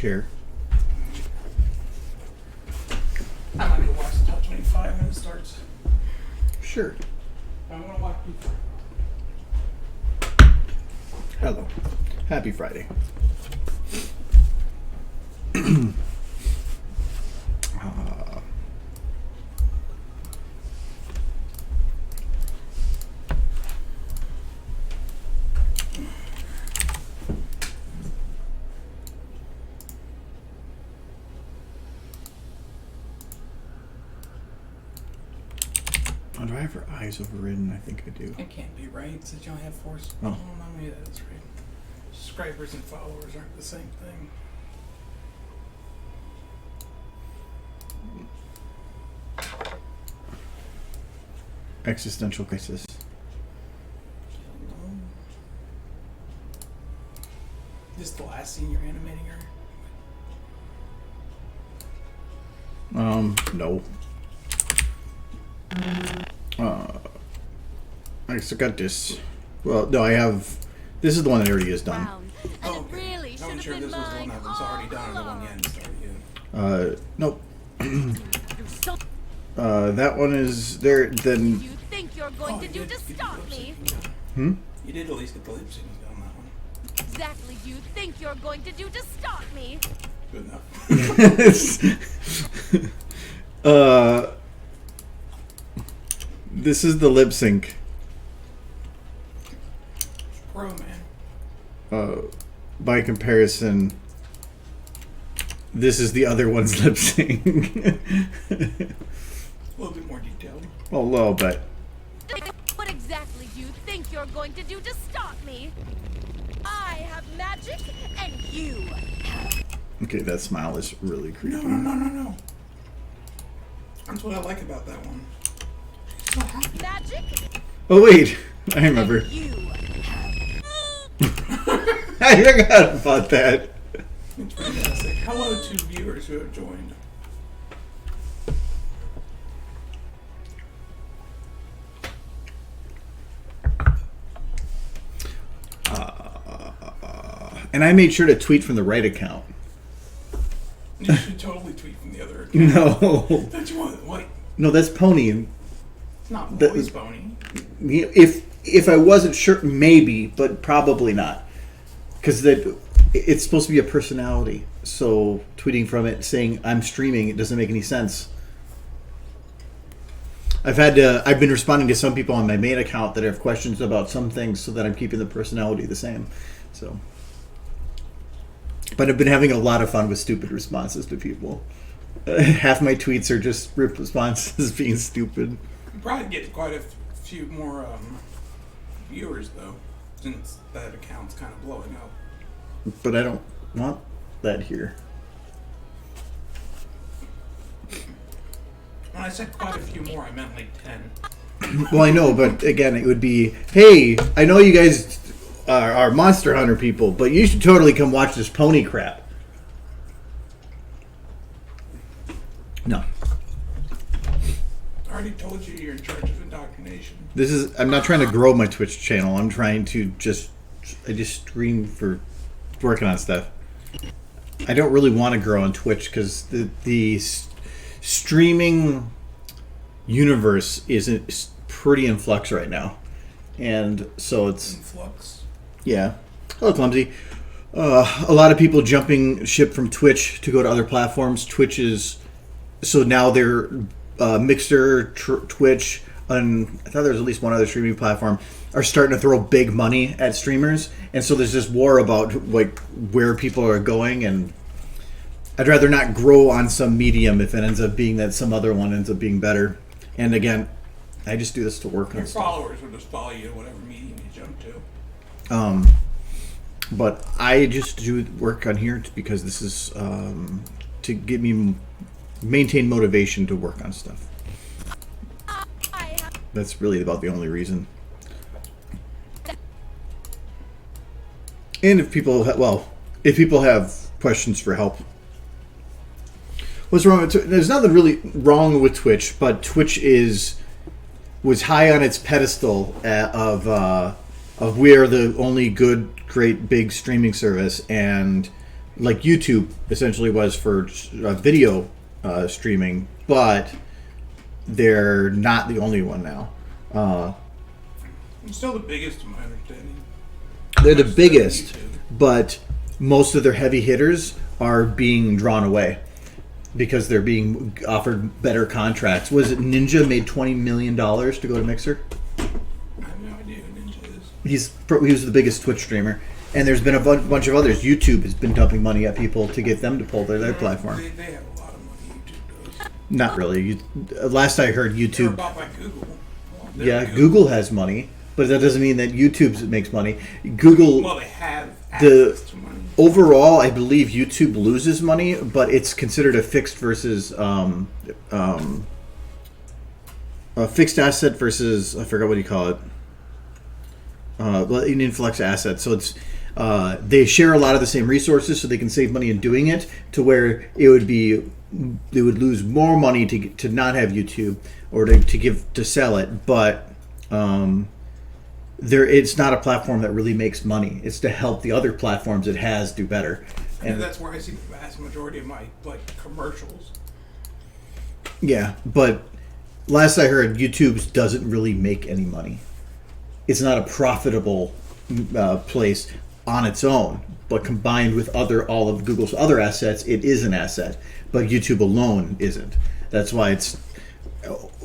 chair. I'm not gonna watch the top 25 when it starts. Sure. I'm gonna watch before. Hello. Happy Friday. Oh, do I have her eyes overridden? I think I do. It can't be right since you only have 4. Oh. No, maybe that is right. Subscribers and followers aren't the same thing. Existential crisis. This is the last scene you're animating her? No. I still got this. Well, no, I have. This is the one that already is done. Oh, okay. Really I wasn't sure if this was the one that was already done or the one you hadn't started yet. Nope. That one is there. Then. You think you're going to do to stop me? Hmm. You did at least get the lip sync on that one. Exactly. You think you're going to do to stop me? Good enough. This is the lip sync. Pro, man. By comparison, this is the other one's lip sync. A little bit more detailed. A little bit. What exactly do you think you're going to do to stop me? I have magic, and you have... Okay, that smile is really creepy. No. That's what I like about that one. She's so happy. Magic, Oh wait, I remember. and you have... I forgot about that. It's fantastic. Hello to viewers who have joined. And I made sure to tweet from the right account. You should totally tweet from the other account. No. Don't you want what? No, that's Pony. It's not That- always Pony. If I wasn't sure, maybe, but probably not. Because it's supposed to be a personality. So tweeting from it saying I'm streaming, it doesn't make any sense. I've been responding to some people on my main account that have questions about some things, so that I'm keeping the personality the same. So, but I've been having a lot of fun with stupid responses to people. Half my tweets are just ripped responses being stupid. You probably get quite a few more viewers though, since that account's kind of blowing up. But I don't want that here. When I said quite a few more, I meant like 10. Well, I know, but again, it would be, hey, I know you guys are Monster Hunter people, but you should totally come watch this pony crap. No. I already told you you're in charge of indoctrination. I'm not trying to grow my Twitch channel. I'm trying to I just stream for working on stuff. I don't really want to grow on Twitch because the streaming universe is pretty in flux right now. And so it's... Influx. Yeah. Hello, Clumsy. A lot of people jumping ship from Twitch to go to other platforms. Twitch is... So now they're Mixer, Twitch, and I thought there was at least one other streaming platform, are starting to throw big money at streamers. And so there's this war about like where people are going, and I'd rather not grow on some medium if it ends up being that some other one ends up being better. And again, I just do this to work Your on stuff. followers will just follow you whatever medium you jump to. But I just do work on here because this is to get me maintain motivation to work on stuff. That's really about the only reason. And if people have questions for help. What's wrong with Twitch? There's nothing really wrong with Twitch, but Twitch was high on its pedestal of we are the only good, great, big streaming service, and like YouTube essentially was for video streaming, but they're not the only one now. It's still the biggest, to my understanding. They're the Most biggest, YouTube. but most of their heavy hitters are being drawn away because they're being offered better contracts. Was it Ninja made $20 million to go to Mixer? I have no idea who Ninja is. He was the biggest Twitch streamer, and there's been a bunch of others. YouTube has been dumping money at people to get them to pull their platform. They have a lot of money, YouTube does. Not really. Last I heard, They're YouTube. bought by Google. They're Yeah, Google has money, but that doesn't mean that YouTube makes money. Google. Well, they have The- access to money. Overall, I believe YouTube loses money, but it's considered a fixed versus a fixed asset versus, I forgot what you call it. An influx asset. So it's they share a lot of the same resources, so they can save money in doing it. To where it would be, they would lose more money to not have YouTube or to sell it, but. It's not a platform that really makes money. It's to help the other platforms it has do better. And that's where I see the vast majority of my commercials. Yeah, but last I heard, YouTube doesn't really make any money. It's not a profitable place on its own, but combined with all of Google's other assets, it is an asset. But YouTube alone isn't. That's why it's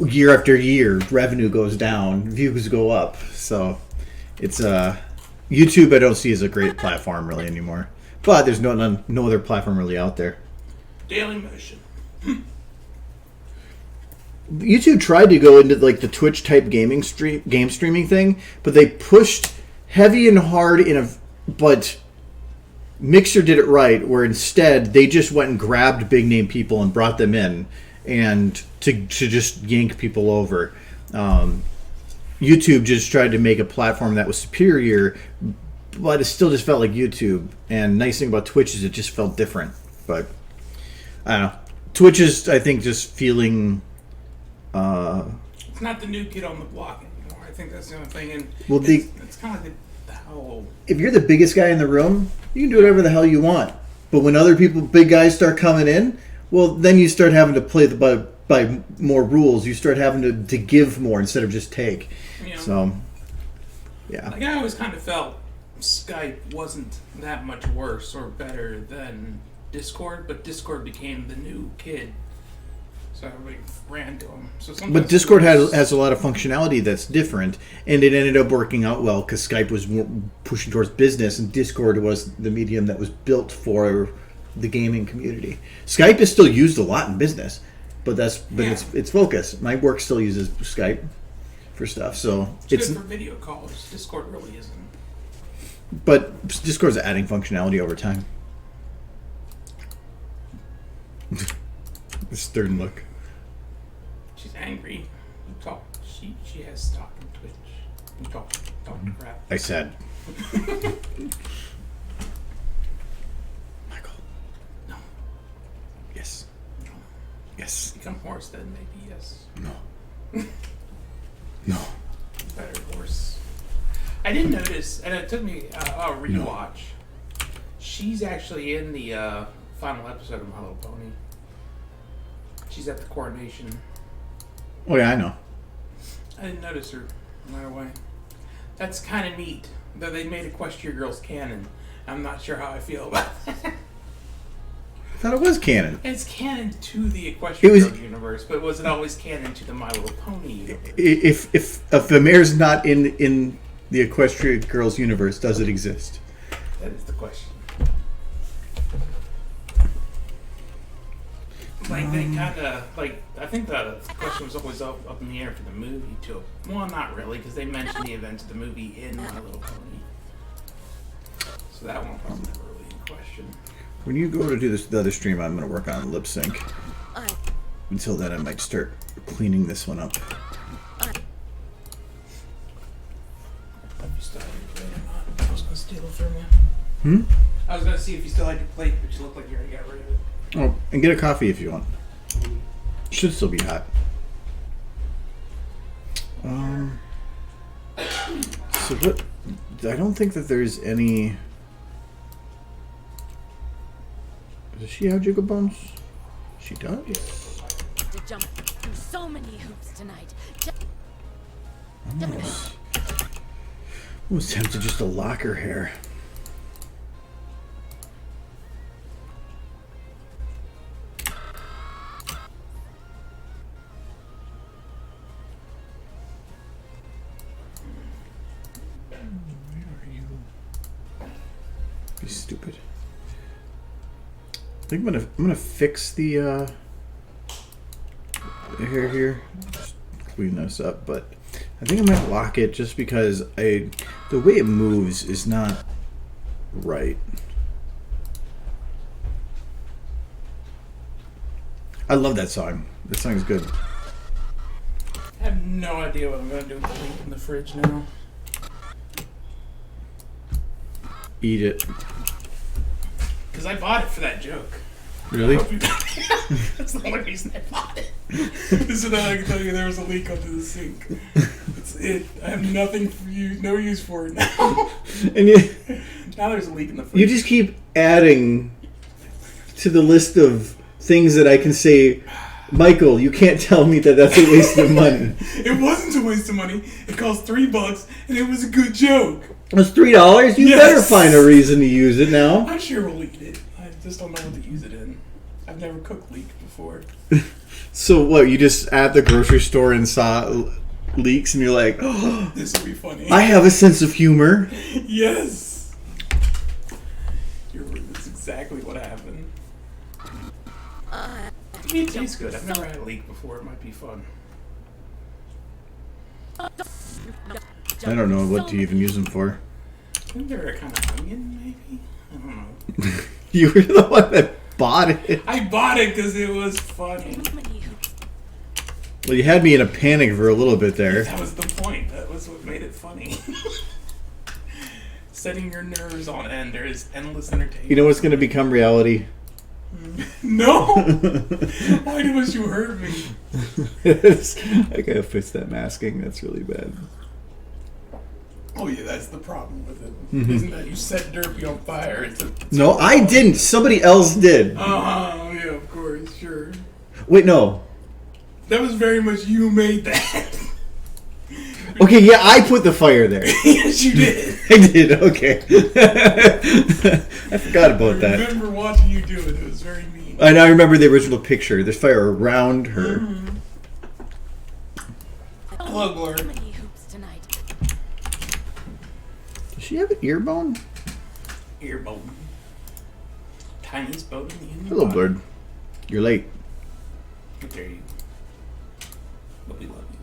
year after year, revenue goes down, views go up. So it's YouTube I don't see as a great platform really anymore. But there's no other platform really out there. Daily Motion. YouTube tried to go into like the Twitch type game streaming thing, but they pushed heavy and hard but Mixer did it right, where instead they just went and grabbed big name people and brought them in and to just yank people over. YouTube just tried to make a platform that was superior, but it still just felt like YouTube. And nice thing about Twitch is it just felt different. But I don't know. Twitch is, I think, just feeling. It's not the new kid on the block anymore. I think that's the only thing. And Well, it's kind of like how. If you're the biggest guy in the room, you can do whatever the hell you want. But when other big guys start coming in, well, then you start having to play by more rules. You start having to give more instead of just take. You know, So, yeah. like I always kind of felt Skype wasn't that much worse or better than Discord, but Discord became the new kid. So everybody ran to them. So But Discord has a lot of functionality that's different, and it ended up working out well because Skype was more pushing towards business, and Discord was the medium that was built for the gaming community. Skype is still used a lot in business, but its focus. My work still uses Skype for stuff, so it's good for video calls. Discord really isn't. But Discord's adding functionality over time. The stern look. She's angry. You talk. She has stock in Twitch. You talk crap. I said. Michael. No. Yes. No. Yes. Become horse then maybe yes. No. No. Better horse. I didn't notice, and it took me a rewatch. She's actually in the final episode of My Little Pony. She's at the coronation. Oh yeah, I know. I didn't notice her right away. That's kind of neat. Though they made Equestria Girls canon. I'm not sure how I feel about that. I thought it was canon. It's canon to the Equestria Girls universe, but was it always canon to the My Little Pony universe? If the mayor's not in the Equestria Girls universe, does it exist? That is the question. Like they kind of I think the question was always up in the air for the movie too. Well, not really, because they mentioned the events of the movie in My Little Pony. So that one was never really in question. When you go to do the other stream, I'm going to work on lip sync. Until then, I might start cleaning this one up. Have you still had your plate or not? I was going to steal it from you. I was going to see if you still had your plate, but you look like you already got rid of it. Oh, and get a coffee if you want. Should still be hot. So what? I don't think that there's any. she have jiggle bones? She does. To jump through so many hoops tonight. I was tempted just to lock her hair. Where are you? Be stupid. I think I'm gonna fix the hair here. Just clean this up, but I think I might lock it just because the way it moves is not right. I love that song. That song is good. I have no idea what I'm gonna do with the link in the fridge now. Eat it. Because I bought it for that joke. Really? That's the only reason I bought it. So now I can tell you there was a leak under the sink. That's it. I have nothing for you, no use for it now. And Now there's a leak in the fridge. you just keep adding to the list of things that I can say, Michael, you can't tell me that that's a waste of money. It wasn't a waste of money. It cost $3 and it was a good joke. It was $3? You Yes. better find a reason to use it now. I'm sure we'll eat it. I just don't know what to use it in. I've never cooked leek before. So what, you just at the grocery store and saw leeks and you're like, oh, This will be funny. I have a sense of humor. Yes. That's exactly what happened. It tastes good. I've never had a leek before. It might be fun. I don't know what to even use them for. I think they're kind of onion, maybe? I don't know. You were the one that bought it. I bought it because it was funny. Well, you had me in a panic for a little bit there. That was the point. That was what made it funny. Setting your nerves on end. There is endless entertainment. You know what's going to become reality? No! Why must you hurt me? I gotta fix that masking. That's really bad. Oh yeah, that's the problem with it. Mm-hmm. Isn't that you set Derpy on fire? It's No, I didn't. Somebody else did. Oh, yeah, of course, sure. Wait, no. That was very much you made that. Okay, yeah, I put the fire there. Yes, you did. I did, okay. I forgot about I that. remember watching you do it. It was very mean. And I remember the original picture. There's fire around her. Mm-hmm. Hello, Blur. Many hoops tonight. Does she have an ear bone? Ear bone. Tiniest bone in the human Hello, body. Blurred. You're late. How dare you? But we love you.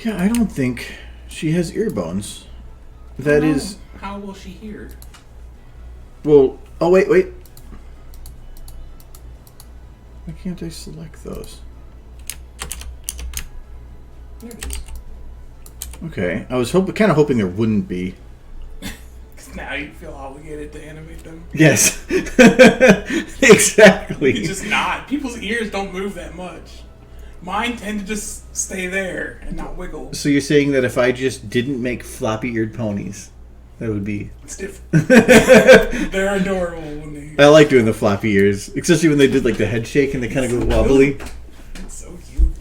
Yeah, I don't think she has ear bones. That is... How will she hear? Well... Oh, wait. Why can't I select those? There it is. Okay. I was kind of hoping there wouldn't be. Because now you feel obligated to animate them. Yes. Exactly. It's just not. People's ears don't move that much. Mine tend to just stay there and not wiggle. So you're saying that if I just didn't make floppy-eared ponies, that would be... It's different. They're adorable when they... I like doing the floppy ears, especially when they did like the head shake and they kind of go wobbly. It's so cute.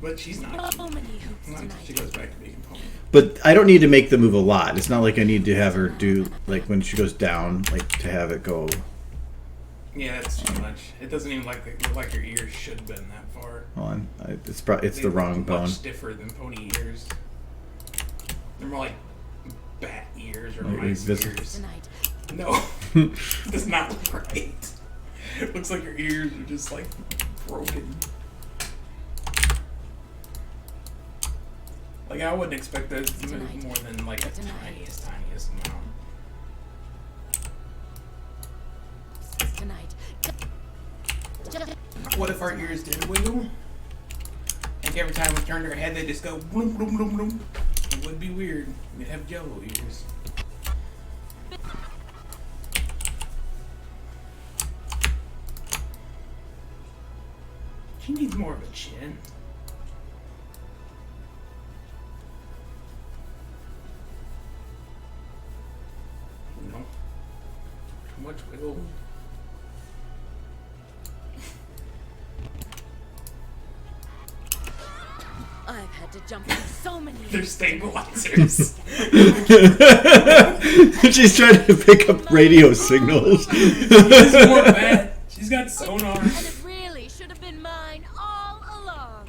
But she's not So cute. many hoops Not until she tonight. goes back to being a pony. But I don't need to make them move a lot. It's not like I need to have her do, like when she goes down, like to have it go... Yeah, that's too much. It doesn't even look like your ears should have been that far. Hold on. It's the They wrong look bone. much stiffer than pony ears. They're more like bat ears or Like mice this- ears. Tonight. No, it does not look right. It looks like your ears are just like broken. Like I wouldn't expect those to move Tonight. more than like a tiniest amount. Tonight. What if our ears did wiggle? Like every time we turned our head, they just go bloom, bloom, bloom, bloom. It would be weird. We'd have jello ears. She needs more of a chin. wiggle. I've had to jump through so many. They're stabilizers. She's trying to pick up radio signals. This is more bad. She's got sonar. And it really should have been mine all along.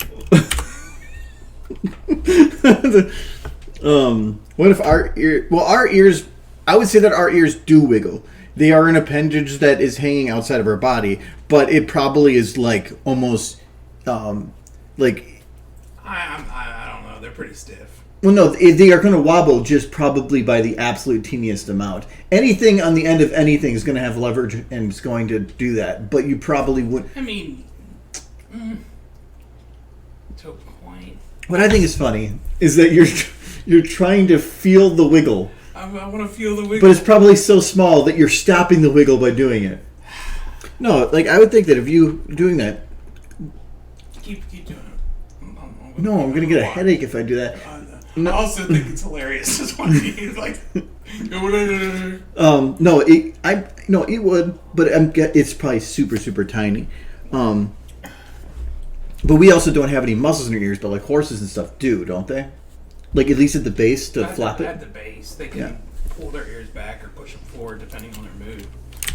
What if our ear? Well, our ears. I would say that our ears do wiggle. They are an appendage that is hanging outside of our body, but it probably is like almost, like. I don't know. They're pretty stiff. Well, no, they are going to wobble just probably by the absolute teeniest amount. Anything on the end of anything is going to have leverage and it's going to do that, but you probably wouldn't. I mean, to a point. What I think is funny is that you're trying to feel the wiggle, I want to feel the wiggle. but it's probably so small that you're stopping the wiggle by doing it. No, like I would think that if you doing that, Keep doing it. no, I'm going to get a headache if I do that. I also think it's hilarious. Just watching you like. No, it would, but it's probably super, super tiny. But we also don't have any muscles in our ears, but like horses and stuff do, don't they? Like at least at the base to flap it. At the base, they can pull their ears back or push them forward depending on their mood.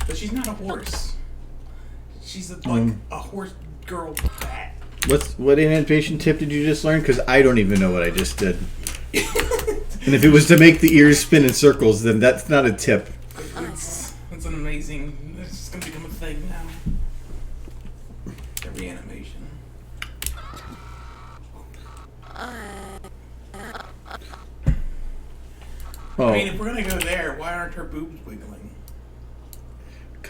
But she's not a horse. She's like a horse girl bat. What animation tip did you just learn? Because I don't even know what I just did. And if it was to make the ears spin in circles, then that's not a tip. It's an amazing. This is gonna become a thing now. Every animation. Oh, I mean, if we're gonna go there, why aren't her boobs wiggling?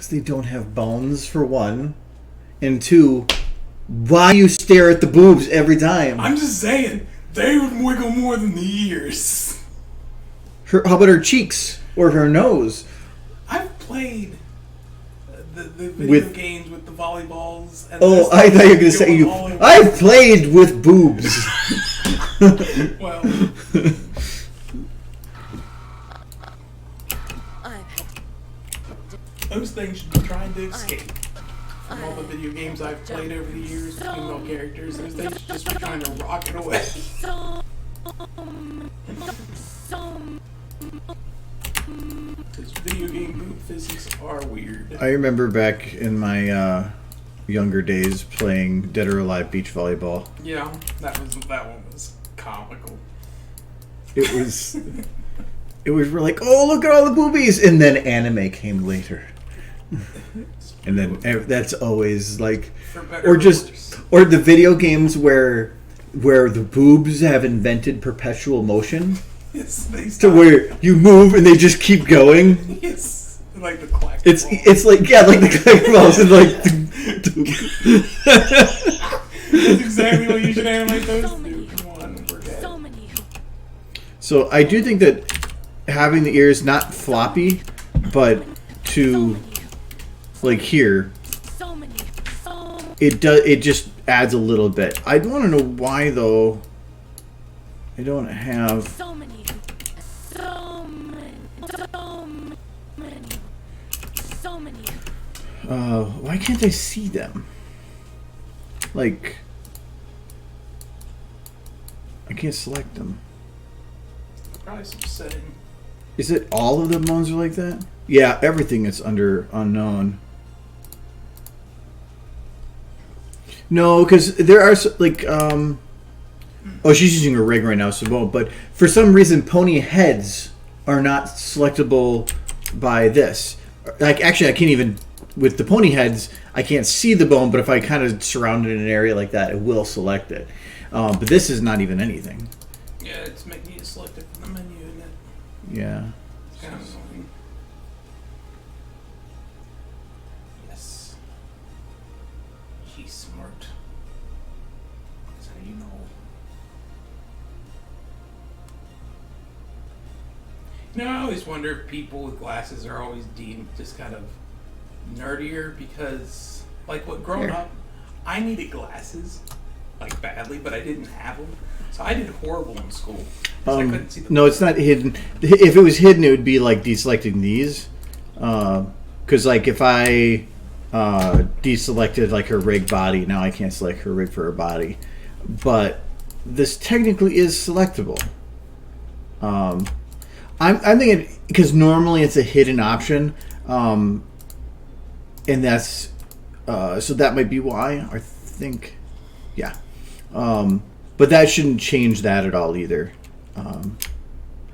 because they don't have bones for one, and two, why you stare at the boobs every time? I'm just saying, they would wiggle more than the ears. How about her cheeks or her nose? I've played the video games with the volleyballs. And I thought you were going to say I've played with boobs. Well, those things should be trying to escape. From all the video games I've played over the years, female characters, those things should just be trying to rock it away. Because video game boob physics are weird. I remember back in my younger days playing Dead or Alive beach volleyball. Yeah, that one was comical. It was we're like, oh, look at all the boobies, and then anime came later. And then that's always like, or the video games where the boobs have invented perpetual motion. Yes, they to where you move and they just keep going. Yes, like the clack. It's like like the clack balls and like. That's exactly what you should animate those to. Come on, we're dead. So I do think that having the ears not floppy, but to like here, it just adds a little bit. I want to know why though. I don't have. Why can't I see them? Like, I can't select them. Probably some setting. Is it all of the bones are like that? Yeah, everything is under unknown. No, because there are like oh, she's using her rig right now, so won't. But for some reason, pony heads are not selectable by this. Like, actually, I can't even with the pony heads. I can't see the bone, but if I kind of surround it in an area like that, it will select it. But this is not even anything. Yeah, it's making you select it from the menu, isn't it? Yeah. It's kind of annoying. Yes. She's smart. That's how you know. You know, I always wonder if people with glasses are always deemed just kind of nerdier because, like, growing up, I needed glasses, like, badly, but I didn't have them. So I did horrible in school. I couldn't see them. No, it's not hidden. If it was hidden, it would be like deselecting these. Because like if I deselected like her rig body, now I can't select her rig for her body. But this technically is selectable. I'm thinking because normally it's a hidden option, and that's so that might be why I think, yeah. But that shouldn't change that at all either. Oh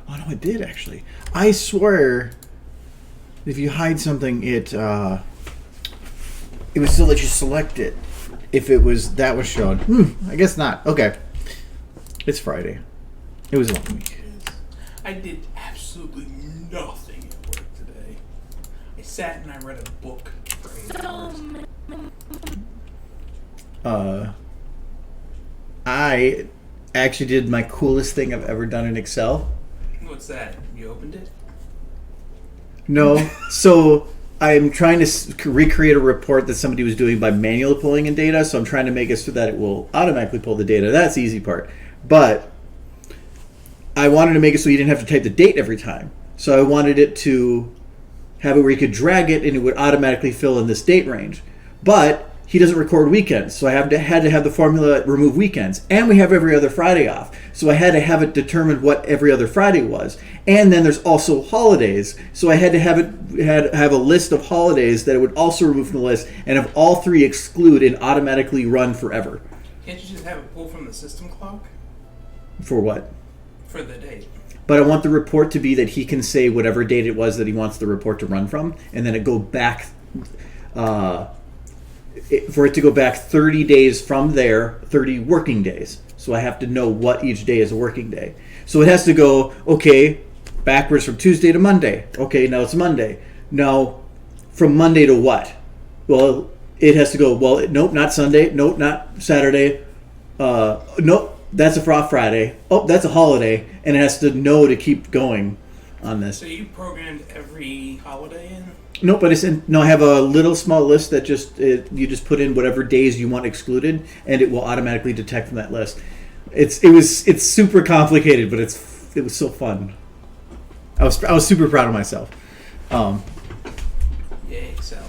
no, it did actually. I swear, if you hide something, it would still let you select it if it was that was shown. I guess not. Okay, it's Friday. It was a long week. I did absolutely nothing at work today. I sat and I read a book for 8 hours. I actually did my coolest thing I've ever done in Excel. What's that? You opened it? No. So I'm trying to recreate a report that somebody was doing by manually pulling in data. So I'm trying to make it so that it will automatically pull the data. That's the easy part. But I wanted to make it so you didn't have to type the date every time. So I wanted it to have it where you could drag it and it would automatically fill in this date range. But he doesn't record weekends, so I had to have the formula remove weekends. And we have every other Friday off. So I had to have it determine what every other Friday was. And then there's also holidays. So I had to have a list of holidays that it would also remove from the list and have all three exclude and automatically run forever. Can't you just have it pull from the system clock? For what? For the date. But I want the report to be that he can say whatever date it was that he wants the report to run from, and then it go back, for it to go back 30 days from there, 30 working days. So I have to know what each day is a working day. So it has to go, okay, backwards from Tuesday to Monday. Okay, now it's Monday. Now, from Monday to what? Well, it has to go, well, nope, not Sunday. Nope, not Saturday. Nope. That's a Friday. Oh, that's a holiday, and it has to know to keep going on this. So you programmed every holiday in? No, but I have a little small list that you just put in whatever days you want excluded, and it will automatically detect from that list. It's super complicated, but it was so fun. I was super proud of myself. Yay, Excel.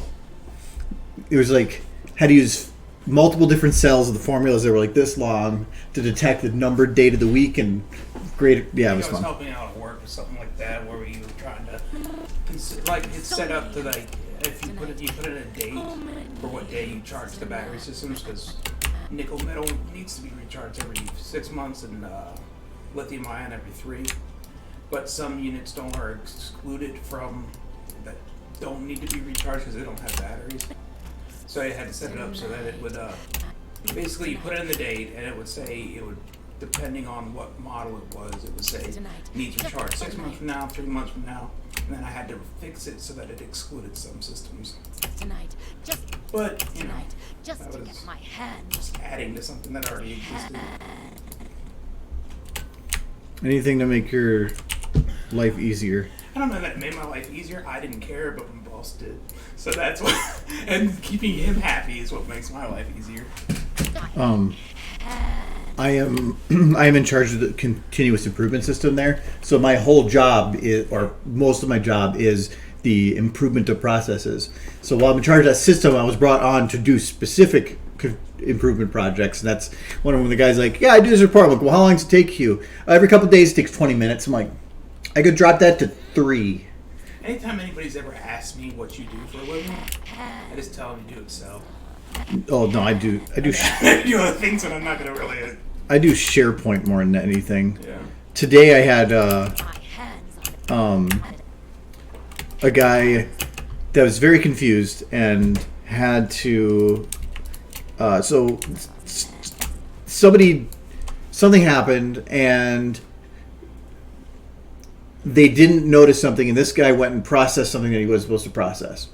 It was like had to use multiple different cells of the formulas that were like this long to detect the numbered date of the week and great. Yeah, it was fun. I was helping out at work or something like that, where we were trying to, like, it's set up to like if you put in a date for what day you charge the battery systems, because nickel metal needs to be recharged every 6 months and lithium ion every 3. But some units are excluded from that don't need to be recharged because they don't have batteries. So I had to set it up so that it would, basically you put in the date and it would say, depending on what model it would say, needs recharge 6 months from now, 3 months from now. And then I had to fix it so that it excluded some systems. But, you know, that was just adding to something that already existed. Anything to make your life easier. I don't know that it made my life easier. I didn't care, but my boss did. So that's what, and keeping him happy is what makes my life easier. I am in charge of the continuous improvement system there. So my whole job or most of my job is the improvement of processes. So while I'm in charge of that system, I was brought on to do specific improvement projects. And that's one of the guys like, yeah, I do this report. I'm like, well, how long does it take you? Every couple of days it takes 20 minutes. I'm like, I could drop that to 3. Anytime anybody's ever asked me what you do for a living, I just tell them you do Excel. Oh no, I do. I do other things, but I'm not gonna really. I do SharePoint more than anything. Yeah. Today I had a guy that was very confused and had to. So something happened and they didn't notice something, and this guy went and processed something that he wasn't supposed to process.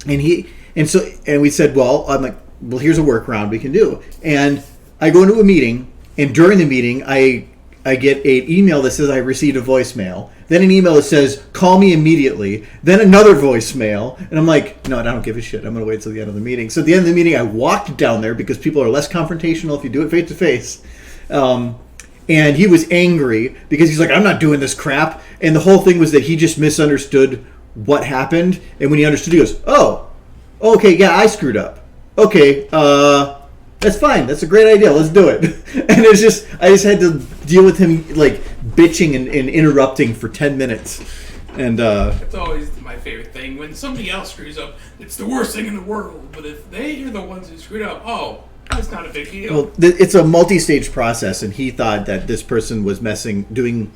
And we said, well, I'm like, well, here's a workaround we can do. And I go into a meeting, and during the meeting, I get an email that says I received a voicemail. Then an email that says, call me immediately. Then another voicemail. And I'm like, no, I don't give a shit. I'm going to wait till the end of the meeting. So at the end of the meeting, I walked down there because people are less confrontational if you do it face to face. And he was angry because he's like, I'm not doing this crap. And the whole thing was that he just misunderstood what happened, and when he understood, he goes, "Oh, okay, yeah, I screwed up. Okay, that's fine. That's a great idea. Let's do it." And it's just, I just had to deal with him like bitching and interrupting for 10 minutes. And it's always my favorite thing when somebody else screws up. It's the worst thing in the world. But if they are the ones who screwed up, that's not a big deal. well, it's a multi-stage process, and he thought that this person was doing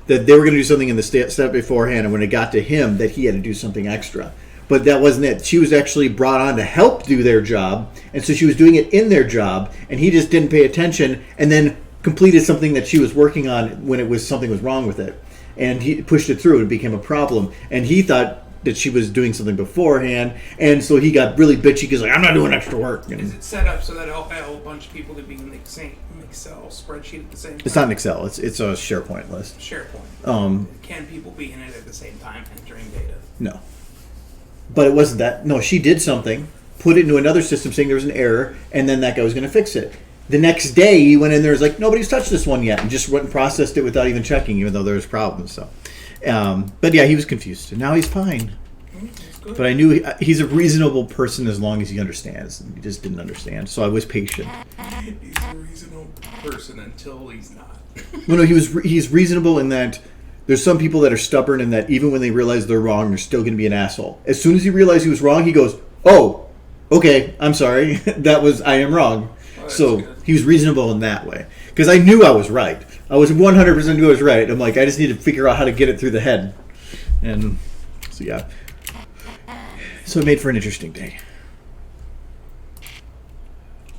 that they were going to do something in the step beforehand, and when it got to him, that he had to do something extra. But that wasn't it. She was actually brought on to help do their job, and so she was doing it in their job, and he just didn't pay attention, and then completed something that she was working on when something was wrong with it. And he pushed it through, and it became a problem. And he thought that she was doing something beforehand, and so he got really bitchy because like, I'm not doing extra work. And is it set up so that a whole bunch of people could be in the same Excel spreadsheet at the same time? It's not an Excel. It's a SharePoint list. SharePoint. Can people be in it at the same time entering data? No. But it wasn't that. No, she did something, put it into another system saying there was an error, and then that guy was going to fix it. The next day, he went in there and was like, nobody's touched this one yet, and just went and processed it without even checking, even though there was problems. So, but yeah, he was confused. And now he's fine. That's good. But I knew he's a reasonable person as long as he understands. And he just didn't understand, so I was patient. He's a reasonable person until he's not. Well, no, he's reasonable in that there's some people that are stubborn in that even when they realize they're wrong, they're still going to be an asshole. As soon as he realized he was wrong, he goes, "Oh, okay, I'm sorry. I am wrong." So good. he was reasonable in that way. Because I knew I was right. I was 100% knew I was right. I'm like, I just need to figure out how to get it through the head. And so, yeah. So it made for an interesting day.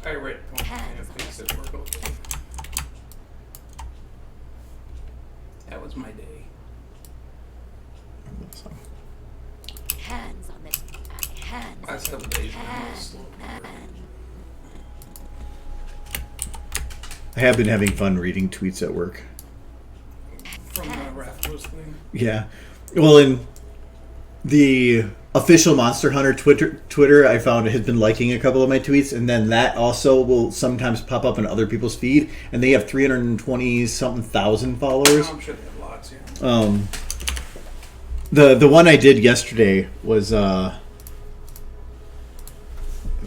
I read one and things that work okay. That was my day. Hands on this. Hands. Last couple days were a little slow. I have been having fun reading tweets at work. From the Rathos thing. Yeah. Well, in the official Monster Hunter Twitter, I found has been liking a couple of my tweets, and then that also will sometimes pop up in other people's feed, and they have 320-something thousand followers. Oh, I'm sure they have lots, yeah. The one I did yesterday was let's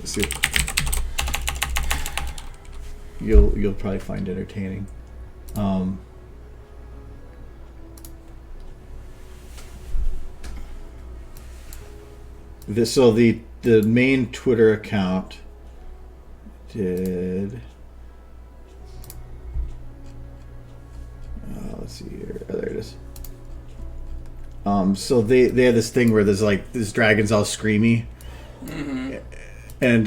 see. You'll probably find entertaining. The main Twitter account did. Let's see here. Oh, there it is. So they had this thing where there's like this dragon's all screamy, and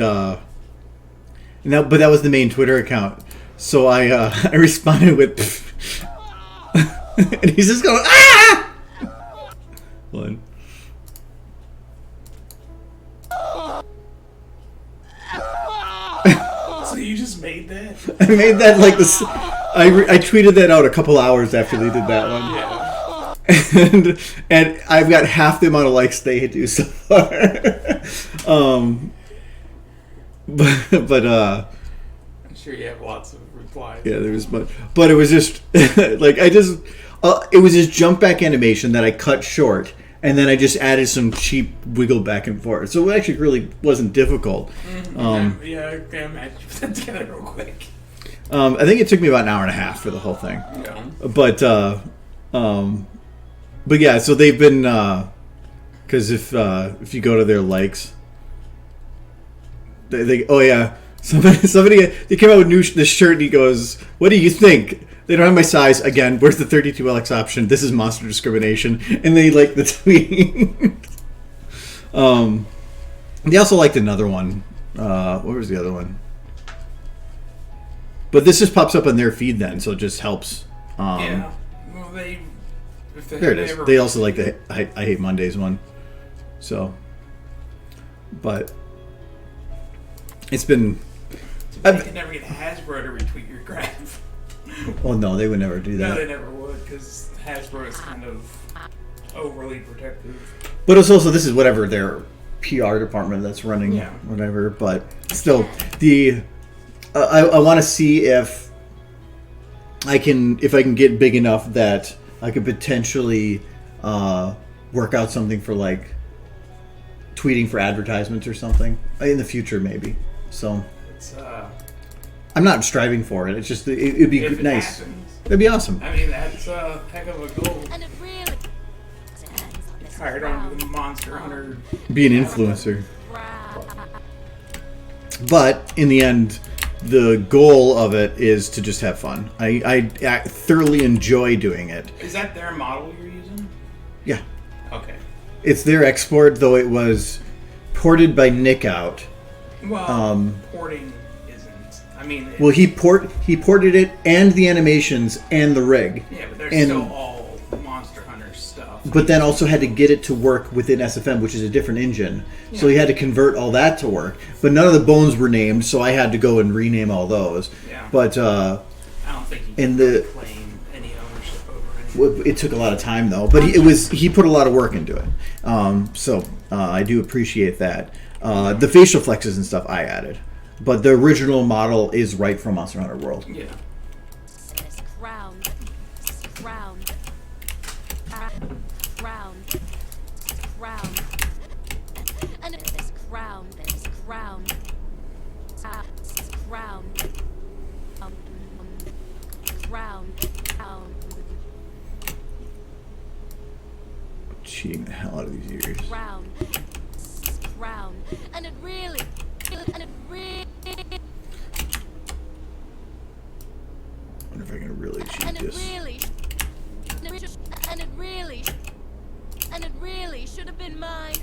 but that was the main Twitter account. So I I responded with, and he's just going ah. One. So you just made that? I made that like this. I tweeted that out a couple hours after they did that one. Yeah. And I've got half the amount of likes they do so far. But I'm sure you have lots of replies. yeah, there was much, but it was just like it was this jump back animation that I cut short, and then I just added some cheap wiggle back and forth. So it actually really wasn't difficult. Yeah, I can imagine you put that together real quick. I think it took me about an hour and a half for the whole thing. Yeah. But yeah, so they've been because if you go to their likes, they oh yeah, somebody they came out with this shirt and he goes, "What do you think? They don't have my size again. Where's the 32LX option? This is monster discrimination." And they like the tweet. They also liked another one. What was the other one? But this just pops up on their feed then, so it just helps. Yeah. Well, There it is. They also like the I Hate Mondays one. So, but it's been. You can never get Hasbro to retweet your graph. Oh no, they would never do that. No, they never would, because Hasbro is kind of overly protective. But it's also this is whatever their PR department that's running, Yeah. whatever. But still, I want to see if I can get big enough that I could potentially work out something for like tweeting for advertisements or something in the future, maybe. So It's, I'm not striving for it. It's just it'd be if it nice. happens, It'd be awesome. I mean, that's a heck of a goal. And it really depends on this Hired on the Monster Hunter. Be an influencer. round. But in the end, the goal of it is to just have fun. I thoroughly enjoy doing it. Is that their model you're using? Yeah. Okay. It's their export, though it was ported by Nick out. Well, porting isn't. I mean, Well, he ported it and the animations and the rig. yeah, but they're and- still all Monster Hunter stuff. But then also had to get it to work within SFM, which is a different engine. So he had to convert all that to work. But none of the bones were named, so I had to go and rename all those. Yeah. But I don't think you and can the- claim any ownership over any. it took a lot of time though. But he put a lot of work into it. So I do appreciate that. The facial flexes and stuff I added, but the original model is right from Monster Hunter World. Yeah. This crown. Crown. Crown. Crown. And this crown. This crown. Crown. Crown. Crown. Cheating the hell out of these ears. Crown. Crown. And it really. And it really. I wonder if I can really cheat And it this. really. And it really. And it really should have been mine.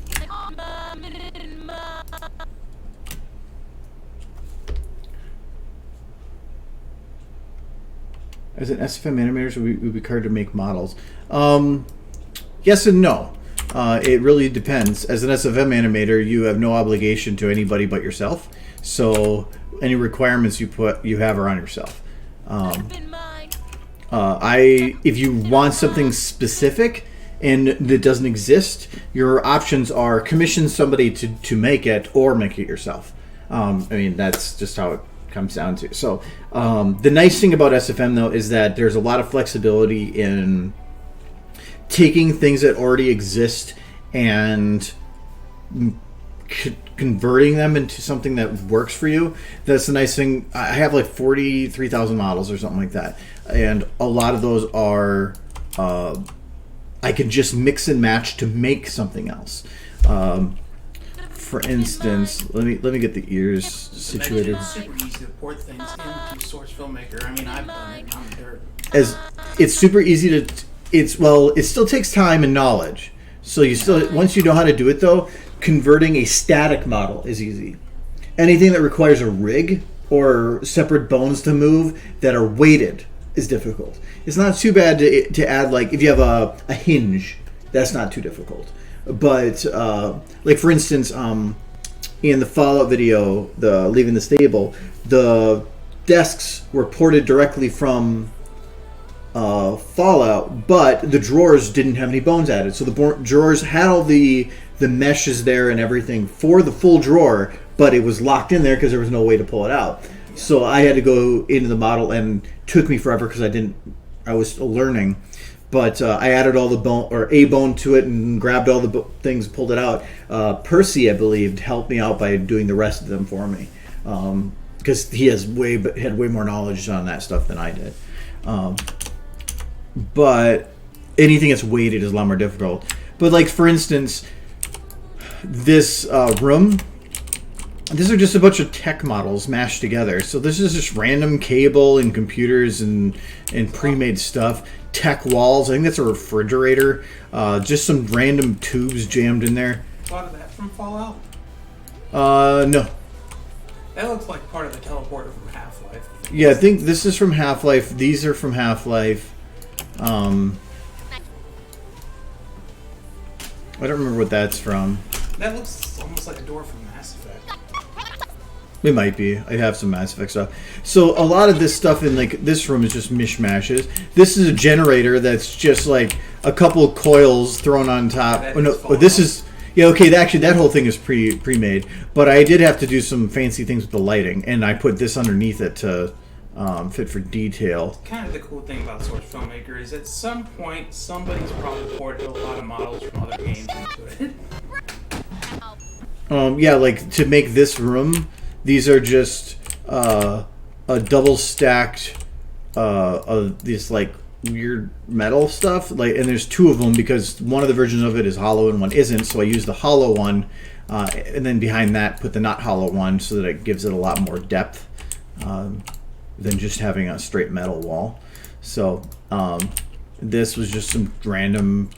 As an SFM animator, we would be required to make models. Yes and no. It really depends. As an SFM animator, you have no obligation to anybody but yourself. So any requirements you have are on yourself. Been mine. If you want something specific and that doesn't exist, your options are commission somebody to make it or make it yourself. I mean, that's just how it comes down to. So the nice thing about SFM though is that there's a lot of flexibility in taking things that already exist and converting them into something that works for you. That's the nice thing. I have like 43,000 models or something like that, and a lot of those are I can just mix and match to make something else. For instance, let me get the ears situated. It's super easy to port things into Source Filmmaker. I mean, I've done it. I'm there. As it's super easy to it still takes time and knowledge. So you still, once you know how to do it though, converting a static model is easy. Anything that requires a rig or separate bones to move that are weighted is difficult. It's not too bad to add, like if you have a hinge, that's not too difficult. But like for instance, in the Fallout video, the Leaving the Stable, the desks were ported directly from Fallout, but the drawers didn't have any bones added. So the drawers had all the meshes there and everything for the full drawer, but it was locked in there because there was no way to pull it out. So I had to go into the model, and it took me forever because I was still learning. But I added all the bone or a bone to it and grabbed all the things, pulled it out. Percy, I believe, helped me out by doing the rest of them for me because he had way more knowledge on that stuff than I did. But anything that's weighted is a lot more difficult. But like for instance, this room, these are just a bunch of tech models mashed together. So this is just random cable and computers and pre-made stuff. Tech walls. I think that's a refrigerator. Just some random tubes jammed in there. A lot of that from Fallout. No. That looks like part of the teleporter from Half-Life. Yeah, I think this is from Half-Life. These are from Half-Life. I don't remember what that's from. That looks almost like a door from Mass Effect. It might be. I have some Mass Effect stuff. So a lot of this stuff in like this room is just mishmashes. This is a generator that's just like a couple of coils thrown on top. That Oh no, is this is okay. Actually, that whole thing is pre-made. But I did have to do some fancy things with the lighting, and I put this underneath it to fit for detail. Kind of the cool thing about Source Filmmaker is at some point somebody's probably ported a lot of models from other games into it. Yeah, like to make this room, these are just a double stacked of this like weird metal stuff. Like, and there's two of them because one of the versions of it is hollow and one isn't. So I use the hollow one, and then behind that put the not hollow one so that it gives it a lot more depth than just having a straight metal wall. So this was just some random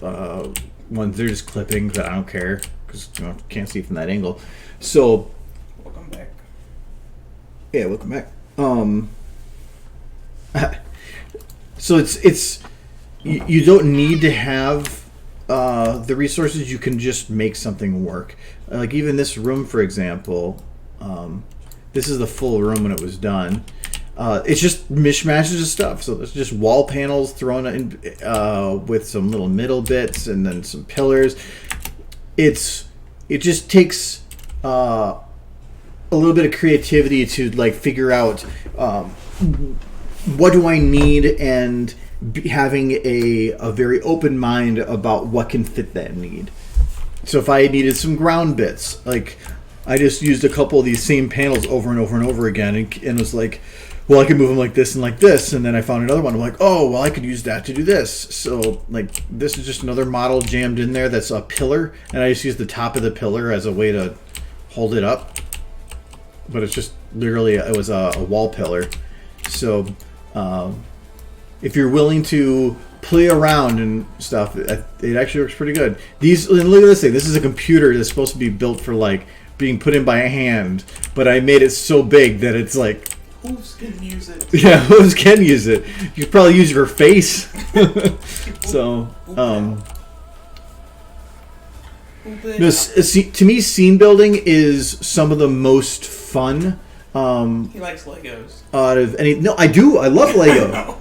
ones. They're just clippings that I don't care because can't see from that angle. So Welcome back. yeah, welcome back. So it's you don't need to have the resources. You can just make something work. Like even this room, for example, this is the full room when it was done. It's just mishmashes of stuff. So it's just wall panels thrown in with some little middle bits and then some pillars. It just takes a little bit of creativity to like figure out what do I need and having a very open mind about what can fit that need. So if I needed some ground bits, like I just used a couple of these same panels over and over and over again and was like, well, I could move them like this and like this. And then I found another one. I'm like, oh, well, I could use that to do this. So like this is just another model jammed in there that's a pillar. And I just used the top of the pillar as a way to hold it up. But it's just literally, it was a wall pillar. So if you're willing to play around and stuff, it actually works pretty good. These, and look at this thing. This is a computer that's supposed to be built for like being put in by a hand. But I made it so big that it's like, Hooves can use it. yeah, hooves can use it. You could probably use your face. So, no, to me, scene building is some of the most fun. He likes Legos. Out of any, no, I do. I love Lego.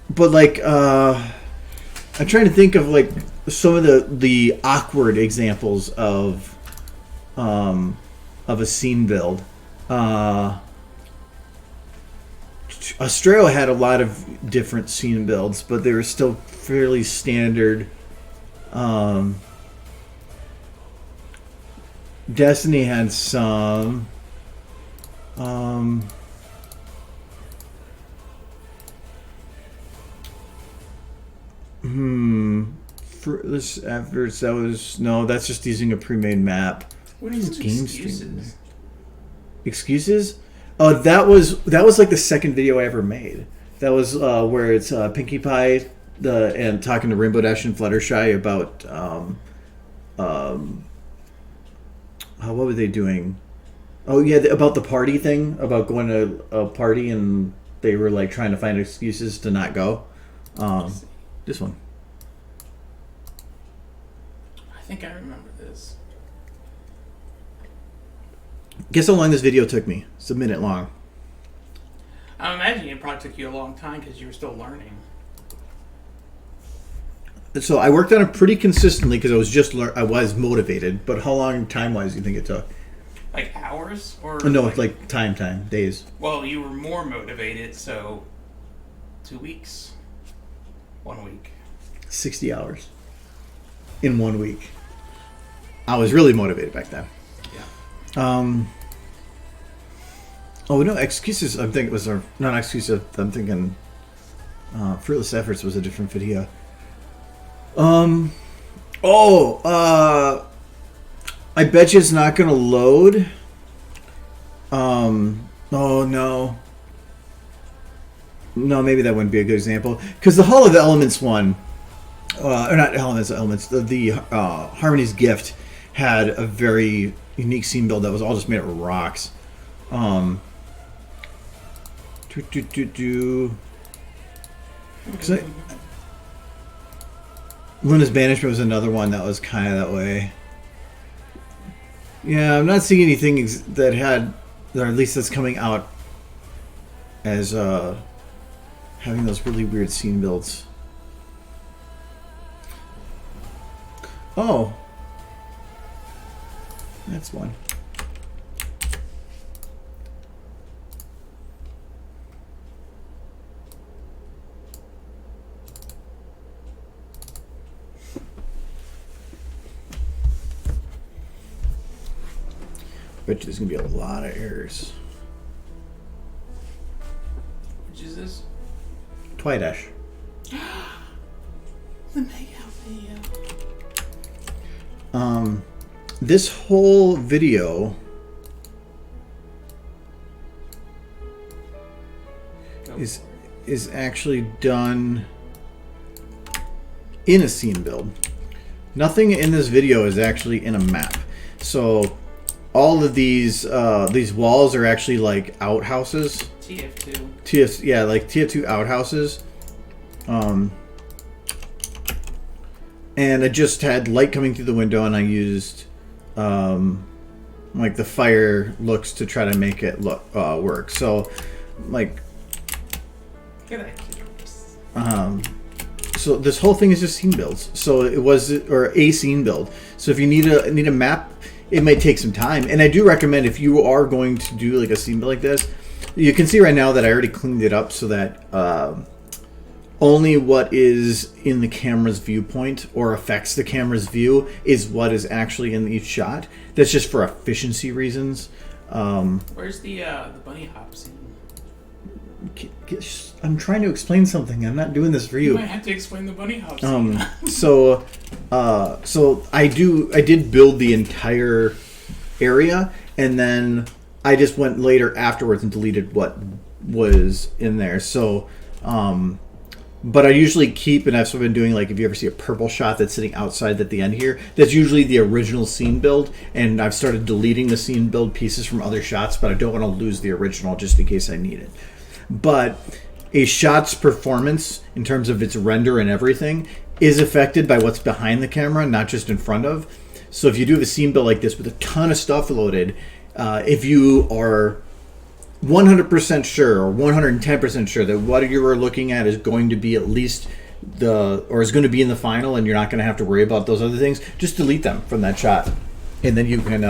But like, I'm trying to think of like some of the awkward examples of a scene build. Australia had a lot of different scene builds, but they were still fairly standard. Destiny had some. Fruitless efforts. That was no. That's just using a pre-made map. What are these Game excuses? streaming. Excuses? Oh, that was like the second video I ever made. That was where it's Pinkie Pie and talking to Rainbow Dash and Fluttershy about what were they doing? Oh yeah, about the party thing, about going to a party and they were like trying to find excuses to not go. This one. I think I remember this. Guess how long this video took me? It's a minute long. I'm imagining it probably took you a long time because you were still learning. So I worked on it pretty consistently because I was motivated. But how long time-wise do you think it took? Like hours? Or No, like, like time, days. Well, you were more motivated, so 2 weeks. 1 week. 60 hours. In 1 week. I was really motivated back then. Yeah. Oh no, excuses. I'm thinking was not excuses. I'm thinking fruitless efforts was a different video. I bet you it's not gonna load. Oh no. No, maybe that wouldn't be a good example because the Hall of Elements one, or not Elements. The Harmony's Gift had a very unique scene build that was all just made of rocks. Luna's Banishment was another one that was kind of that way. Yeah, I'm not seeing anything that had, or at least that's coming out as having those really weird scene builds. Oh. That's one. Bet you there's gonna be a lot of errors. Which is this? Twidash. The makeout video. This whole video is actually done in a scene build. Nothing in this video is actually in a map. So all of these walls are actually like outhouses. TF2. Yeah, like TF2 outhouses. And I just had light coming through the window, and I used like the fire looks to try to make it look work. So like so this whole thing is just scene builds. So it was a scene build. So if you need a map, it might take some time. And I do recommend, if you are going to do like a scene build like this, you can see right now that I already cleaned it up so that only what is in the camera's viewpoint or affects the camera's view is what is actually in each shot. That's just for efficiency reasons. Where's the bunny hop scene? I'm trying to explain something. I'm not doing this for you. You might have to explain the bunny hop scene. So I did build the entire area, and then I just went later afterwards and deleted what was in there. So, but I usually keep, and I've been doing, like, if you ever see a purple shot that's sitting outside at the end here, that's usually the original scene build, and I've started deleting the scene build pieces from other shots, but I don't want to lose the original just in case I need it. But a shot's performance, in terms of its render and everything, is affected by what's behind the camera, not just in front of. So if you do a scene build like this with a ton of stuff loaded, if you are 100% sure or 110% sure that what you are looking at is going to be at least is going to be in the final, and you're not going to have to worry about those other things, just delete them from that shot, and then you can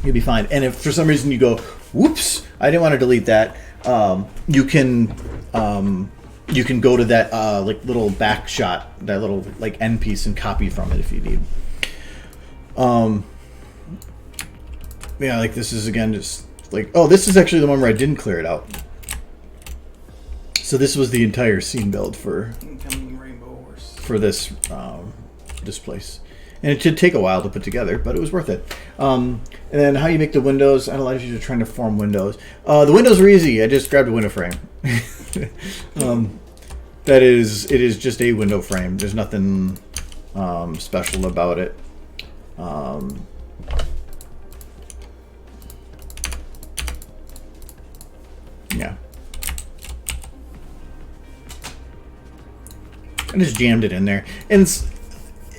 you'll be fine. And if for some reason you go, whoops, I didn't want to delete that, you can go to that like little back shot, that little like end piece, and copy from it if you need. Yeah, like this is again just like, oh, this is actually the one where I didn't clear it out. So this was the entire scene build for Incoming Rainbow Horse. For this this place, and it should take a while to put together, but it was worth it. And then how you make the windows. I know a lot of you are trying to form windows. The windows are easy. I just grabbed a window frame. It is just a window frame. There's nothing special about it. Yeah. I just jammed it in there. And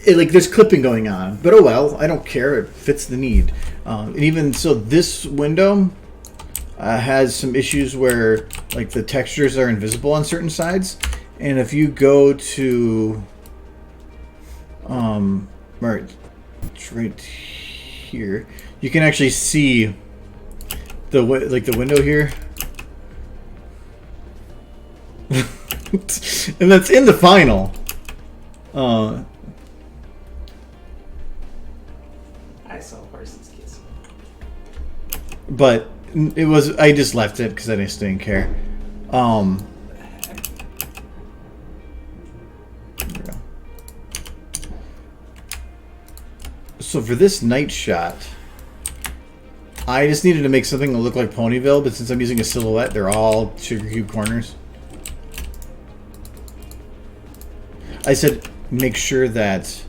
like there's clipping going on. But oh well, I don't care. It fits the need. And even so, this window has some issues where like the textures are invisible on certain sides. And if you go to it's right here, you can actually see the window here. And that's in the final. I saw Parsons Kiss. But it was, I just left it because I just didn't care. There we go. So for this night shot, I just needed to make something that looked like Ponyville, but since I'm using a silhouette, they're all sugar cube corners. I said make sure that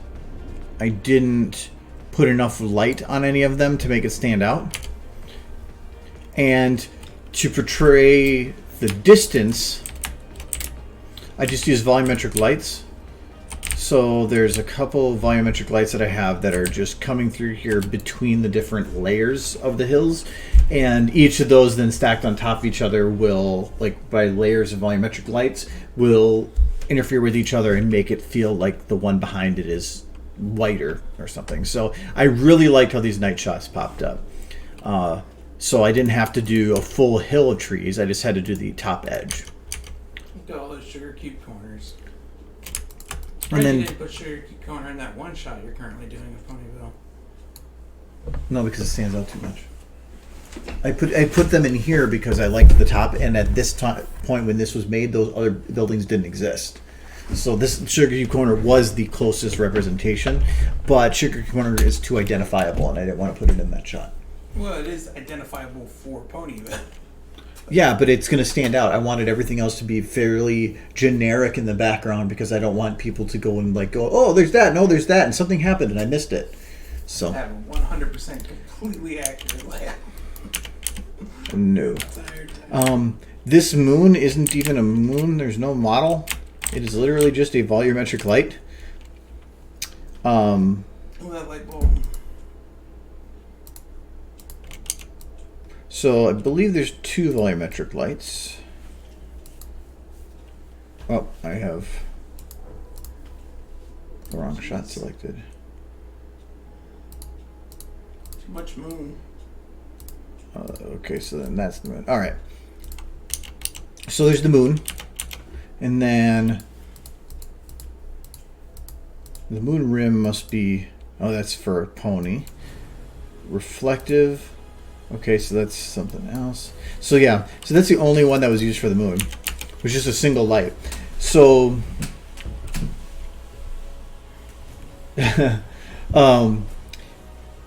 I didn't put enough light on any of them to make it stand out. And to portray the distance, I just use volumetric lights. So there's a couple volumetric lights that I have that are just coming through here between the different layers of the hills. And each of those then stacked on top of each other will, like by layers of volumetric lights, will interfere with each other and make it feel like the one behind it is whiter or something. So I really liked how these night shots popped up. So I didn't have to do a full hill of trees. I just had to do the top edge. Look at all those sugar cube corners. And then you didn't put sugar cube corner in that one shot you're currently doing with Ponyville. no, because it stands out too much. I put them in here because I liked the top, and at this point when this was made, those other buildings didn't exist. So this Sugar Cube Corner was the closest representation, but Sugar Cube Corner is too identifiable, and I didn't want to put it in that shot. Well, it is identifiable for Pony then. Yeah, but it's going to stand out. I wanted everything else to be fairly generic in the background because I don't want people to go and like go, oh, there's that, no, there's that, and something happened and I missed it. So have a 100% completely accurate layout. No. This moon isn't even a moon. There's no model. It is literally just a volumetric light. Oh, that light bulb. So I believe there's 2 volumetric lights. Oh, I have the wrong shot selected. Too much moon. Okay, so then that's the moon. All right. So there's the moon, and then the moon rim must be. Oh, that's for a pony. Reflective. Okay, so that's something else. So yeah, so that's the only one that was used for the moon, which is a single light. So, the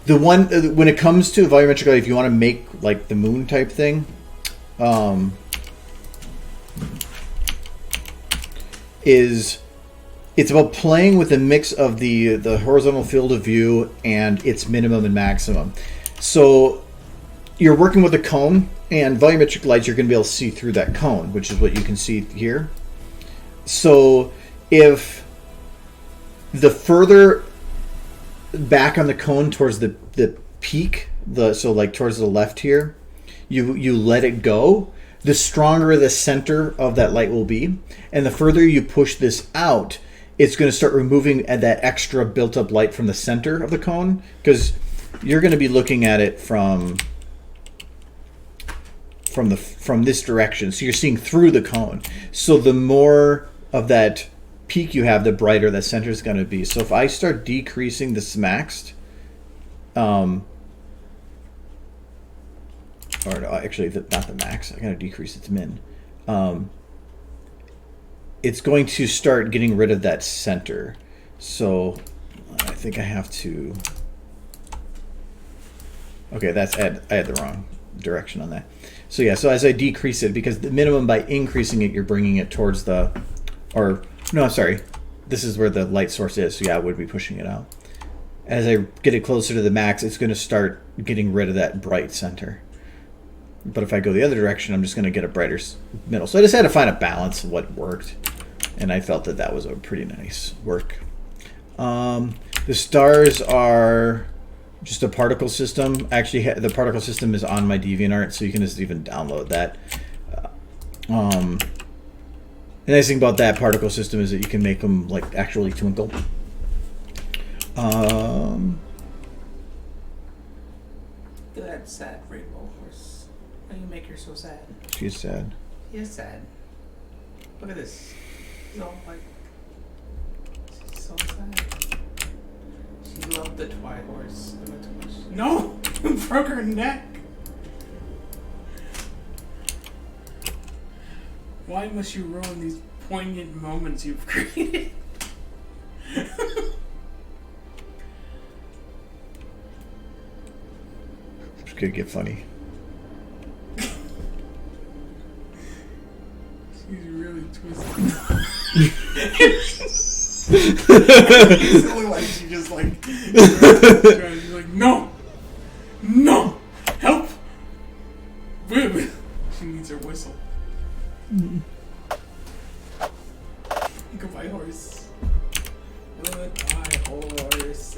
one when it comes to volumetric light, if you want to make like the moon type thing, it's about playing with a mix of the horizontal field of view and its minimum and maximum. So you're working with a cone, and volumetric lights you're going to be able to see through that cone, which is what you can see here. So if the further back on the cone towards the peak, so like towards the left here, you let it go, the stronger the center of that light will be. And the further you push this out, it's going to start removing that extra built-up light from the center of the cone, because you're going to be looking at it from this direction. So you're seeing through the cone. So the more of that peak you have, the brighter that center is going to be. So if I start decreasing this maxed, or no, actually not the max, I gotta decrease its min. It's going to start getting rid of that center. So I think I have to. Okay, I had the wrong direction on that. So yeah, so as I decrease it, because the minimum by increasing it, you're bringing it towards the, or no, sorry, this is where the light source is. So yeah, I would be pushing it out. As I get it closer to the max, it's going to start getting rid of that bright center. But if I go the other direction, I'm just going to get a brighter middle. So I just had to find a balance of what worked, and I felt that was a pretty nice work. The stars are just a particle system. Actually, the particle system is on my DeviantArt, so you can just even download that. The nice thing about that particle system is that you can make them like actually twinkle. Look at that sad rainbow horse. Why do you make her so sad? She's sad. She is sad. Look at this. She's all like, she's so sad. She loved the Twi horse. No! You broke her neck! Why must you ruin these poignant moments you've created? It's gonna get funny. She's really twisted. It's only like she just like she's like, no! No! Help! She needs her whistle. Goodbye, horse. Goodbye, horses.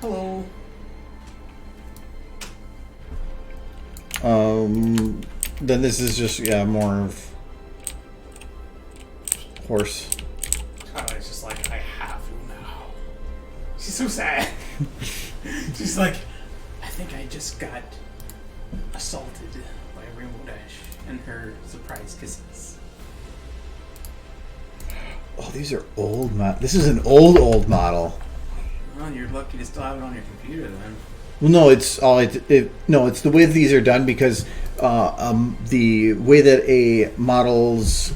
Hello. Then this is just more of horse. It's just like, I have you now. She's so sad. She's like, I think I just got assaulted by Rainbow Dash and her surprise kisses. Oh, these are old. This is an old model. Well, you're lucky to still have it on your computer then. Well, no, it's it's the way that these are done because the way that a model's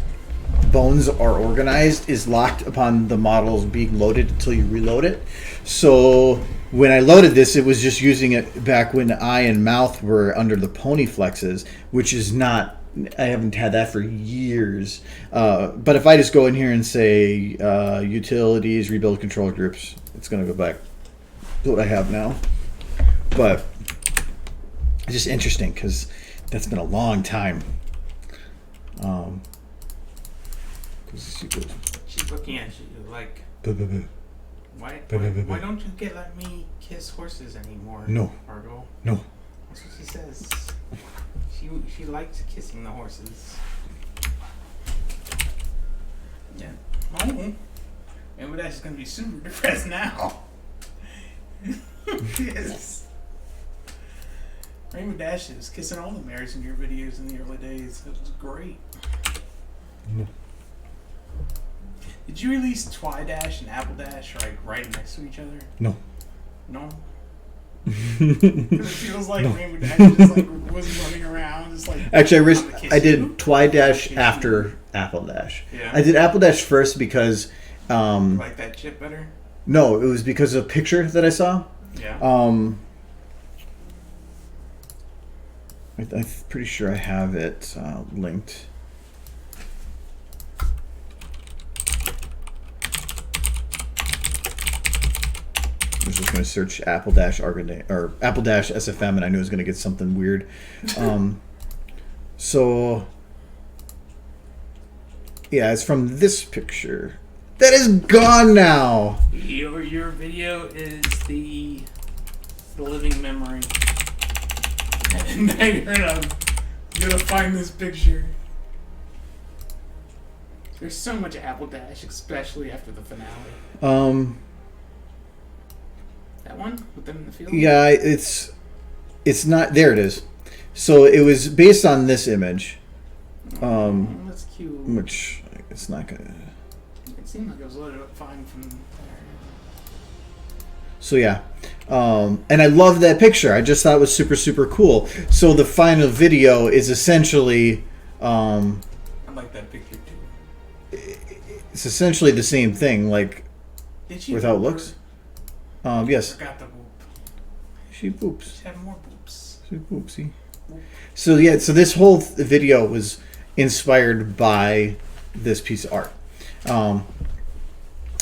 bones are organized is locked upon the models being loaded until you reload it. So when I loaded this, it was just using it back when eye and mouth were under the pony flexes, which is not. I haven't had that for years. But if I just go in here and say utilities, rebuild control groups, it's going to go back to what I have now. But it's just interesting because that's been a long time. She's looking at you like, why don't you let me kiss horses anymore? No. Margot? No. That's what she says. She likes kissing the horses. Yeah. Oh. And with that, she's gonna be super depressed now. Yes. Rainbow Dash was kissing all the mares in your videos in the early days. It was great. No. Did you release Twidash and Apple Dash right next to each other? No. No? Because it feels like Rainbow Dash just like was running around, just like. Actually, I did Twidash after Apple Dash. Yeah. I did Apple Dash first because. Like that chip better? No, it was because of a picture that I saw. Yeah. I'm pretty sure I have it linked. I was just going to search Apple Dash or Apple Dash SFM, and I knew it was going to get something weird. So, yeah, it's from this picture. That is gone now. Your video is the living memory. And now you're gonna find this picture. There's so much Apple Dash, especially after the finale. That one with them in the field. Yeah, it's not. There it is. So it was based on this image. That's cute. Which it's not gonna. It seemed like it was loaded up fine from there. So yeah, and I love that picture. I just thought it was super, super cool. So the final video is essentially, I like that picture too. it's essentially the same thing, like Did she with how it boop looks. her? Yes, Forgot the boop. she boops. She had more boops. She boopsy. So yeah, so this whole video was inspired by this piece of art.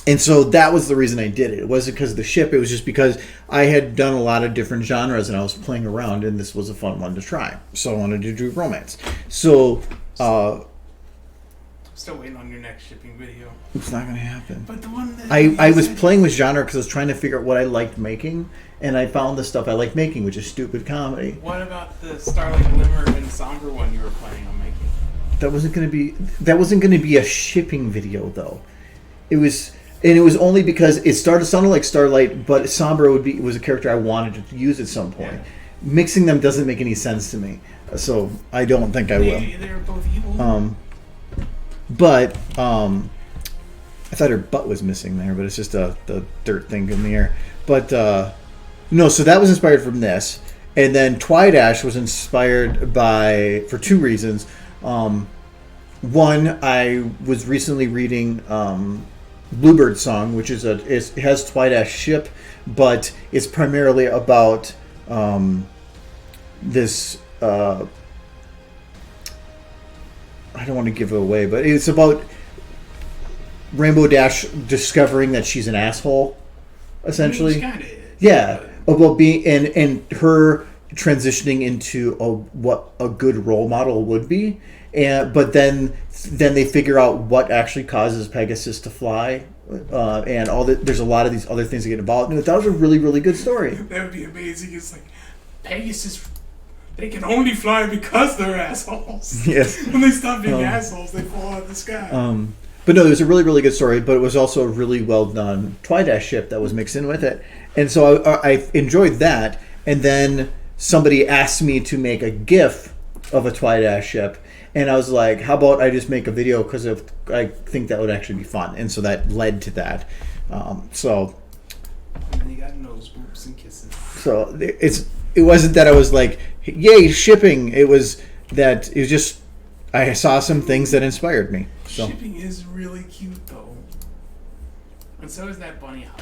And so that was the reason I did it. It wasn't because of the ship. It was just because I had done a lot of different genres and I was playing around, and this was a fun one to try. So I wanted to do romance. So I'm still waiting on your next shipping video. it's not going to happen. But the one that I was playing with genre because I was trying to figure out what I liked making, and I found the stuff I like making, which is stupid comedy. What about the Starlight Glimmer and Somber one you were planning on making? That wasn't going to be a shipping video though. It was only because it sounded like Starlight, but Somber was a character I wanted to use at some point. Yeah. Mixing them doesn't make any sense to me, so I don't think I will. They're both evil. But I thought her butt was missing there, but it's just the dirt thing in the air. But no, so that was inspired from this, and then Twidash was inspired for two reasons. One, I was recently reading Bluebird Song, which it has Twidash ship, but it's primarily about this. I don't want to give it away, but it's about Rainbow Dash discovering that she's an asshole, essentially. She kind of is. Yeah, about being and her transitioning into what a good role model would be, but then they figure out what actually causes Pegasus to fly, and there's a lot of these other things that get involved. And that was a really, really good story. That would be amazing. It's like Pegasus. They can only fly because they're assholes. Yes. When they stop being assholes, they fall out of the sky. But no, it was a really, really good story, but it was also a really well done Twidash ship that was mixed in with it. And so I enjoyed that. And then somebody asked me to make a GIF of a Twidash ship. And I was like, how about I just make a video because I think that would actually be fun. And so that led to that. So And then you got nose boops and kisses. So it wasn't that I was like, yay, shipping. It was just I saw some things that inspired me. So. Shipping is really cute though. And so is that bunny hop.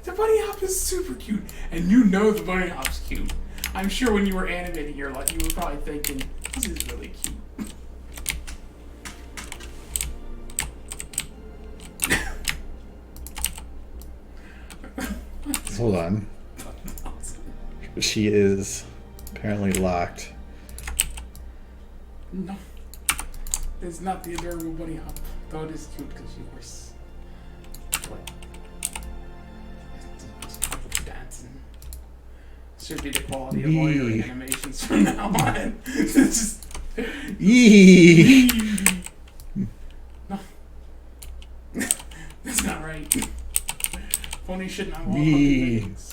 The bunny hop is super cute. And you know the bunny hop's cute. I'm sure when you were animating you were probably thinking, this is really cute. Hold on. She is apparently locked. No. It's not the adorable bunny hop. Though it is cute because she wears dancing. Should be the quality of all your animations from now on. It's just Yee. No. That's not right. Pony should not walk on things.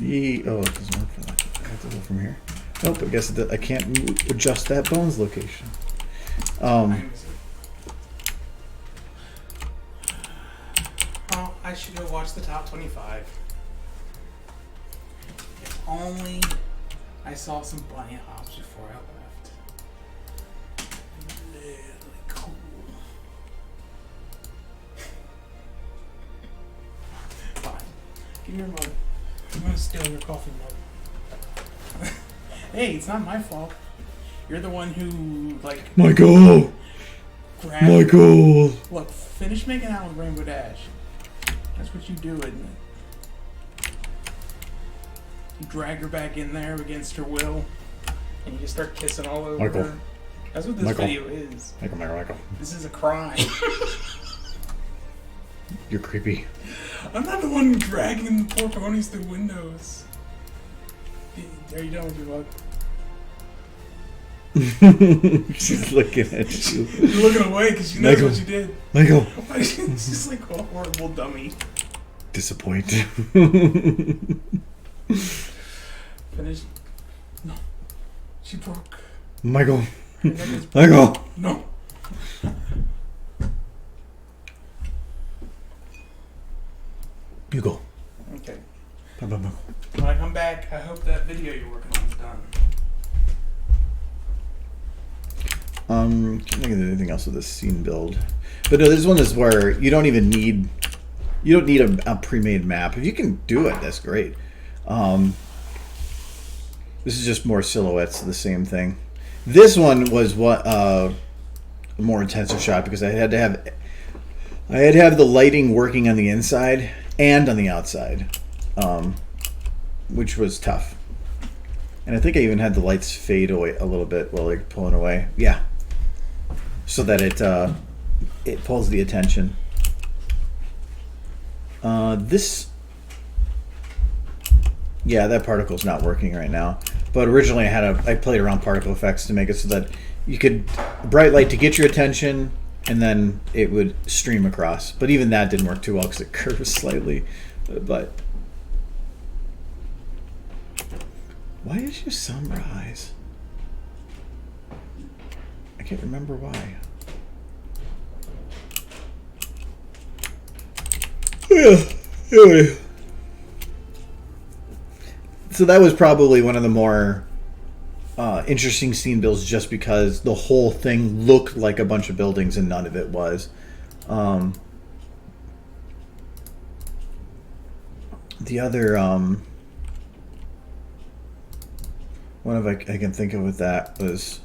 Oh, it doesn't work for that. I have to go from here. Nope, I guess I can't adjust that bones location. Oh, I should go watch the top 25. If only I saw some bunny hops before I left. Really cool. Fine. Give me your mug. I'm gonna steal your coffee mug. Hey, it's not my fault. You're the one who, like... Michael! Michael! Look, finish making out with Rainbow Dash. That's what you do, isn't it? You drag her back in there against her will, and you just start kissing all over Michael. her. That's what this video is. Michael. This is a crime. You're creepy. I'm not the one dragging the poor ponies through windows. Are you done with your luck? She's looking at you. You're looking away because you know what you did. Michael. It's just like a horrible dummy. Disappointed. Finish. No. She broke. Michael. Michael. No. You go. Okay. Bye. When I come back, I hope that video you're working on is done. Can't think of anything else with this scene build. But no, this one is where you don't need a pre-made map. If you can do it, that's great. This is just more silhouettes of the same thing. This one was a more intensive shot because I had to have the lighting working on the inside and on the outside, which was tough. And I think I even had the lights fade away a little bit while they're pulling away. Yeah, so that it pulls the attention. That particle's not working right now. But originally I played around particle effects to make it so that you could bright light to get your attention, and then it would stream across. But even that didn't work too well because it curves slightly. But why did you summarize? I can't remember why. Yeah. Anyway. So that was probably one of the more interesting scene builds, just because the whole thing looked like a bunch of buildings and none of it was. The other one of I can think of with that was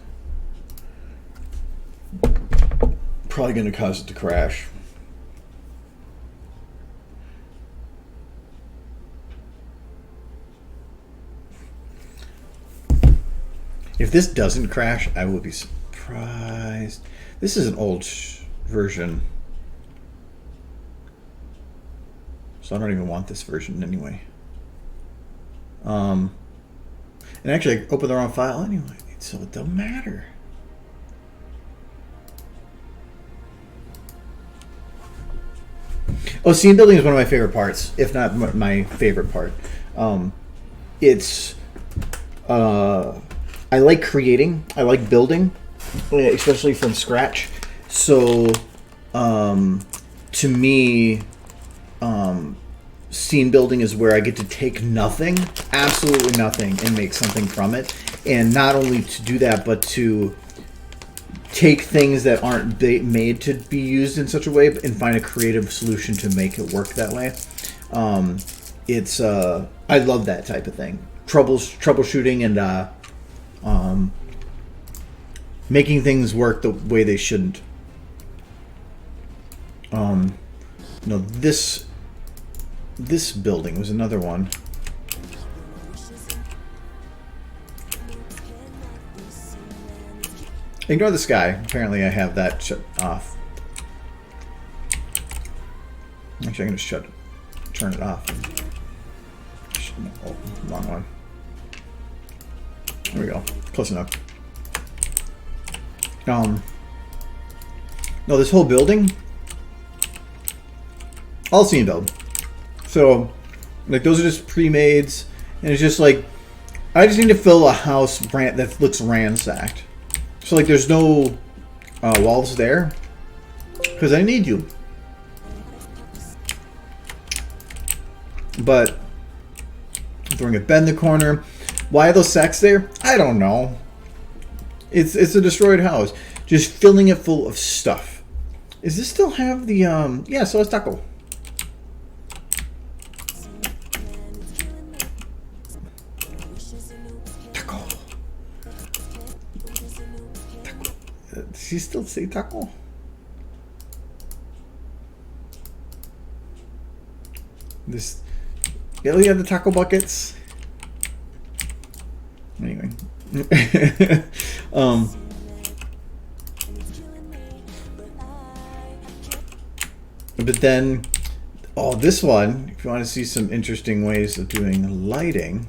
probably going to cause it to crash. If this doesn't crash, I will be surprised. This is an old version, so I don't even want this version anyway. And actually, I opened the wrong file anyway, so it don't matter. Oh, scene building is one of my favorite parts, if not my favorite part. I like creating. I like building, especially from scratch. So to me, scene building is where I get to take nothing, absolutely nothing, and make something from it. And not only to do that, but to take things that aren't made to be used in such a way and find a creative solution to make it work that way. I love that type of thing. Troubleshooting and making things work the way they shouldn't. This building was another one. Ignore the sky. Apparently I have that shut off. Actually, I'm going to turn it off. Oh, wrong one. There we go. Close enough. No, this whole building, all scene build. So, like, those are just pre-mades, and it's just like, I just need to fill a house that looks ransacked. So, like, there's no walls there, because I need you. But throwing a bed in the corner. Why are those sacks there? I don't know. It's a destroyed house. Just filling it full of stuff. Does this still have the yeah, so it's taco. Taco. Does he still say taco? This. Yeah, we have the taco buckets. Anyway. But then, this one, if you want to see some interesting ways of doing lighting.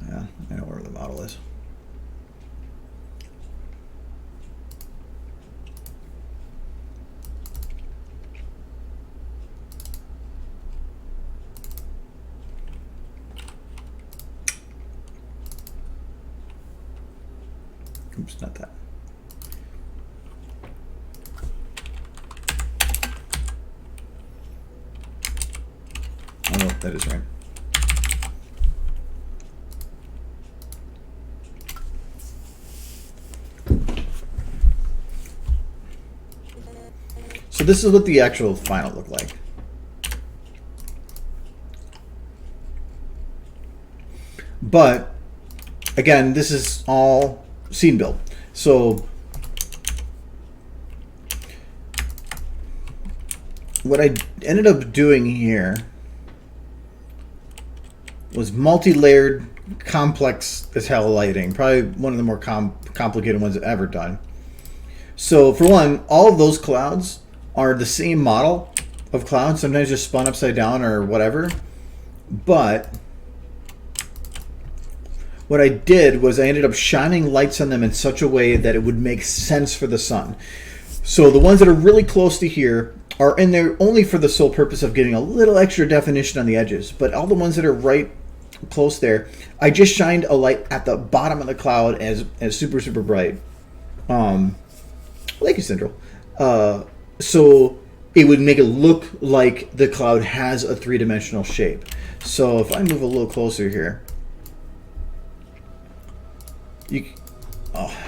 Yeah, I know where the model is. Oops, not that. Oh no, that is right. So this is what the actual final looked like. But again, this is all scene build. So what I ended up doing here was multi-layered, complex as hell lighting. Probably one of the more complicated ones I've ever done. So for one, all of those clouds are the same model of clouds, sometimes just spun upside down or whatever. But what I did was I ended up shining lights on them in such a way that it would make sense for the sun. So the ones that are really close to here are in there only for the sole purpose of getting a little extra definition on the edges. But all the ones that are right close there, I just shined a light at the bottom of the cloud as super, super bright. Like you, Central. So it would make it look like the cloud has a three-dimensional shape. So if I move a little closer here,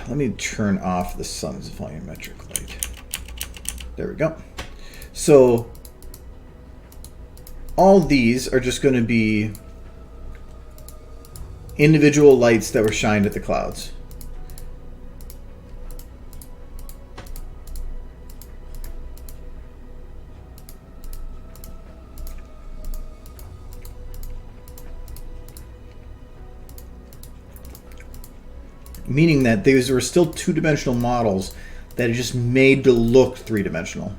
let me turn off the sun's volumetric light. There we go. So all these are just going to be individual lights that were shined at the clouds. Meaning that these were still two-dimensional models that are just made to look three-dimensional.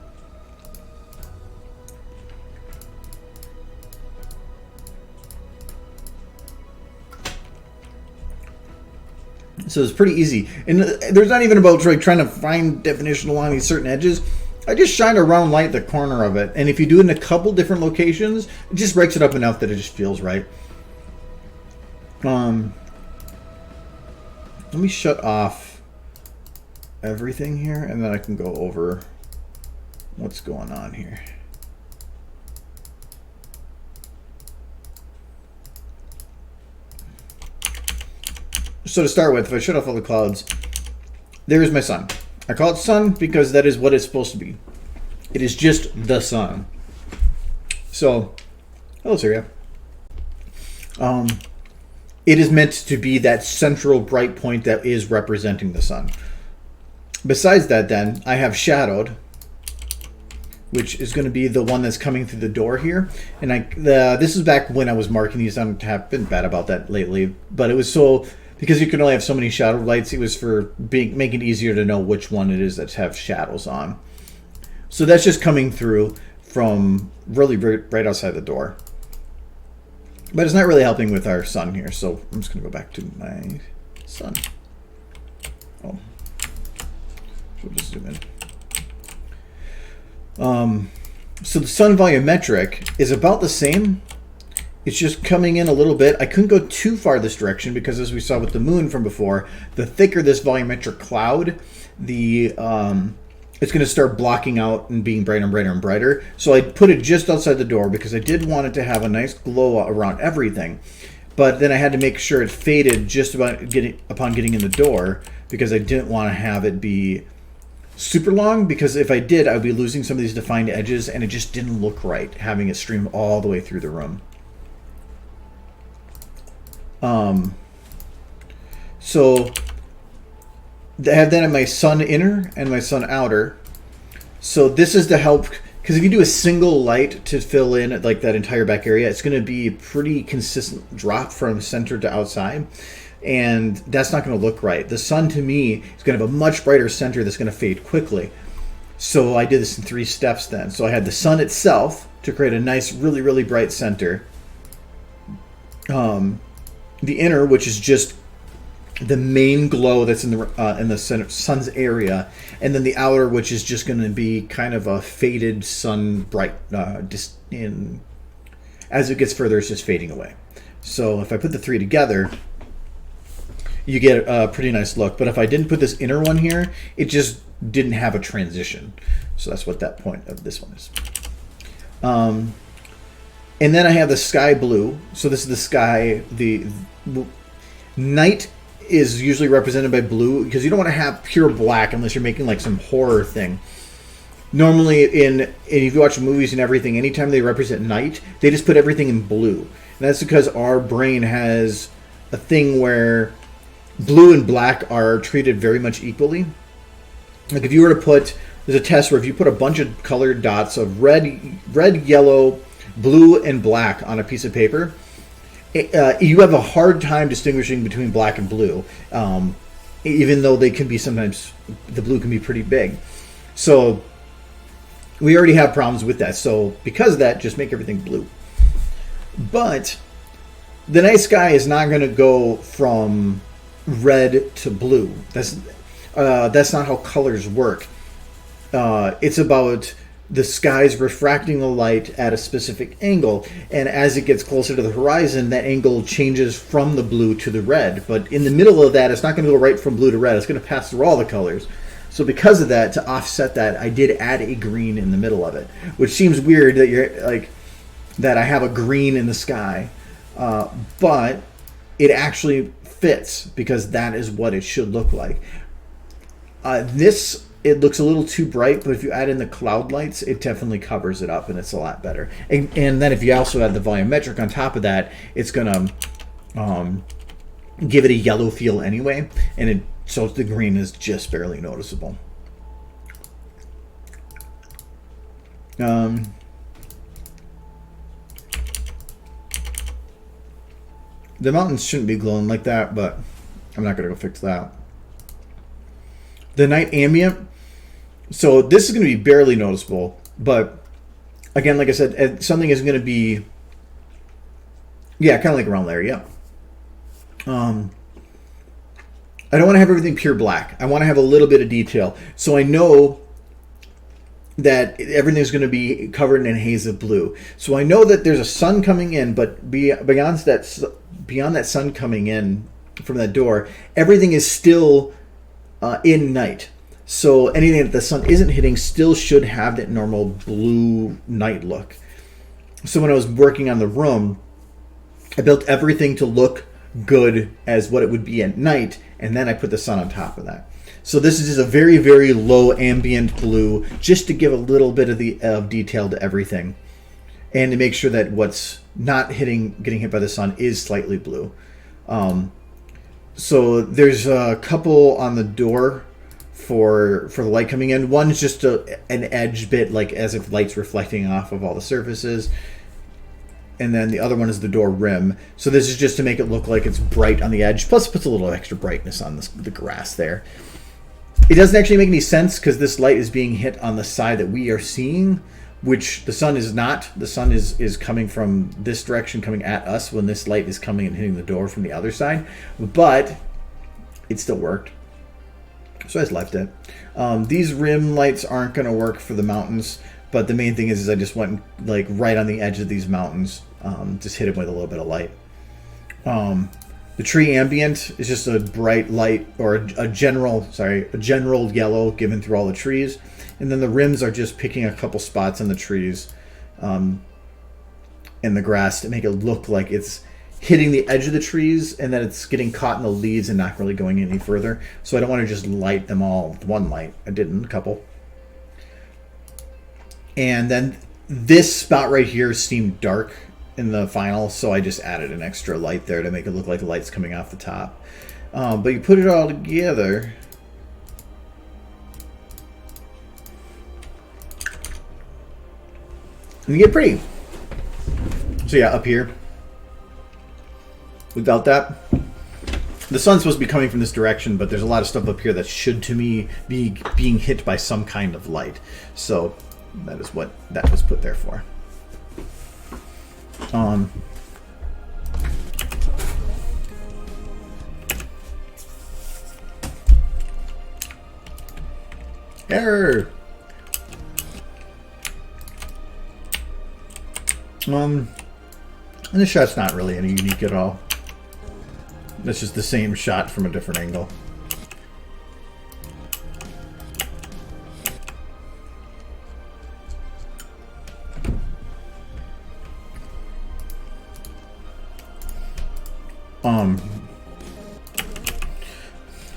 So it's pretty easy. And there's not even about trying to find definition along these certain edges. I just shine a round light at the corner of it. And if you do it in a couple different locations, it just breaks it up enough that it just feels right. Let me shut off everything here, and then I can go over what's going on here. So to start with, if I shut off all the clouds, there is my sun. I call it sun because that is what it's supposed to be. It is just the sun. So, hello, Syria. It is meant to be that central bright point that is representing the sun. Besides that, then, I have shadowed, which is going to be the one that's coming through the door here. And this is back when I was marking these. I have been bad about that lately, but it was so... Because you can only have so many shadow lights, it was for making it easier to know which one it is that have shadows on. So that's just coming through from really right outside the door. But it's not really helping with our sun here, so I'm just going to go back to my sun. Oh. We'll just zoom in. So the sun volumetric is about the same. It's just coming in a little bit. I couldn't go too far this direction because, as we saw with the moon from before, the thicker this volumetric cloud, it's going to start blocking out and being brighter and brighter and brighter. So I put it just outside the door because I did want it to have a nice glow around everything. But then I had to make sure it faded just upon getting in the door because I didn't want to have it be super long, because if I did, I would be losing some of these defined edges, and it just didn't look right having it stream all the way through the room. So I have then my sun inner and my sun outer. So this is to help, because if you do a single light to fill in like that entire back area, it's going to be a pretty consistent drop from center to outside, and that's not going to look right. The sun to me is going to have a much brighter center that's going to fade quickly. So I did this in 3 steps then. So I had the sun itself to create a nice, really, really bright center. The inner, which is just the main glow that's in the center, sun's area, and then the outer, which is just going to be kind of a faded sun bright. As it gets further, it's just fading away. So if I put the 3 together, you get a pretty nice look. But if I didn't put this inner one here, it just didn't have a transition. So that's what that point of this one is. And then I have the sky blue. So this is the sky. The night is usually represented by blue because you don't want to have pure black unless you're making like some horror thing. Normally, if you watch movies and everything, anytime they represent night, they just put everything in blue. And that's because our brain has a thing where blue and black are treated very much equally. Like if you were to there's a test where if you put a bunch of colored dots of red, yellow, blue, and black on a piece of paper, you have a hard time distinguishing between black and blue, even though they can be sometimes, the blue can be pretty big. So we already have problems with that. So because of that, just make everything blue. But the night sky is not going to go from red to blue. That's not how colors work. It's about the sky's refracting the light at a specific angle, and as it gets closer to the horizon, that angle changes from the blue to the red. But in the middle of that, it's not going to go right from blue to red. It's going to pass through all the colors. So because of that, to offset that, I did add a green in the middle of it, which seems weird that you're like that I have a green in the sky, but it actually fits because that is what it should look like. It looks a little too bright, but if you add in the cloud lights, it definitely covers it up, and it's a lot better. And then if you also add the volumetric on top of that, it's going to give it a yellow feel anyway, and so the green is just barely noticeable. The mountains shouldn't be glowing like that, but I'm not going to go fix that. The night ambient. So this is going to be barely noticeable, but again, like I said, something is going to be, kind of like around there, yeah. I don't want to have everything pure black. I want to have a little bit of detail. So I know that everything's going to be covered in a haze of blue. So I know that there's a sun coming in, but beyond that sun coming in from that door, everything is still in night. So anything that the sun isn't hitting still should have that normal blue night look. So when I was working on the room, I built everything to look good as what it would be at night, and then I put the sun on top of that. So this is just a very, very low ambient blue, just to give a little bit of detail to everything, and to make sure that what's not getting hit by the sun is slightly blue. So there's a couple on the door for the light coming in. One's just an edge bit, like as if light's reflecting off of all the surfaces. And then the other one is the door rim. So this is just to make it look like it's bright on the edge. Plus it puts a little extra brightness on the grass there. It doesn't actually make any sense because this light is being hit on the side that we are seeing, which the sun is not. The sun is coming from this direction, coming at us, when this light is coming and hitting the door from the other side. But it still worked. So I just left it. These rim lights aren't going to work for the mountains, but the main thing is I just went like right on the edge of these mountains, just hit it with a little bit of light. The tree ambient is just a bright light, or a general yellow given through all the trees, and then the rims are just picking a couple spots on the trees, in the grass to make it look like it's hitting the edge of the trees, and then it's getting caught in the leaves and not really going any further. So I don't want to just light them all with one light. I did in a couple. And then this spot right here seemed dark in the final, so I just added an extra light there to make it look like the light's coming off the top. But you put it all together, and you get pretty. So yeah, up here, without that, the sun's supposed to be coming from this direction, but there's a lot of stuff up here that should, to me, be being hit by some kind of light. So that is what that was put there for. Error. And this shot's not really any unique at all. That's just the same shot from a different angle.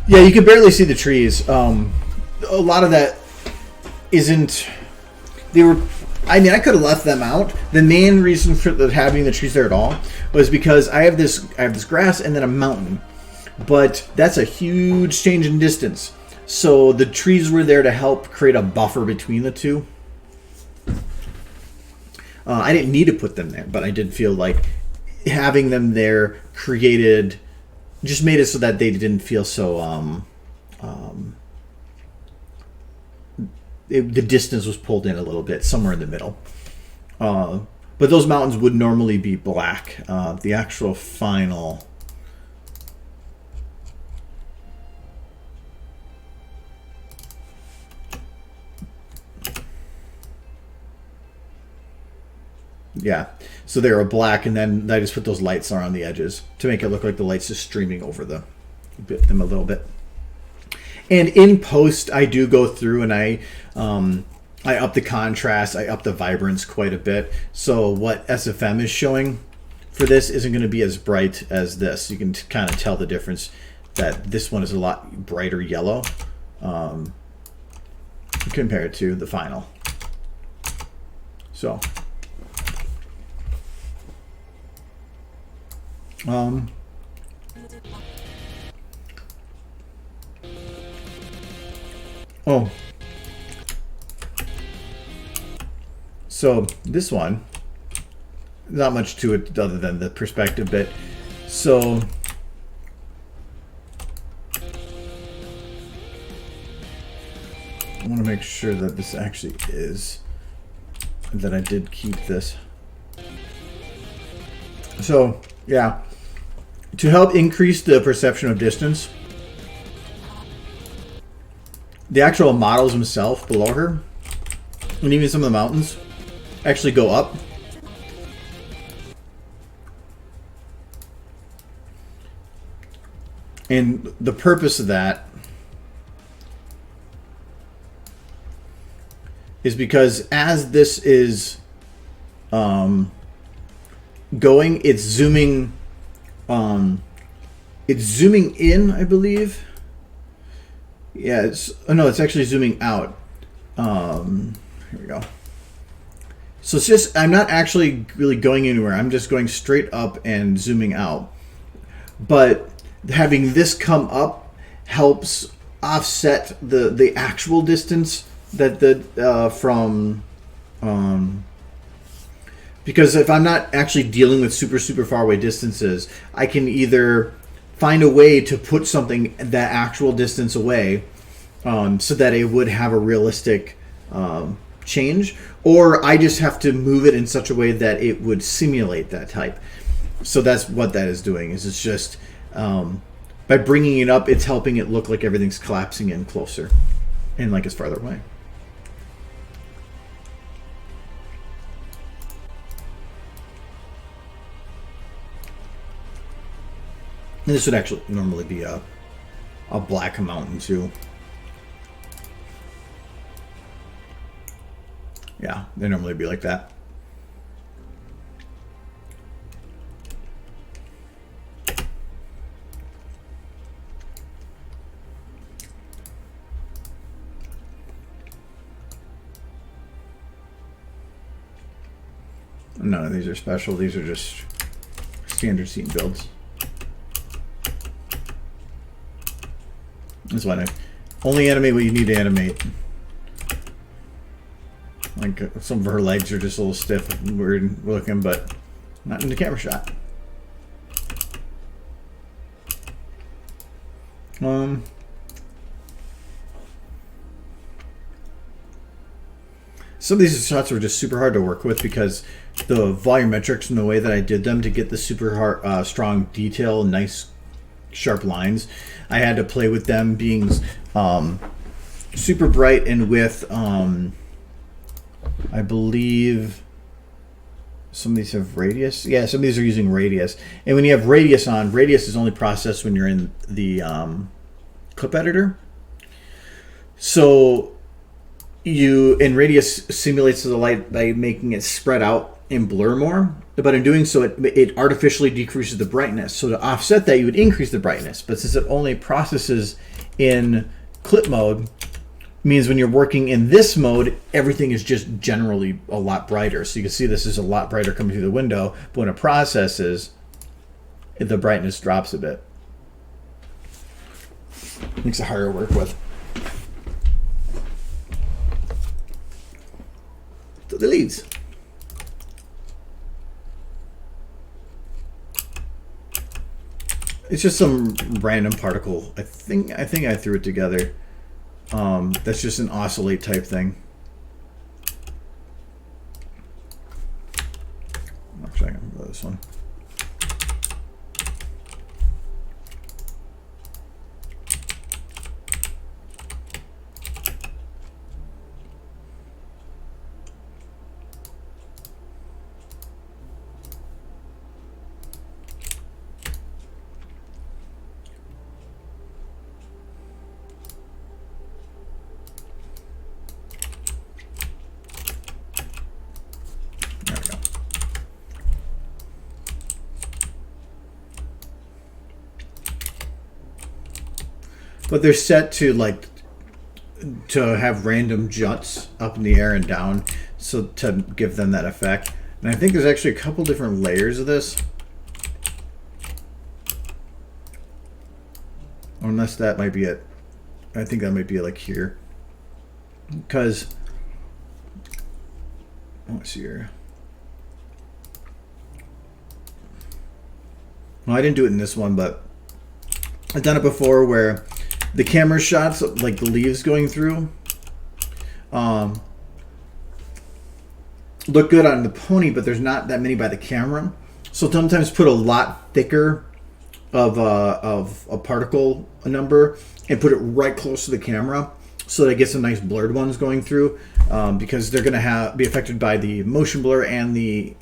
Yeah, you can barely see the trees. A lot of that isn't. I mean, I could have left them out. The main reason for having the trees there at all was because I have this grass and then a mountain, but that's a huge change in distance. So the trees were there to help create a buffer between the two. I didn't need to put them there, but I did feel like having them there just made it so that they didn't feel so the distance was pulled in a little bit, somewhere in the middle. But those mountains would normally be black. The actual final... Yeah, so they were black, and then I just put those lights around the edges to make it look like the light's just streaming over them a little bit. And in post, I do go through and I up the contrast, I up the vibrance quite a bit. So what SFM is showing for this isn't going to be as bright as this. You can kind of tell the difference that this one is a lot brighter yellow compared to the final. So... So this one, not much to it other than the perspective bit. So I want to make sure that this actually is, that I did keep this. So yeah, to help increase the perception of distance, the actual models themselves below her, and even some of the mountains actually go up. And the purpose of that is because as this is going, it's zooming in, I believe. Yeah, it's actually zooming out. Here we go. So it's just, I'm not actually really going anywhere. I'm just going straight up and zooming out. But having this come up helps offset the actual distance that because if I'm not actually dealing with super far away distances, I can either find a way to put something that actual distance away, so that it would have a realistic change, or I just have to move it in such a way that it would simulate that type. So that's what that is doing. Is it's just by bringing it up, it's helping it look like everything's collapsing in closer and like it's farther away. And this would actually normally be a black mountain too. Yeah, they normally be like that. None of these are special. These are just standard scene builds. That's why I only animate what you need to animate. Like some of her legs are just a little stiff and weird looking, but not in the camera shot. Some of these shots were just super hard to work with because the volumetrics and the way that I did them to get the super hard, strong detail, nice sharp lines, I had to play with them being super bright and with I believe some of these have radius. Yeah, some of these are using radius. And when you have radius on, radius is only processed when you're in the clip editor. So radius simulates the light by making it spread out and blur more. But in doing so, it artificially decreases the brightness. So to offset that, you would increase the brightness. But since it only processes in clip mode, means when you're working in this mode, everything is just generally a lot brighter. So you can see this is a lot brighter coming through the window. But when it processes, the brightness drops a bit. Makes it harder to work with. So the leaves. It's just some random particle. I think I threw it together. That's just an oscillate type thing. Actually, I can go this one. But they're set to have random juts up in the air and down, so to give them that effect. And I think there's actually a couple different layers of this. Unless that might be it. I think that might be like here. Because let's see here. Well, I didn't do it in this one, but I've done it before where the camera shots, like the leaves going through, look good on the pony, but there's not that many by the camera. So sometimes put a lot thicker of a particle number and put it right close to the camera, so that I get some nice blurred ones going through, because they're going to be affected by the motion blur and the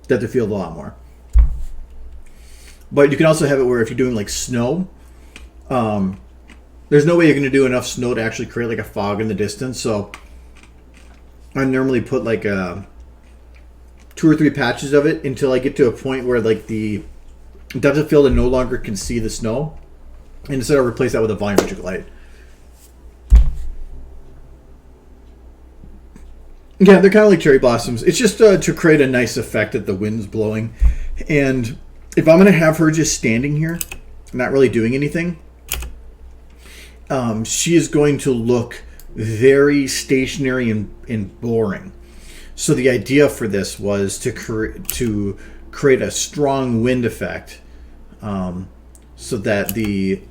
depth of field a lot more. But you can also have it where if you're doing like snow, there's no way you're going to do enough snow to actually create like a fog in the distance. So I normally put like 2 or 3 patches of it until I get to a point where like the depth of field and no longer can see the snow. And instead I replace that with a volumetric light. Yeah, they're kind of like cherry blossoms. It's just to create a nice effect that the wind's blowing. And if I'm going to have her just standing here, not really doing anything, she is going to look very stationary and boring. So the idea for this was to create a strong wind effect, so that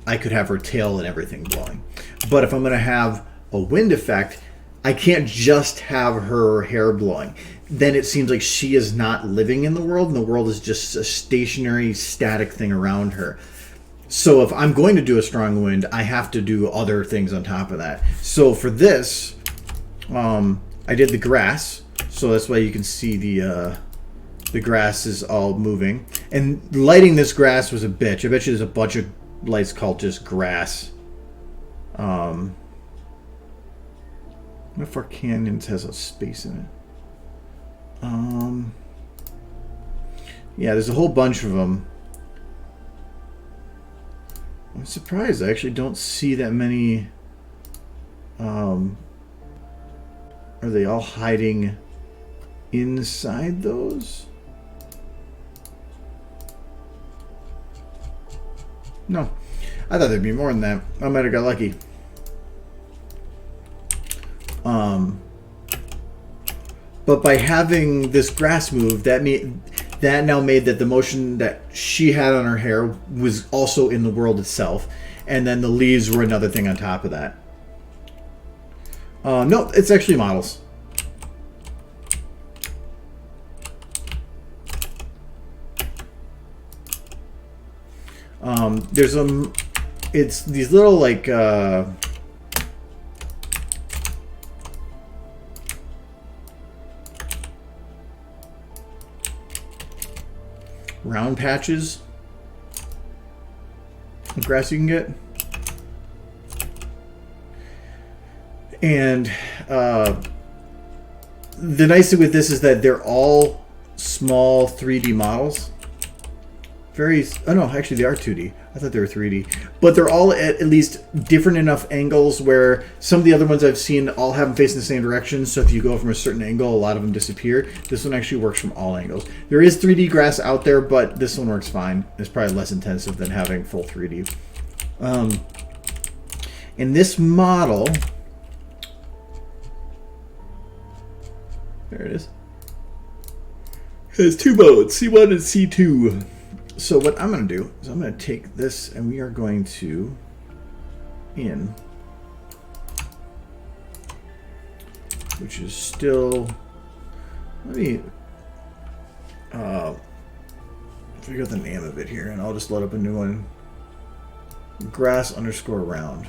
I could have her tail and everything blowing. But if I'm going to have a wind effect, I can't just have her hair blowing. Then it seems like she is not living in the world, and the world is just a stationary, static thing around her. So if I'm going to do a strong wind, I have to do other things on top of that. So for this, I did the grass. So that's why you can see the grass is all moving. And lighting this grass was a bitch. I bet you there's a bunch of lights called just grass. What if our canyons has a space in it? Yeah, there's a whole bunch of them. I'm surprised I actually don't see that many. Are they all hiding inside those? No. I thought there'd be more than that. I might have got lucky. But by having this grass move, that now made that the motion that she had on her hair was also in the world itself, and then the leaves were another thing on top of that. No, it's actually models. There's it's these little like round patches of grass you can get. And the nice thing with this is that they're all small 3D models. Oh no, actually they are 2D. I thought they were 3D. But they're all at least different enough angles where some of the other ones I've seen all have them facing the same direction. So if you go from a certain angle, a lot of them disappear. This one actually works from all angles. There is 3D grass out there, but this one works fine. It's probably less intensive than having full 3D. In this model, there it is. It has 2 modes, C1 and C2. So what I'm going to do is I'm going to take this and we are going to which is still, let me figure out the name of it here and I'll just load up a new one. Grass _ round.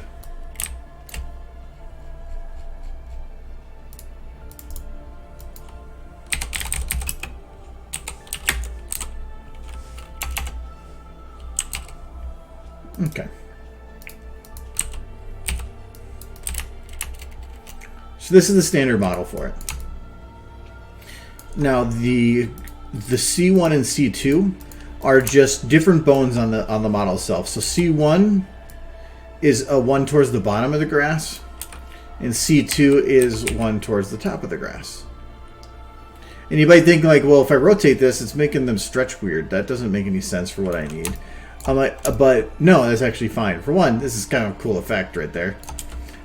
Okay. So this is the standard model for it. Now the C1 and C2 are just different bones on the model itself. So C1 is a one towards the bottom of the grass, and C2 is one towards the top of the grass. And you might think like, well, if I rotate this, it's making them stretch weird. That doesn't make any sense for what I need. I'm like, but no, that's actually fine. For one, this is kind of a cool effect right there.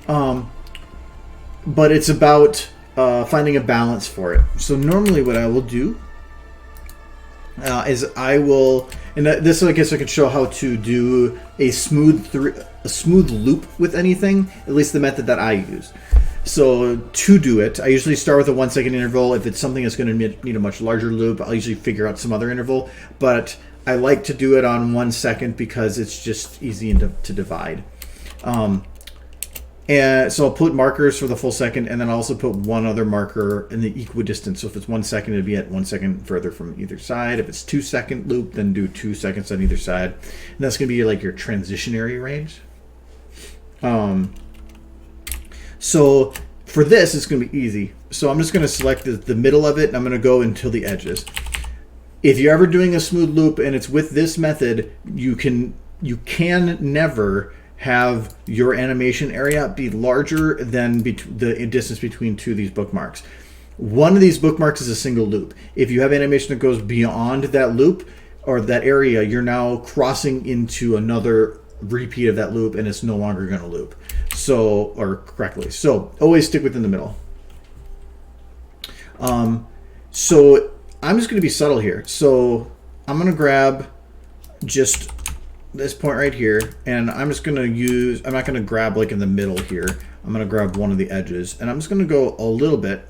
But it's about finding a balance for it. So normally what I will do is I will, and this I guess I could show how to do a smooth loop with anything, at least the method that I use. So to do it, I usually start with a 1 second interval. If it's something that's going to need a much larger loop, I'll usually figure out some other interval. But I like to do it on 1 second because it's just easy to divide. And so I'll put markers for the full second, and then I'll also put one other marker in the equidistant. So if it's 1 second, it'd be at 1 second further from either side. If it's 2 second loop, then do 2 seconds on either side. And that's going to be like your transitionary range. So for this, it's going to be easy. So I'm just going to select the middle of it, and I'm going to go until the edges. If you're ever doing a smooth loop and it's with this method, you can never have your animation area be larger than the distance between two of these bookmarks. One of these bookmarks is a single loop. If you have animation that goes beyond that loop or that area, you're now crossing into another repeat of that loop, and it's no longer going to loop. Correctly. So always stick within the middle. So I'm just going to be subtle here. So I'm going to grab just this point right here, and I'm just going to I'm not going to grab like in the middle here. I'm going to grab one of the edges, and I'm just going to go a little bit,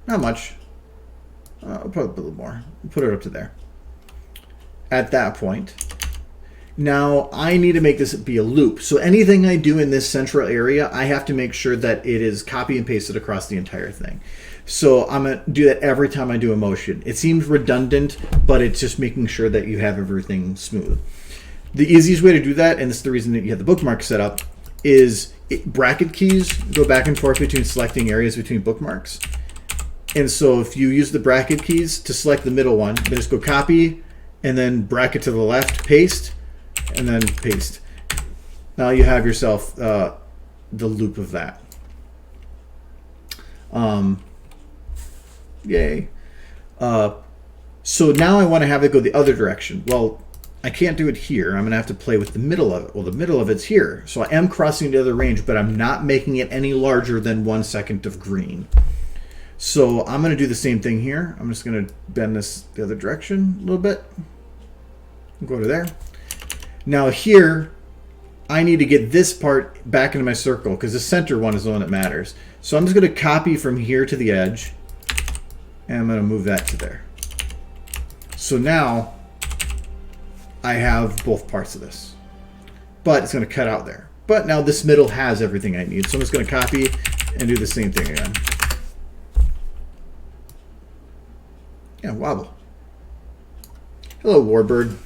not much. I'll put a little more. Put it up to there. At that point, now I need to make this be a loop. So anything I do in this central area, I have to make sure that it is copy and pasted across the entire thing. So I'm going to do that every time I do a motion. It seems redundant, but it's just making sure that you have everything smooth. The easiest way to do that, and this is the reason that you have the bookmark set up, is bracket keys go back and forth between selecting areas between bookmarks. And so if you use the bracket keys to select the middle one, then just go copy, and then bracket to the left, paste, and then paste. Now you have yourself the loop of that. Yay. So now I want to have it go the other direction. Well, I can't do it here. I'm going to have to play with the middle of it. Well, the middle of it's here. So I am crossing the other range, but I'm not making it any larger than 1 second of green. So I'm going to do the same thing here. I'm just going to bend this the other direction a little bit. Go to there. Now here, I need to get this part back into my circle because the center one is the one that matters. So I'm just going to copy from here to the edge, and I'm going to move that to there. So now I have both parts of this, but it's going to cut out there. But now this middle has everything I need. So I'm just going to copy and do the same thing again. Yeah, wobble. Hello, Warbird.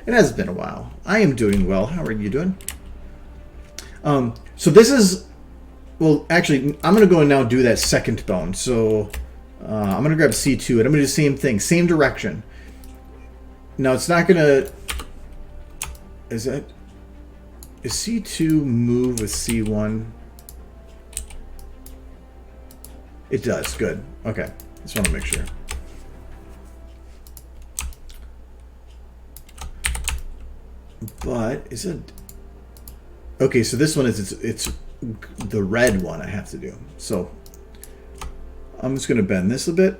It has been a while. I am doing well. How are you doing? So this is, well, actually, I'm going to go and now do that second bone. So I'm going to grab C2, and I'm going to do the same thing, same direction. Now it's not going to, is C2 move with C1? It does, good. Okay, just want to make sure. But is it, okay, so this one is, it's the red one I have to do. So I'm just going to bend this a bit,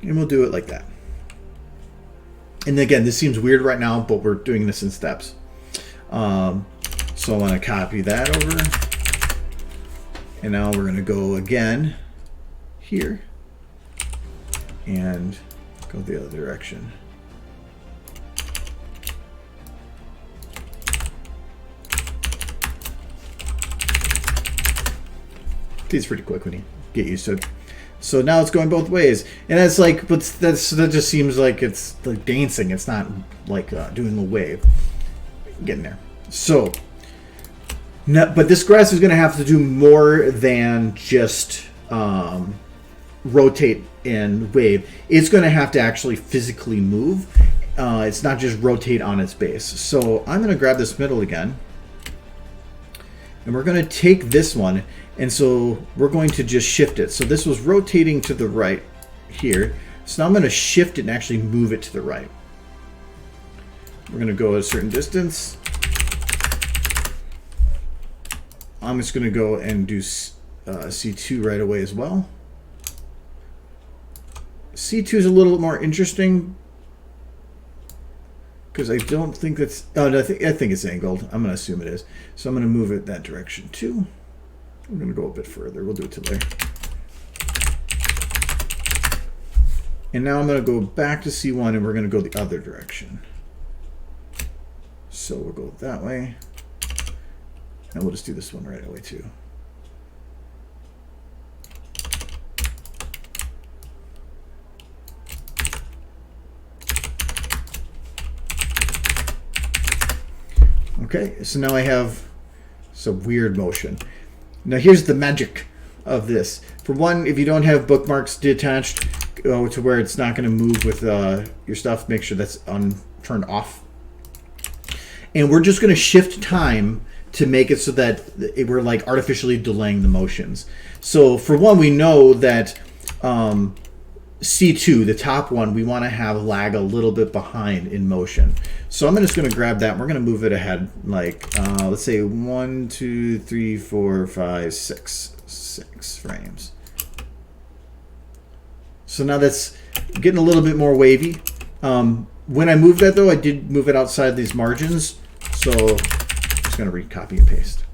and we'll do it like that. And again, this seems weird right now, but we're doing this in steps. So I want to copy that over. And now we're going to go again here and go the other direction. It's pretty quick when you get used to it. So now it's going both ways, and that's like, but that just seems like it's like dancing. It's not like doing a wave. Getting there. So, no, but this grass is going to have to do more than just rotate and wave. It's going to have to actually physically move. It's not just rotate on its base. So I'm going to grab this middle again, and we're going to take this one. And so we're going to just shift it. So this was rotating to the right here. So now I'm going to shift it and actually move it to the right. We're going to go a certain distance. I'm just going to go and do C2 right away as well. C2 is a little more interesting because I don't think that's, oh no, I think it's angled. I'm going to assume it is. So I'm going to move it that direction too. I'm going to go a bit further. We'll do it to there. And now I'm going to go back to C1, and we're going to go the other direction. So we'll go that way. And we'll just do this one right away too. Okay, so now I have some weird motion. Now here's the magic of this. For one, if you don't have bookmarks detached to where it's not going to move with your stuff, make sure that's turned off. And we're just going to shift time to make it so that we're like artificially delaying the motions. So for one, we know that C2, the top one, we want to have lag a little bit behind in motion. So I'm just going to grab that and we're going to move it ahead like, let's say 1, 2, 3, 4, 5, 6 frames. So now that's getting a little bit more wavy. When I moved that though, I did move it outside these margins. So I'm just going to recopy and paste.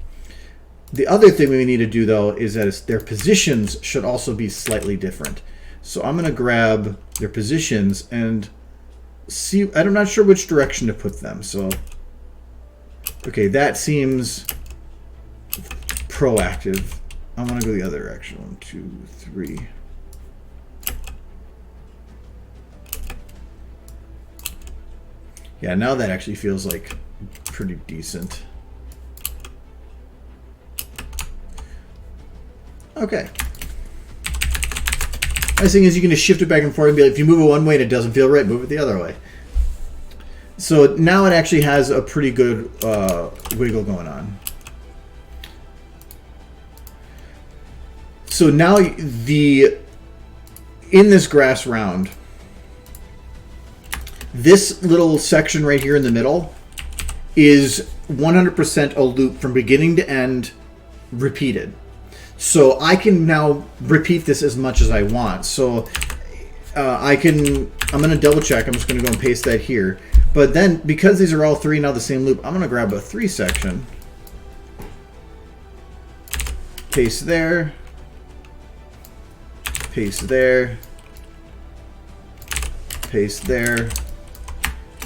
The other thing we need to do though is that their positions should also be slightly different. So I'm going to grab their positions and see, I'm not sure which direction to put them. So, okay, that seems proactive. I want to go the other direction. 1, 2, 3. Yeah, now that actually feels like pretty decent. Okay. Nice thing is you can just shift it back and forth and be like, if you move it one way and it doesn't feel right, move it the other way. So now it actually has a pretty good wiggle going on. So now in this grass round, this little section right here in the middle is 100% a loop from beginning to end, repeated. So I can now repeat this as much as I want. So I'm going to double check. I'm just going to go and paste that here. But then because these are all three now the same loop, I'm going to grab a 3 section. Paste there. Paste there. Paste there.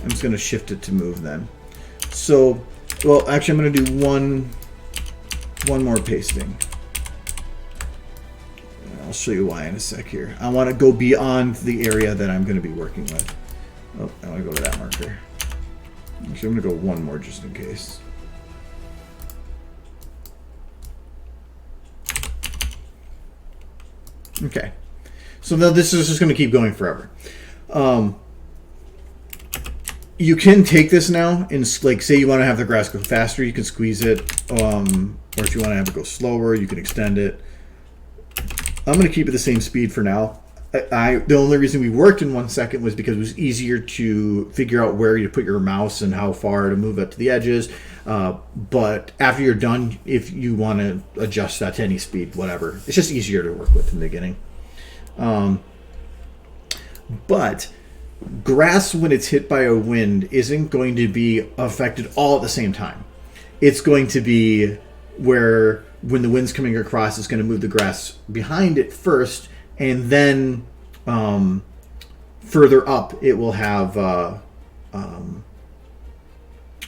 I'm just going to shift it to move then. So, well, actually I'm going to do one more pasting. I'll show you why in a sec here. I want to go beyond the area that I'm going to be working with. Oh, I want to go to that marker. Actually, I'm going to go one more just in case. Okay. So now this is just going to keep going forever. You can take this now and, like, say you want to have the grass go faster, you can squeeze it. Or if you want to have it go slower, you can extend it. I'm going to keep it the same speed for now. The only reason we worked in 1 second was because it was easier to figure out where you put your mouse and how far to move it to the edges. But after you're done, if you want to adjust that to any speed, whatever. It's just easier to work with in the beginning. But grass, when it's hit by a wind, isn't going to be affected all at the same time. It's going to be where when the wind's coming across, it's going to move the grass behind it first, and then further up, it will have the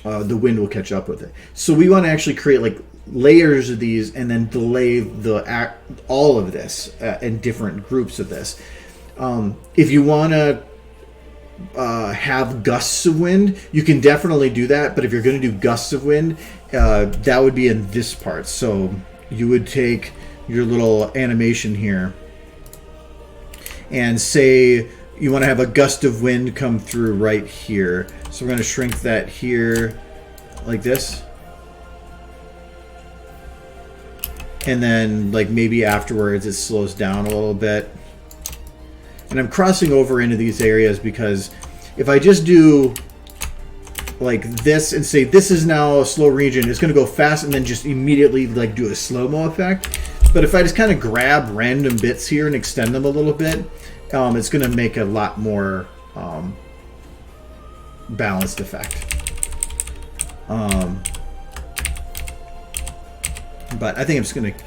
wind will catch up with it. So we want to actually create like layers of these, and then delay all of this in different groups of this. If you want to have gusts of wind, you can definitely do that. But if you're going to do gusts of wind, that would be in this part. So you would take your little animation here and say you want to have a gust of wind come through right here. So we're going to shrink that here like this. And then like maybe afterwards it slows down a little bit. And I'm crossing over into these areas because if I just do like this and say this is now a slow region, it's going to go fast and then just immediately like do a slow-mo effect. But if I just kind of grab random bits here and extend them a little bit, it's going to make a lot more balanced effect. But I think I'm just going to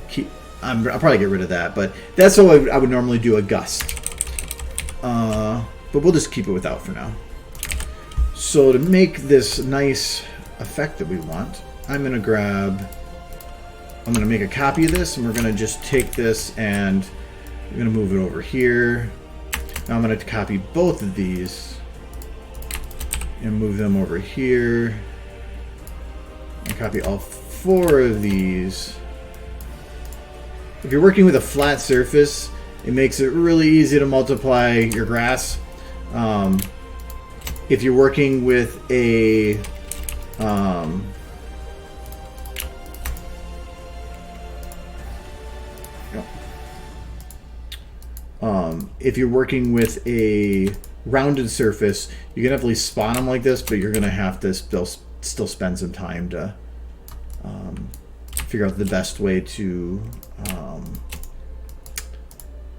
keep... I'll probably get rid of that, but that's how I would normally do a gust. But we'll just keep it without for now. So to make this nice effect that we want, I'm going to make a copy of this, and we're going to just take this and we're going to move it over here. Now I'm going to copy both of these and move them over here. And copy all 4 of these. If you're working with a flat surface, it makes it really easy to multiply your grass. If you're working with a if you're working with a rounded surface, you can definitely spawn them like this, but you're going to have to still spend some time to figure out the best way to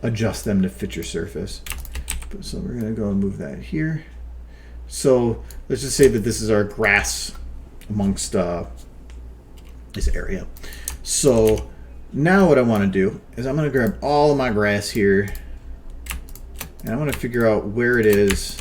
adjust them to fit your surface. So we're going to go and move that here. So let's just say that this is our grass amongst this area. So now what I want to do is I'm going to grab all of my grass here, and I want to figure out where it is.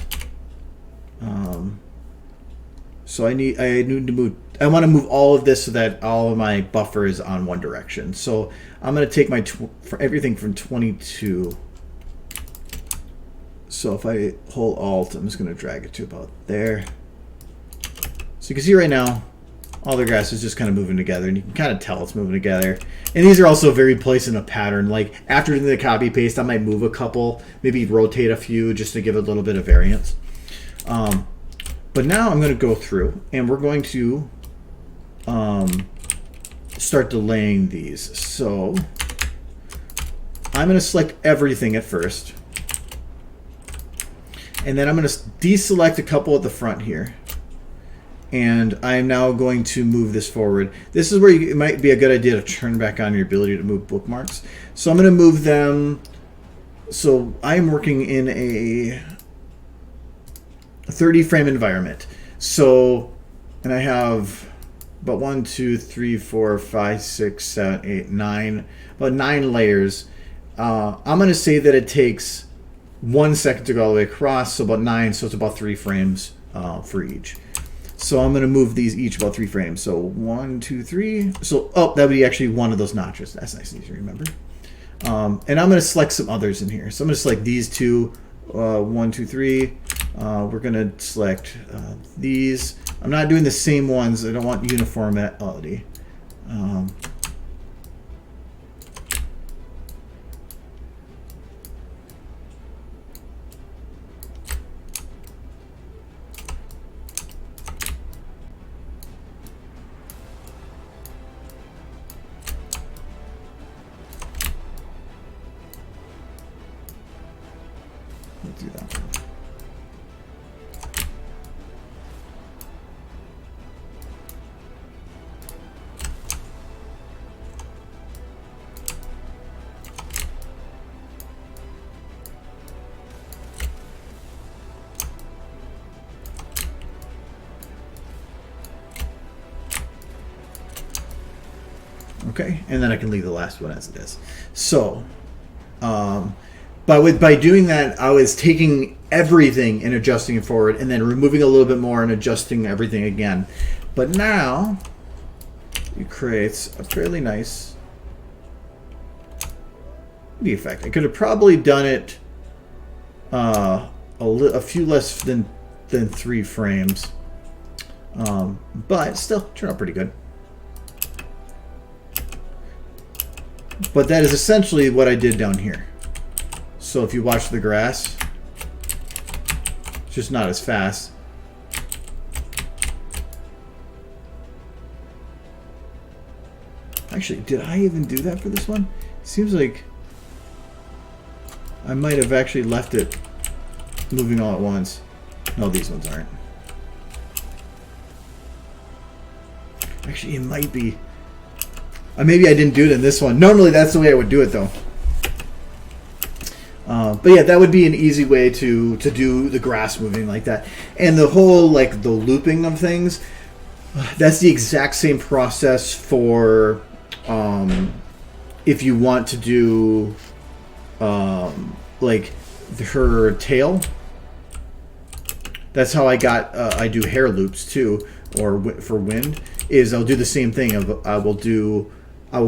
So I want to move all of this so that all of my buffer is on one direction. So I'm going to take my for everything from 22. So if I hold Alt, I'm just going to drag it to about there. So you can see right now, all the grass is just kind of moving together, and you can kind of tell it's moving together. And these are also very placed in a pattern. Like after doing the copy paste, I might move a couple, maybe rotate a few just to give it a little bit of variance. But now I'm going to go through, and we're going to start delaying these. So I'm going to select everything at first. And then I'm going to deselect a couple at the front here. And I'm now going to move this forward. This is where it might be a good idea to turn back on your ability to move bookmarks. So I'm going to move them. So I'm working in a 30 frame environment. So, and I have about 1, 2, 3, 4, 5, 6, 7, 8, 9, about 9 layers. I'm going to say that it takes 1 second to go all the way across, so about 9, so it's about 3 frames for each. So I'm going to move these each about 3 frames. So 1, 2, 3. So, that would be actually one of those notches. That's nice and easy to remember. And I'm going to select some others in here. So I'm going to select these 2, 1, 2, 3. We're going to select these. I'm not doing the same ones. I don't want uniformity. Let's do that. Okay, and then I can leave the last one as it is. So, by doing that, I was taking everything and adjusting it forward, and then removing a little bit more and adjusting everything again. But now, it creates a fairly nice effect. I could have probably done it a few less than 3 frames, but still turned out pretty good. But that is essentially what I did down here. So if you watch the grass, it's just not as fast. Actually, did I even do that for this one? Seems like I might have actually left it moving all at once. No, these ones aren't. Actually, it might be. Maybe I didn't do it in this one. Normally, that's the way I would do it, though. But yeah, that would be an easy way to do the grass moving like that. And the whole, like, the looping of things, that's the exact same process for if you want to do, like, her tail. that's how I do hair loops too, or for wind, is I'll do the same thing. I will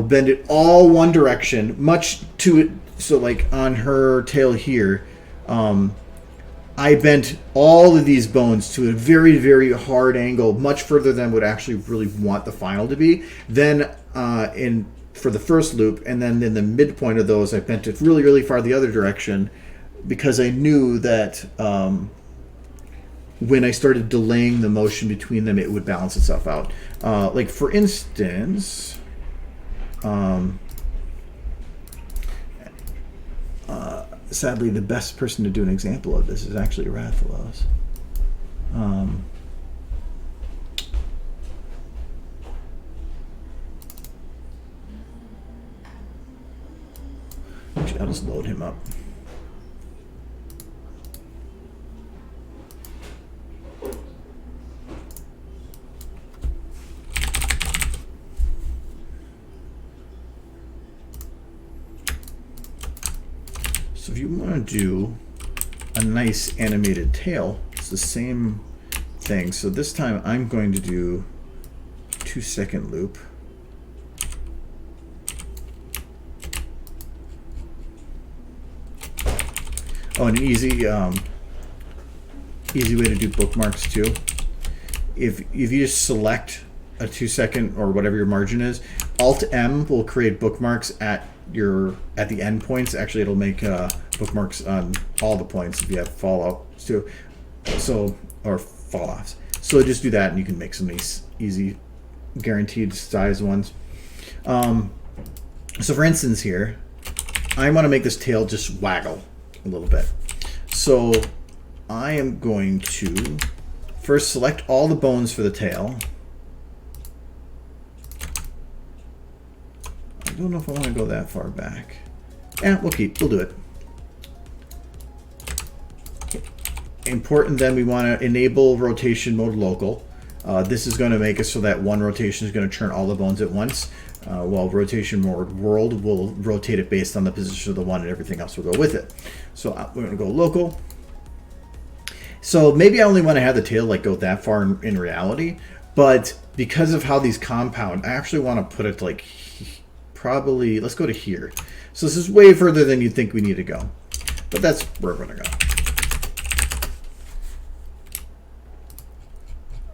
bend it all one direction, much to it. So like on her tail here, I bent all of these bones to a very, very hard angle, much further than would actually really want the final to be. Then for the first loop, and then in the midpoint of those, I bent it really, really far the other direction, because I knew that when I started delaying the motion between them, it would balance itself out. Like for instance, sadly, the best person to do an example of this is actually Rathalos. Actually, I'll just load him up. So if you want to do a nice animated tail, it's the same thing. So this time I'm going to do a 2-second loop. Oh, and an easy way to do bookmarks too. If you just select a 2-second or whatever your margin is, Alt M will create bookmarks at the end points. Actually, it'll make bookmarks on all the points if you have fallouts too. So, or fall offs. So just do that, and you can make some nice, easy, guaranteed size ones. So for instance here, I want to make this tail just waggle a little bit. So I am going to first select all the bones for the tail. I don't know if I want to go that far back. Yeah, we'll do it. Important then, we want to enable rotation mode local. This is going to make it so that one rotation is going to turn all the bones at once, while rotation mode world will rotate it based on the position of the one, and everything else will go with it. So we're going to go local. So maybe I only want to have the tail like go that far in reality, but because of how these compound, I actually want to put it like probably, let's go to here. So this is way further than you'd think we need to go, but that's where we're going to go.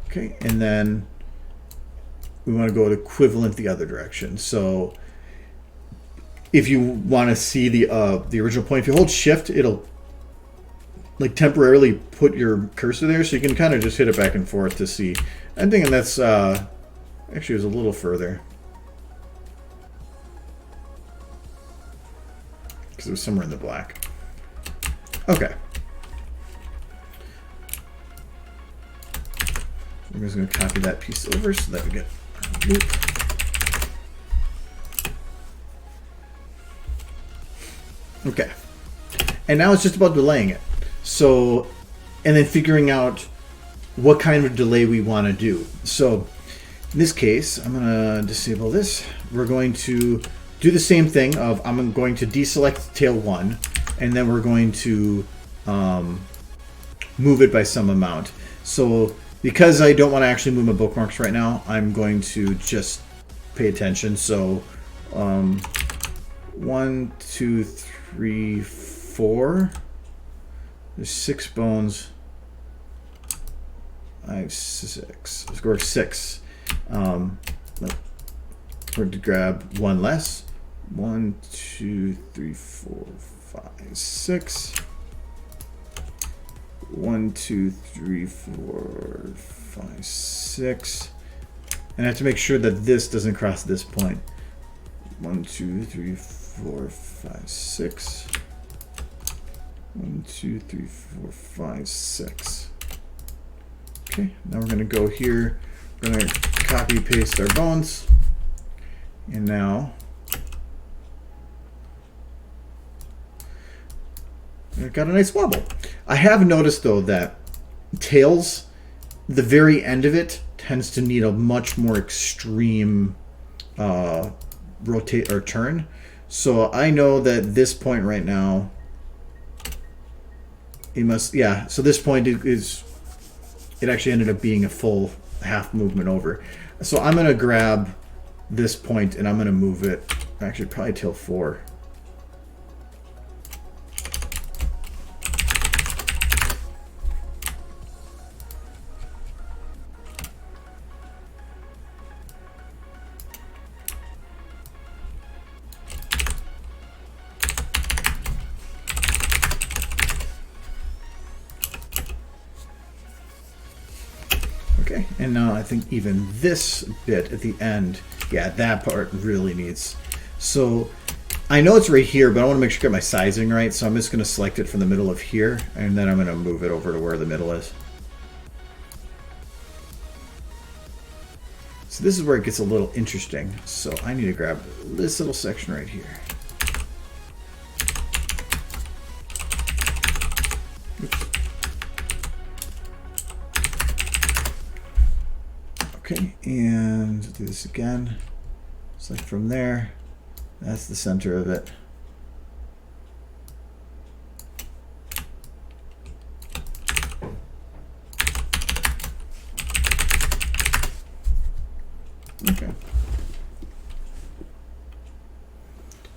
Okay, and then we want to go to equivalent the other direction. So if you want to see the original point, if you hold shift, it'll like temporarily put your cursor there, so you can kind of just hit it back and forth to see. I'm thinking that's actually it was a little further, because it was somewhere in the black. Okay. I'm just going to copy that piece over so that we get a loop. Okay. And now it's just about delaying it. So, and then figuring out what kind of delay we want to do. So, in this case, I'm going to disable this. We're going to do the same thing of I'm going to deselect tail 1, and then we're going to move it by some amount. So, because I don't want to actually move my bookmarks right now, I'm going to just pay attention. So, 1, 2, 3, 4. There's 6 bones. I have 6. Let's go 6. We're going to grab 1 less. 1, 2, 3, 4, 5, 6. 1, 2, 3, 4, 5, 6. And I have to make sure that this doesn't cross this point. 1, 2, 3, 4, 5, 6. 1, 2, 3, 4, 5, 6. Okay, now we're going to go here. We're going to copy paste our bones. And now we've got a nice wobble. I have noticed though that tails, the very end of it tends to need a much more extreme rotate or turn. So I know that this point right now, it must, yeah, so this point is it actually ended up being a full half movement over. So I'm going to grab this point and I'm going to move it, actually probably till 4. Okay, and now I think even this bit at the end, yeah, that part really needs. So I know it's right here, but I want to make sure I get my sizing right. So I'm just going to select it from the middle of here, and then I'm going to move it over to where the middle is. So this is where it gets a little interesting. So I need to grab this little section right here. Oops. Okay, and do this again. Select from there. That's the center of it. Okay.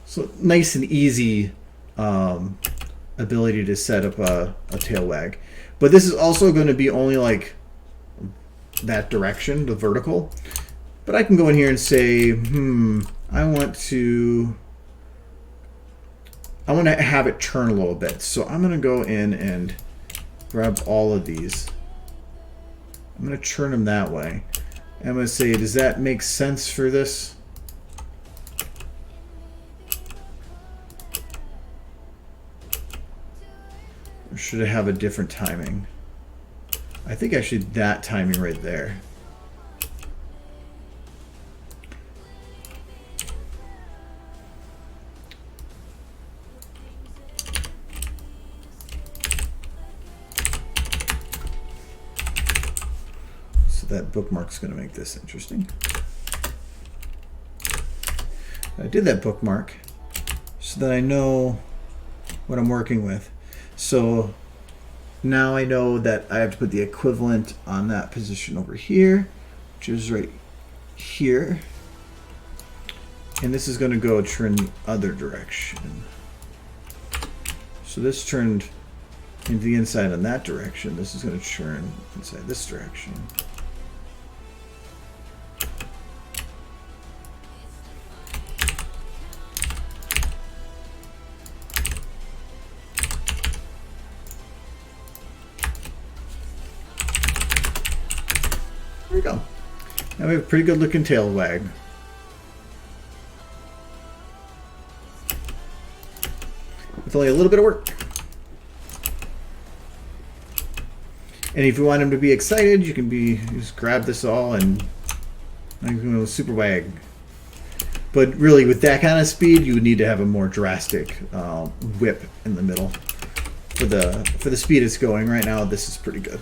So nice and easy ability to set up a tail wag. But this is also going to be only like that direction, the vertical. But I can go in here and say, I want to have it turn a little bit. So I'm going to go in and grab all of these. I'm going to turn them that way. I'm going to say, does that make sense for this? Or should I have a different timing? I think actually that timing right there. So that bookmark's going to make this interesting. I did that bookmark so that I know what I'm working with. So now I know that I have to put the equivalent on that position over here, which is right here. And this is going to go turn the other direction. So this turned into the inside in that direction. This is going to turn inside this direction. There we go. Now we have a pretty good looking tail wag. With only a little bit of work. And if you want him to be excited, you can just grab this all and super wag. But really, with that kind of speed, you would need to have a more drastic whip in the middle. For the speed it's going right now, this is pretty good.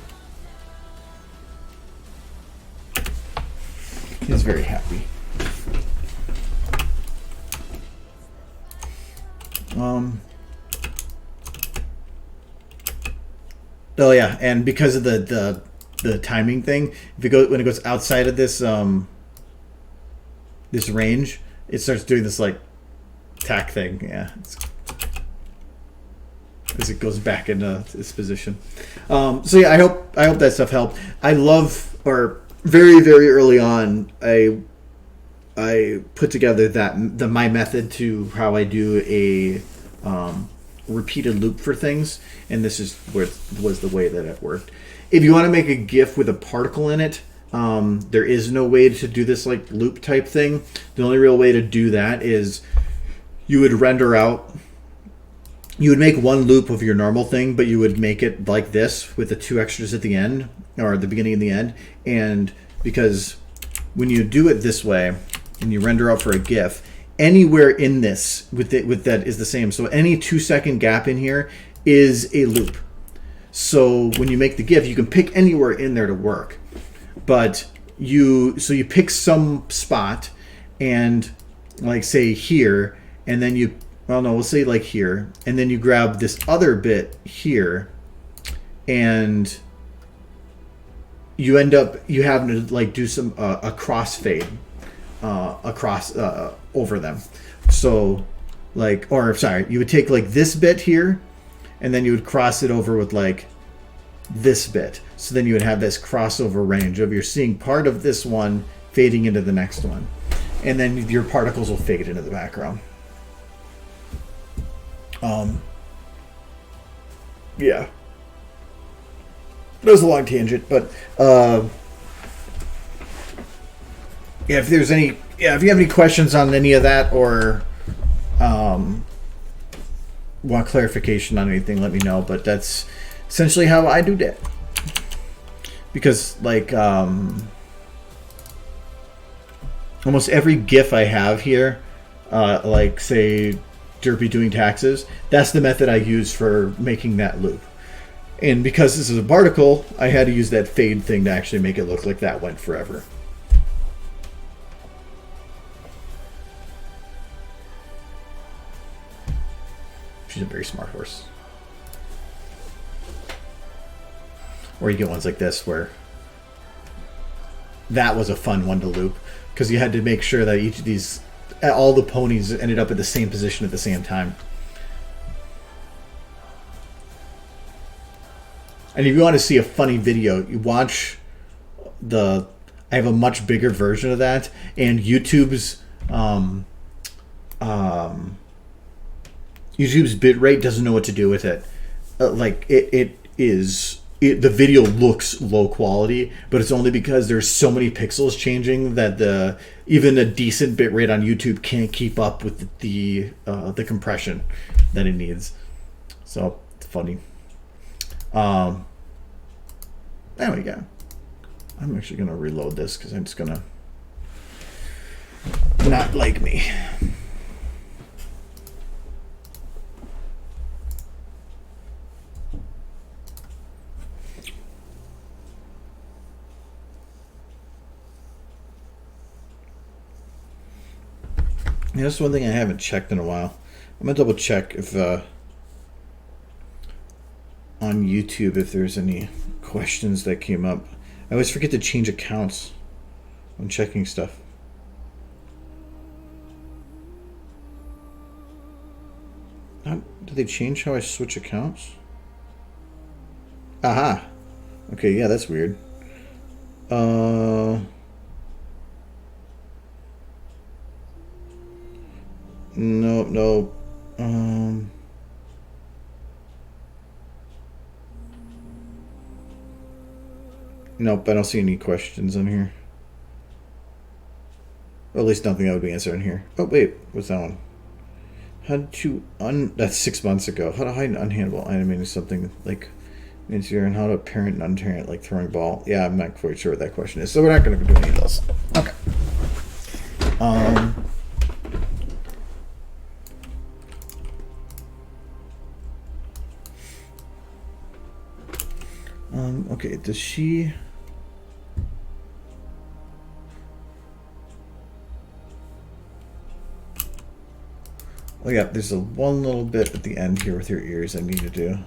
He's very happy. Oh yeah, and because of the timing thing, when it goes outside of this this range, it starts doing this like tack thing. Yeah, as it goes back into its position. So yeah, I hope that stuff helped. I love, or very early on, I put together my method to how I do a repeated loop for things, and this is was the way that it worked. If you want to make a GIF with a particle in it, there is no way to do this like loop type thing. The only real way to do that is you would render out. You would make one loop of your normal thing, but you would make it like this with the 2 extras at the end, or at the beginning and the end. And because when you do it this way and you render out for a GIF, anywhere in this with that is the same. So any 2-second gap in here is a loop. So when you make the GIF, you can pick anywhere in there to work. But you pick some spot and like say here, and then we'll say like here, and then you grab this other bit here, and you end up you having to like do some a crossfade across over them. So like, or sorry, you would take like this bit here, and then you would cross it over with like this bit. So then you would have this crossover range of you're seeing part of this one fading into the next one, and then your particles will fade into the background. Yeah. That was a long tangent, but yeah, if there's any, if you have any questions on any of that, or want clarification on anything, let me know. But that's essentially how I do that. Because like almost every GIF I have here, like say Derpy doing taxes, that's the method I use for making that loop. And because this is a particle, I had to use that fade thing to actually make it look like that went forever. She's a very smart horse. Or you get ones like this where that was a fun one to loop, because you had to make sure that each of these, all the ponies ended up at the same position at the same time. And if you want to see a funny video, you watch I have a much bigger version of that, and YouTube's bitrate doesn't know what to do with it. The video looks low quality, but it's only because there's so many pixels changing that even a decent bitrate on YouTube can't keep up with the compression that it needs. So it's funny. There we go. I'm actually gonna reload this because I'm just gonna not like me. Yeah, that's one thing I haven't checked in a while. I'm gonna double check if on YouTube if there's any questions that came up. I always forget to change accounts when checking stuff. Did they change how I switch accounts? Aha. Okay, yeah, that's weird. No. Nope, I don't see any questions on here. Or at least nothing that would be answered in here. Oh, wait, what's that one? How did you that's 6 months ago. How to hide an unhandleable item into something like here, and how to parent and unparent like throwing ball. Yeah, I'm not quite sure what that question is, so we're not going to do any of those. Okay. Okay, does she... Oh yeah, there's one little bit at the end here with your ears I need to do.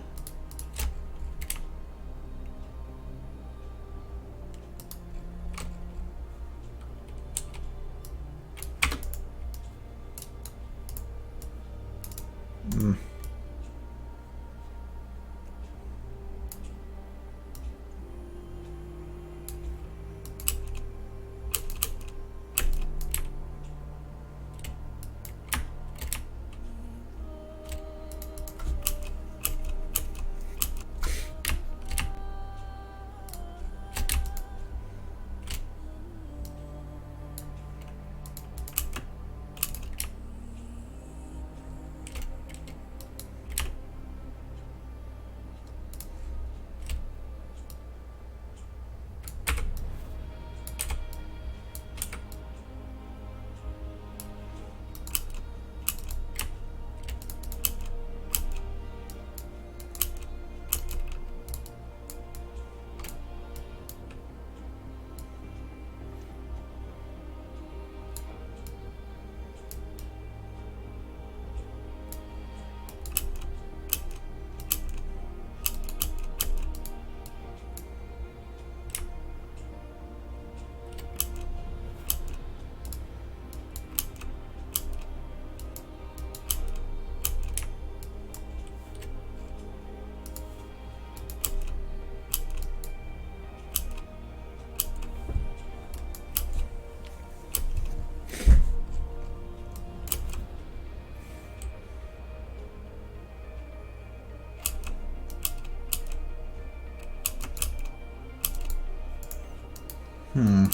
Her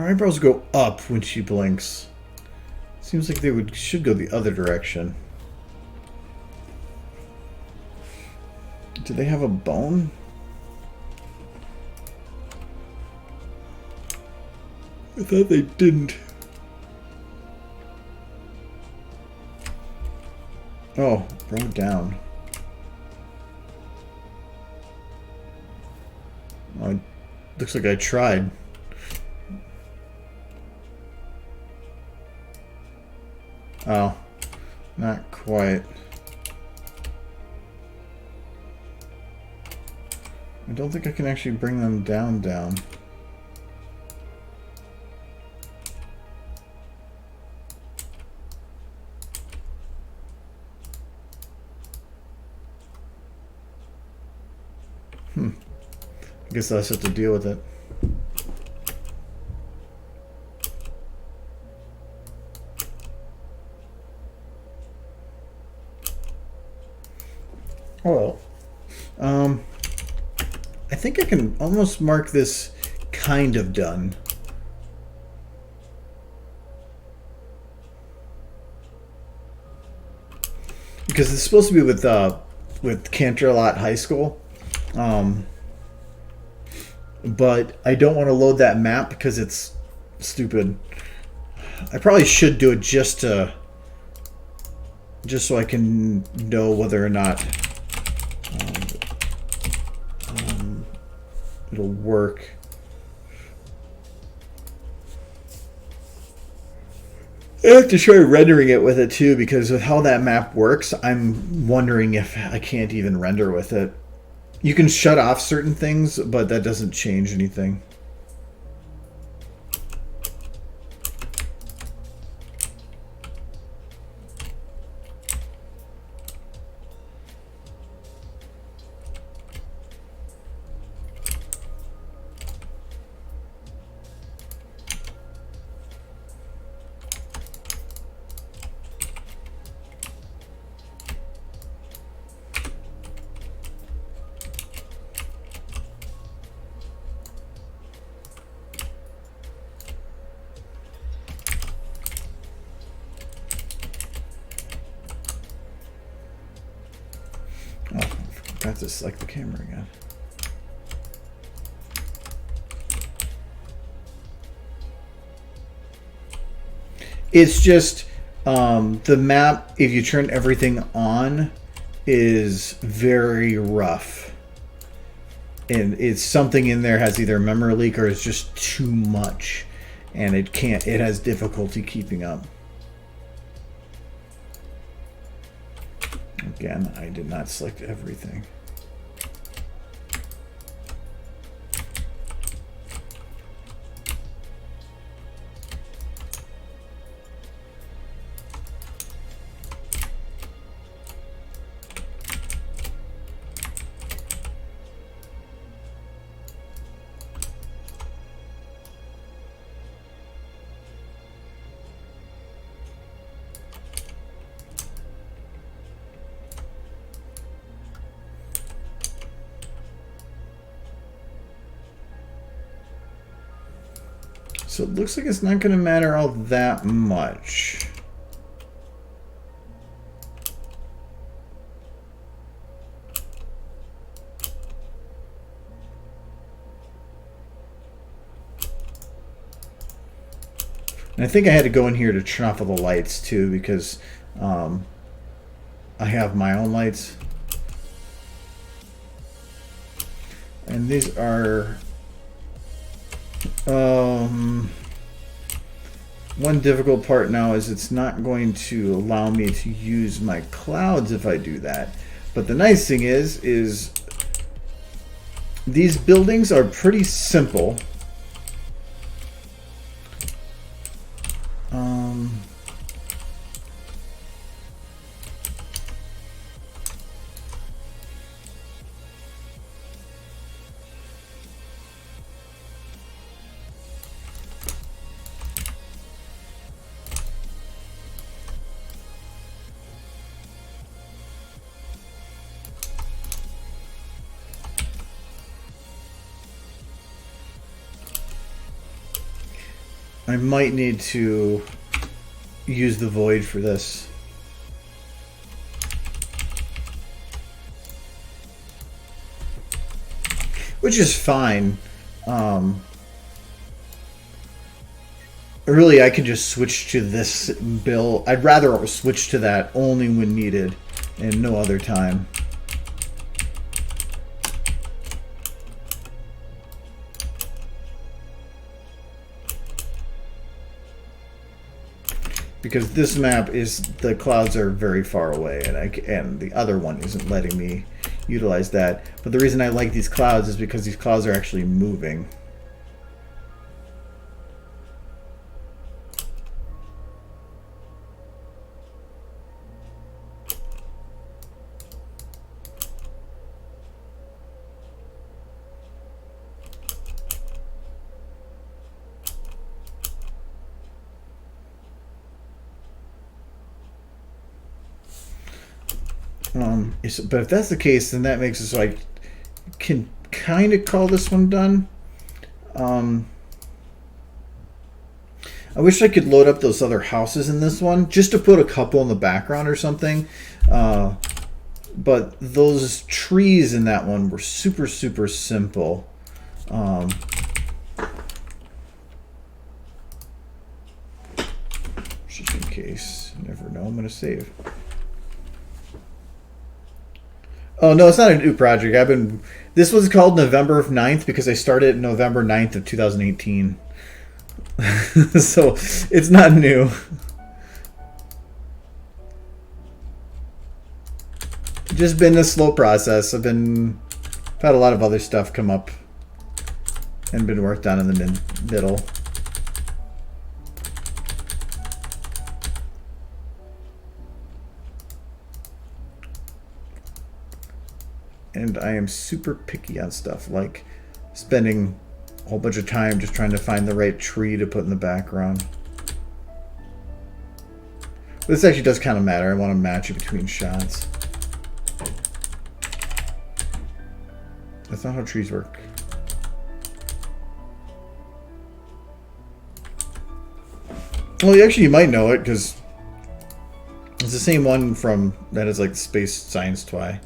eyebrows go up when she blinks. Seems like they should go the other direction. Do they have a bone? I thought they didn't. Oh, brow down. Oh, looks like I tried. Oh, not quite. I don't think I can actually bring them down. I guess I'll just have to deal with it. Oh well. I think I can almost mark this kind of done. Because it's supposed to be with Canterlot High School. But I don't want to load that map because it's stupid. I probably should do it just so I can know whether or not it'll work. I have to try rendering it with it too, because with how that map works, I'm wondering if I can't even render with it. You can shut off certain things, but that doesn't change anything. I have to select the camera again. It's just the map, if you turn everything on, is very rough. And it's something in there has either a memory leak or it's just too much. And it has difficulty keeping up. Again, I did not select everything. So it looks like it's not going to matter all that much. And I think I had to go in here to turn off all the lights too, because I have my own lights. And these are one difficult part now is it's not going to allow me to use my clouds if I do that. But the nice thing is these buildings are pretty simple. I might need to use the void for this. Which is fine. Really, I can just switch to this build. I'd rather switch to that only when needed and no other time. Because this map is, the clouds are very far away, and the other one isn't letting me utilize that. But the reason I like these clouds is because these clouds are actually moving. But if that's the case, then that makes it so I can kind of call this one done. I wish I could load up those other houses in this one, just to put a couple in the background or something. But those trees in that one were super, super simple. Just in case. You never know, I'm going to save. Oh, no, it's not a new project. This was called November 9th because I started November 9th of 2018. So, it's not new. Just been a slow process. I've had a lot of other stuff come up and been worked on in the middle. And I am super picky on stuff, like spending a whole bunch of time just trying to find the right tree to put in the background. But this actually does kind of matter. I want to match it between shots. That's not how trees work. Well, actually, you might know it because it's the same one from that is like Space Science Twi.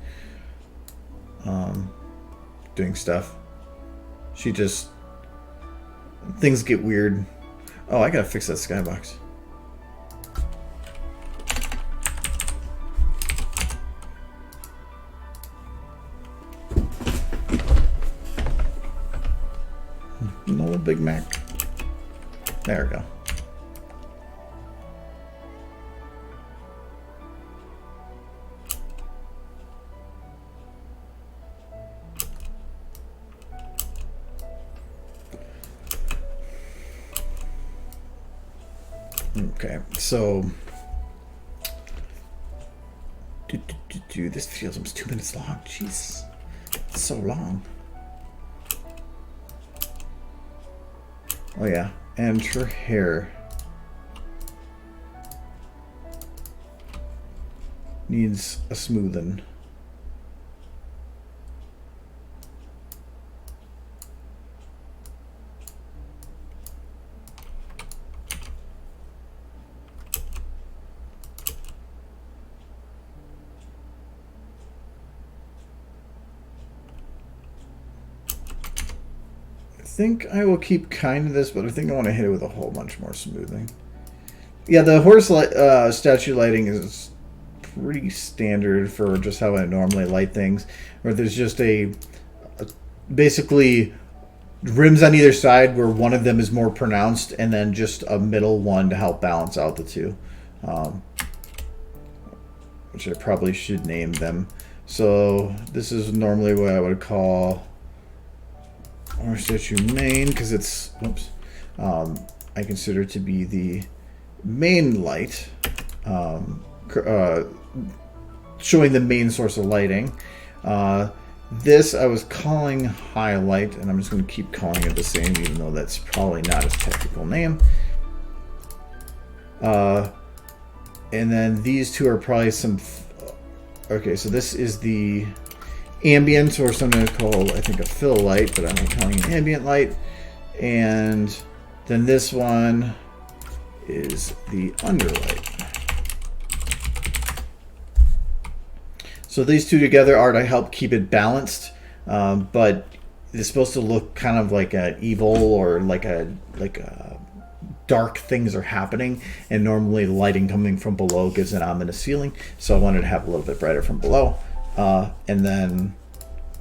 Doing stuff. She just... Things get weird. Oh, I gotta fix that skybox. No Big Mac. There we go. Okay, so this feels almost 2 minutes long. Jeez, it's so long. Oh yeah, and her hair needs a smoothing. I think I will keep kind of this, but I think I want to hit it with a whole bunch more smoothing. Yeah, the horse statue lighting is pretty standard for just how I normally light things, where there's just basically rims on either side where one of them is more pronounced, and then just a middle one to help balance out the two, which I probably should name them. So this is normally what I would call or statue main, because it's, oops, I consider it to be the main light, showing the main source of lighting. This I was calling highlight, and I'm just going to keep calling it the same, even though that's probably not its technical name. And then these two are probably some... Okay, so this is the ambient, or something called, I think, a fill light, but I'm calling it ambient light. And then this one is the underlight. So these two together are to help keep it balanced, but it's supposed to look kind of like a evil or like a dark things are happening, and normally the lighting coming from below gives an ominous feeling. So I wanted to have a little bit brighter from below, and then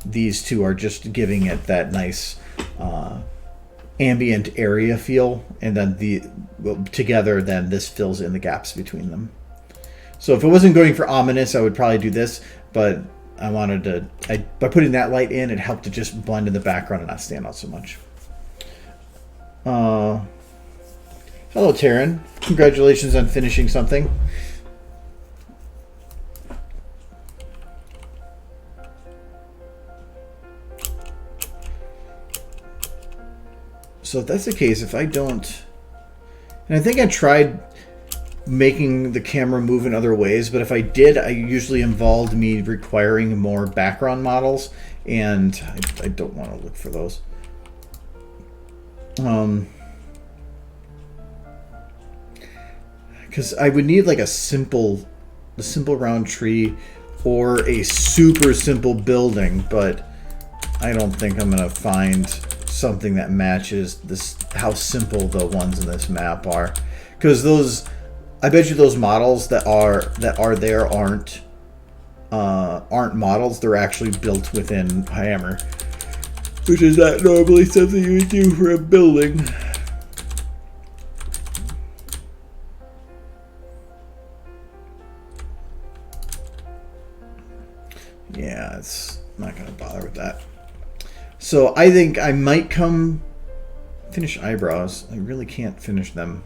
these two are just giving it that nice ambient area feel, and then together then this fills in the gaps between them. So if it wasn't going for ominous, I would probably do this, but I wanted to, by putting that light in, it helped to just blend in the background and not stand out so much. Hello, Taryn. Congratulations on finishing something. So if that's the case, if I don't... And I think I tried making the camera move in other ways, but if I did, I usually involved me requiring more background models, and I don't want to look for those. Because I would need like a simple round tree or a super simple building, but I don't think I'm gonna find something that matches this, how simple the ones in this map are. Because those, I bet you those models that are there aren't models. They're actually built within Hammer, which is not normally something you would do for a building. Yeah, it's not gonna bother with that. So I think I might finish eyebrows. I really can't finish them.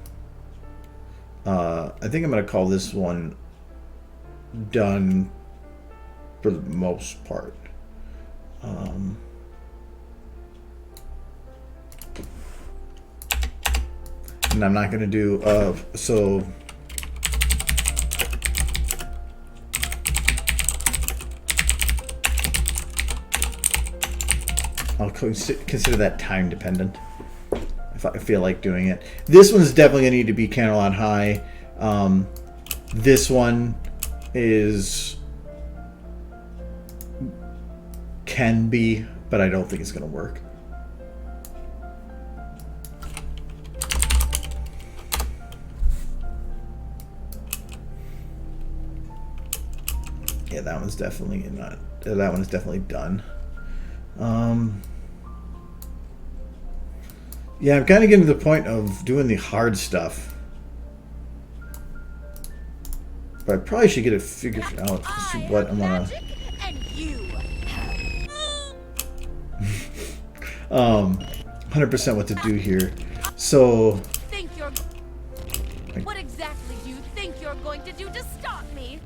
I think I'm gonna call this one done for the most part. And I'm not gonna do so. I'll consider that time dependent if I feel like doing it. This one's definitely going to need to be candle on high. This one can be, but I don't think it's going to work. Yeah, that one's definitely not. That one is definitely done. Yeah, I'm kind of getting to the point of doing the hard stuff, but I probably should get it figured out as to what I want to. 100% what to do here. So. What exactly do you think you're going to do to stop me?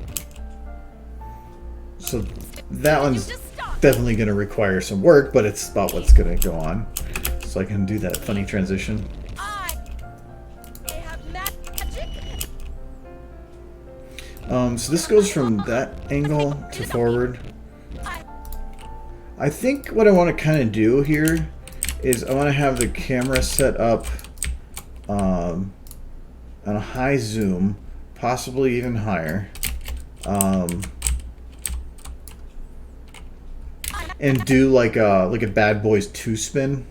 So that one's definitely going to require some work, but it's about what's going to go on. So I can do that funny transition. I have magic. So this goes from that angle to forward. I think what I want to kind of do here is I want to have the camera set up on a high zoom, possibly even higher. And do like a Bad Boys 2 spin.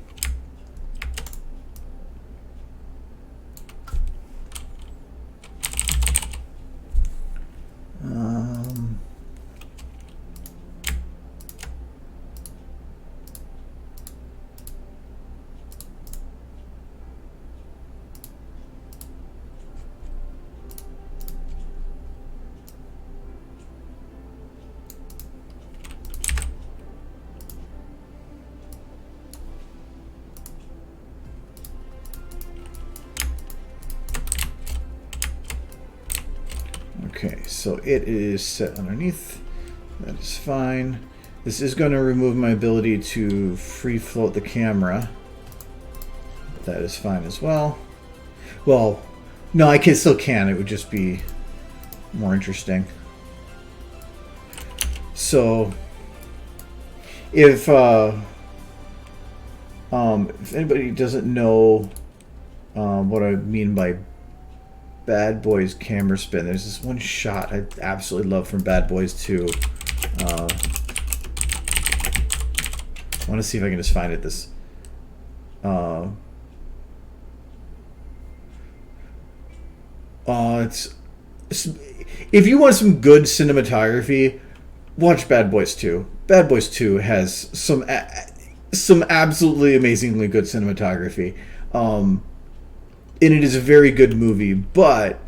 Okay, so it is set underneath. That is fine. This is going to remove my ability to free float the camera. That is fine as well. Well, no, I still can. It would just be more interesting. So, if anybody doesn't know what I mean by Bad Boys camera spin. There's this one shot I absolutely love from Bad Boys 2. I want to see if I can just find it. It's if you want some good cinematography, watch Bad Boys 2. Bad Boys 2 has some absolutely amazingly good cinematography. And it is a very good movie, but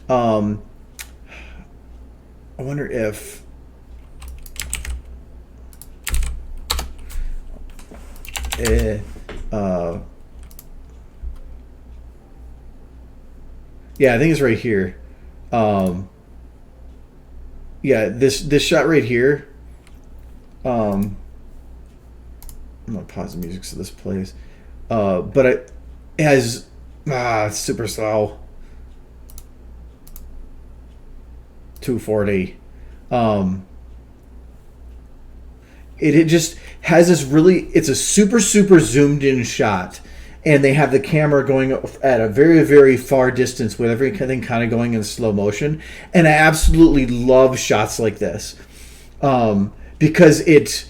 I wonder if yeah, I think it's right here. Yeah, this shot right here. I'm gonna pause the music so this plays. But it has it's super slow. 240. It just has this really. It's a super zoomed in shot. And they have the camera going at a very, very far distance with everything kind of going in slow motion. And I absolutely love shots like this. Because it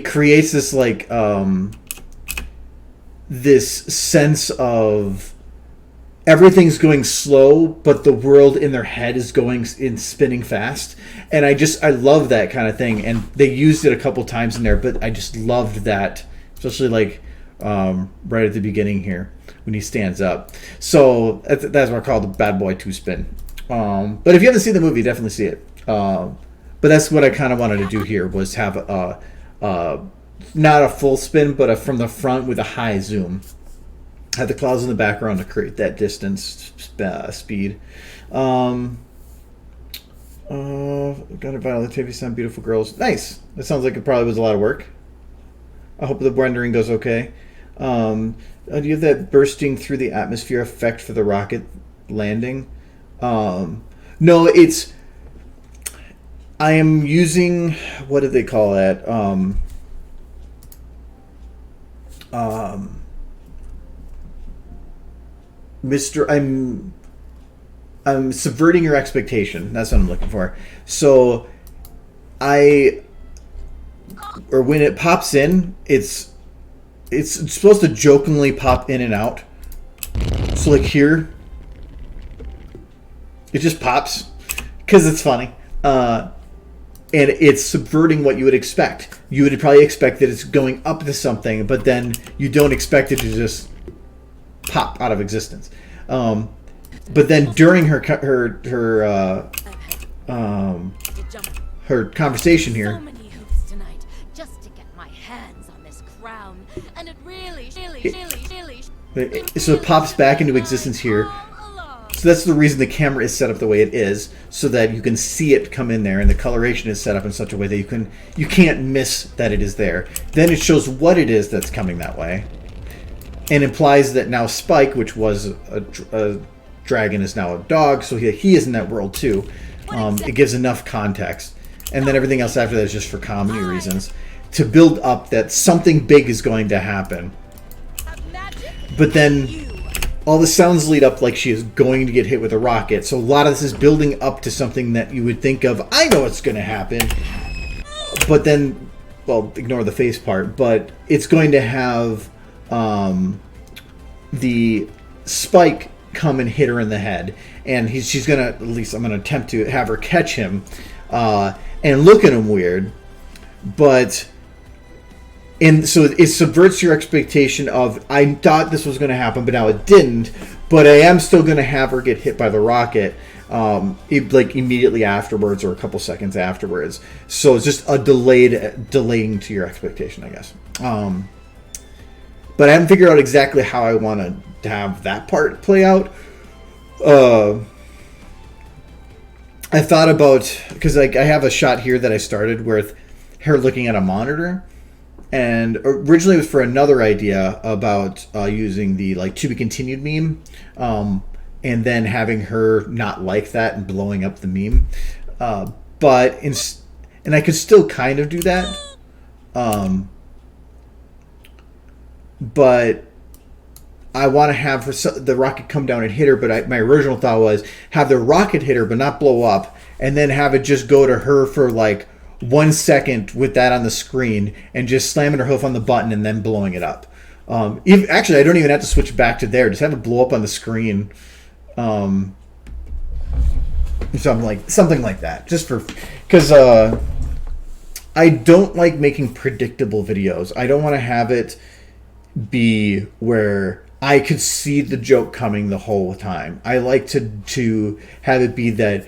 creates this like this sense of everything's going slow, but the world in their head is spinning fast. And I love that kind of thing. And they used it a couple times in there, but I just loved that, especially like right at the beginning here when he stands up. So that's what I call the Bad Boy 2 spin. But if you haven't seen the movie, definitely see it. But that's what I kind of wanted to do here, was have not a full spin, but from the front with a high zoom. Have the clouds in the background to create that distance speed. Got a Violet TV sound, beautiful girls. Nice. That sounds like it probably was a lot of work. I hope the rendering goes okay. Do you have that bursting through the atmosphere effect for the rocket landing? No, it's... I am using... What do they call that? I'm subverting your expectation. That's what I'm looking for. So, when it pops in, it's supposed to jokingly pop in and out. So like here, it just pops because it's funny. And it's subverting what you would expect. You would probably expect that it's going up to something, but then you don't expect it to just pop out of existence. But then during her conversation here, So many hoops tonight just to get my hands on this crown, and it really so it pops back into existence here. So that's the reason the camera is set up the way it is, so that you can see it come in there, and the coloration is set up in such a way that you can't miss that it is there. Then it shows what it is that's coming that way, and implies that now Spike, which was a dragon, is now a dog, so he is in that world too. It gives enough context, and then everything else after that is just for comedy reasons, to build up that something big is going to happen. But then all the sounds lead up like she is going to get hit with a rocket. So a lot of this is building up to something that you would think of, I know it's going to happen. But then, well, ignore the face part, but it's going to have the Spike come and hit her in the head. And she's going to, at least I'm going to attempt to have her catch him and look at him weird. And so it subverts your expectation of, I thought this was going to happen, but now it didn't. But I am still going to have her get hit by the rocket, like immediately afterwards or a couple seconds afterwards. So it's just a delaying to your expectation, I guess. But I haven't figured out exactly how I want to have that part play out. I thought about, because I have a shot here that I started with her looking at a monitor. And originally it was for another idea about using the like to be continued meme, and then having her not like that and blowing up the meme. And I could still kind of do that, but I want to have the rocket come down and hit her, but my original thought was have the rocket hit her but not blow up, and then have it just go to her for like 1 second with that on the screen and just slamming her hoof on the button and then blowing it up. Actually, I don't even have to switch back to there. Just have it blow up on the screen. Something like that. Just for... Because I don't like making predictable videos. I don't want to have it be where I could see the joke coming the whole time. I like to have it be that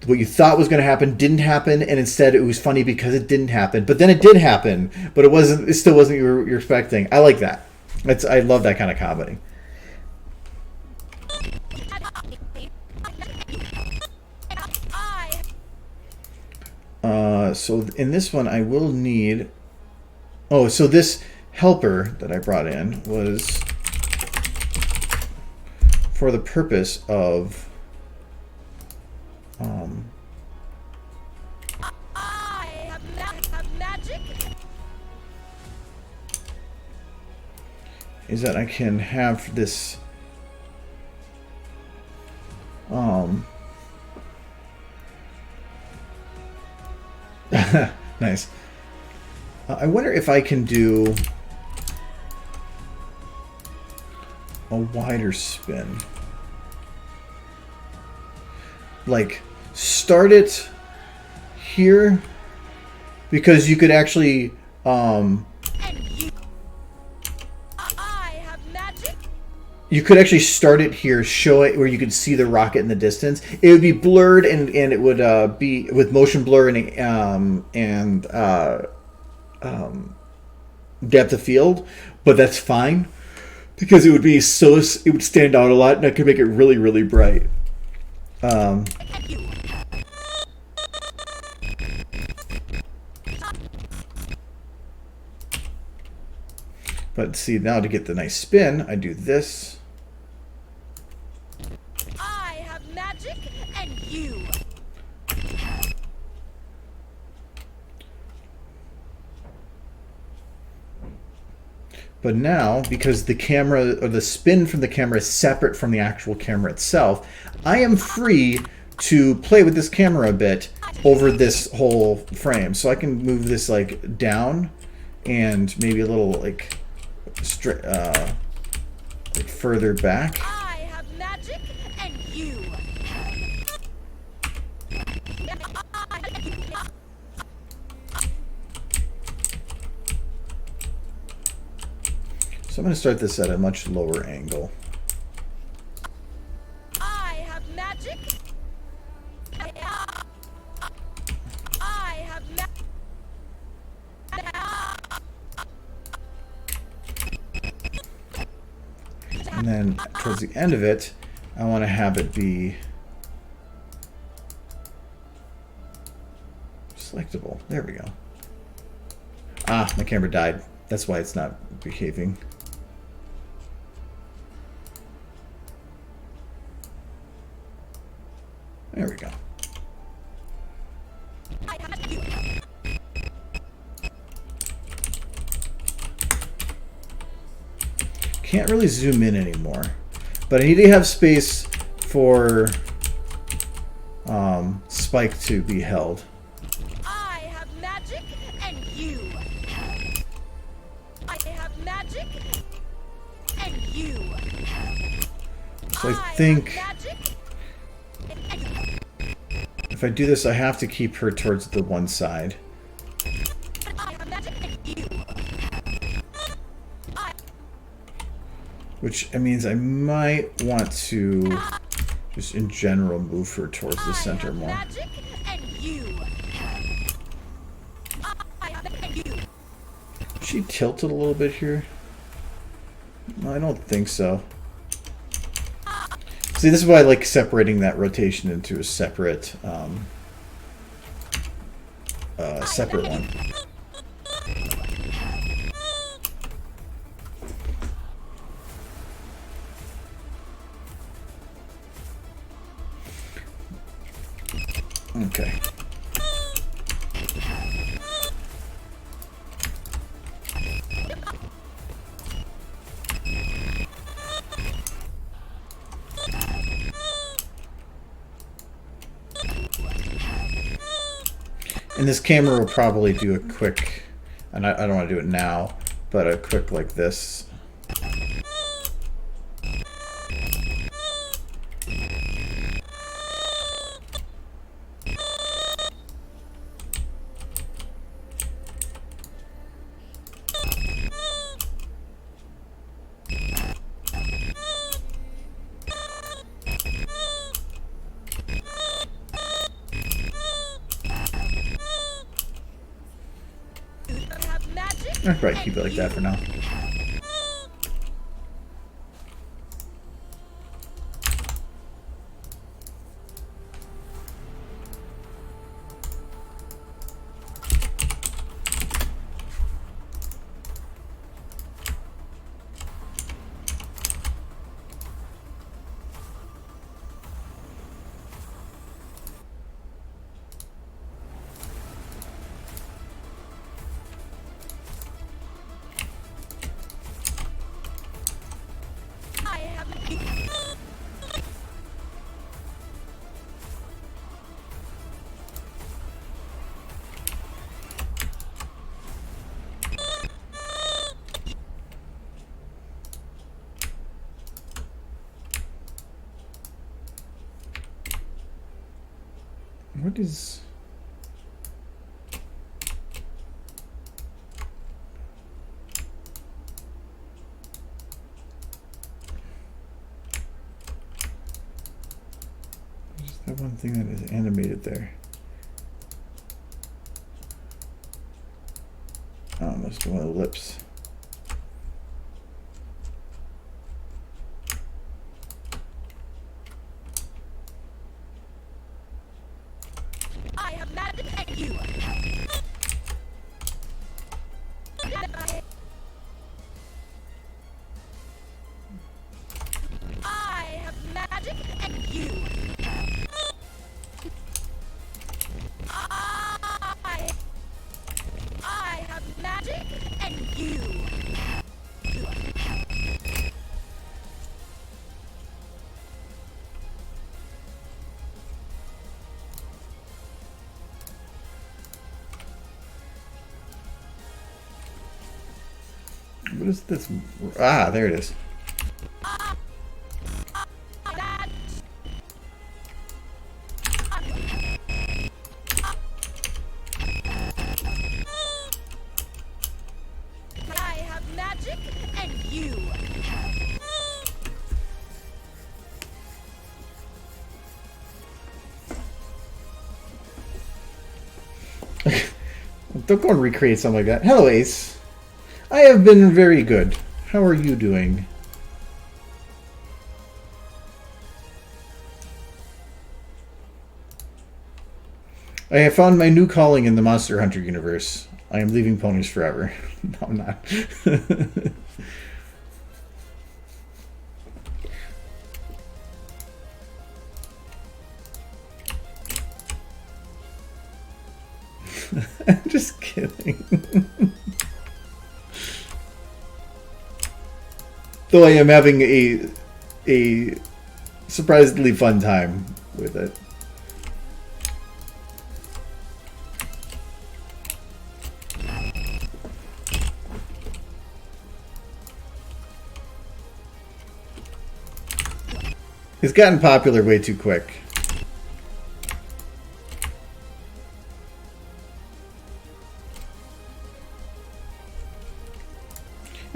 what you thought was going to happen didn't happen, and instead it was funny because it didn't happen. But then it did happen, but it still wasn't what you're expecting. I like that. I love that kind of comedy. So in this one, I will need... Oh, so this helper that I brought in was for the purpose of... I have magic. Is that I can have this... Nice. I wonder if I can do a wider spin. Like, start it here, because you could actually And you. I have magic. you could actually start it here, show it where you could see the rocket in the distance. It would be blurred, and it would be with motion blur and depth of field, but that's fine because it would stand out a lot, and I could make it really, really bright. But see, now to get the nice spin, I do this. I have magic, and you. But now, because the camera, or the spin from the camera is separate from the actual camera itself, I am free to play with this camera a bit over this whole frame. So I can move this like down and maybe a little like further back. I have magic, and you. So I'm going to start this at a much lower angle. I have magic. I have magic. And then towards the end of it, I want to have it be selectable. There we go. Ah, my camera died. That's why it's not behaving. There we go. Can't really zoom in anymore, but I need to have space for Spike to be held. I have magic, and you. I have magic, and you. So I think have magic, if I do this, I have to keep her towards the one side. I have magic, and you. Which means I might want to just in general move her towards the center more. Magic, and you. I have magic, and you. Is she tilted a little bit here? No, I don't think so. See, this is why I like separating that rotation into a separate separate one. Okay. And this camera will probably do a quick, and I don't want to do it now, but a quick like this. I'll probably keep it like that for now. What is... What's that one thing that is animated there? Oh, it must be one of the lips. What is this? Ah, there it is. I have magic and you. Don't go and recreate something like that. Hello, Ace. I have been very good. How are you doing? I have found my new calling in the Monster Hunter universe. I am leaving ponies forever. No, I'm not. I'm just kidding. Though I am having a surprisingly fun time with it. It's gotten popular way too quick.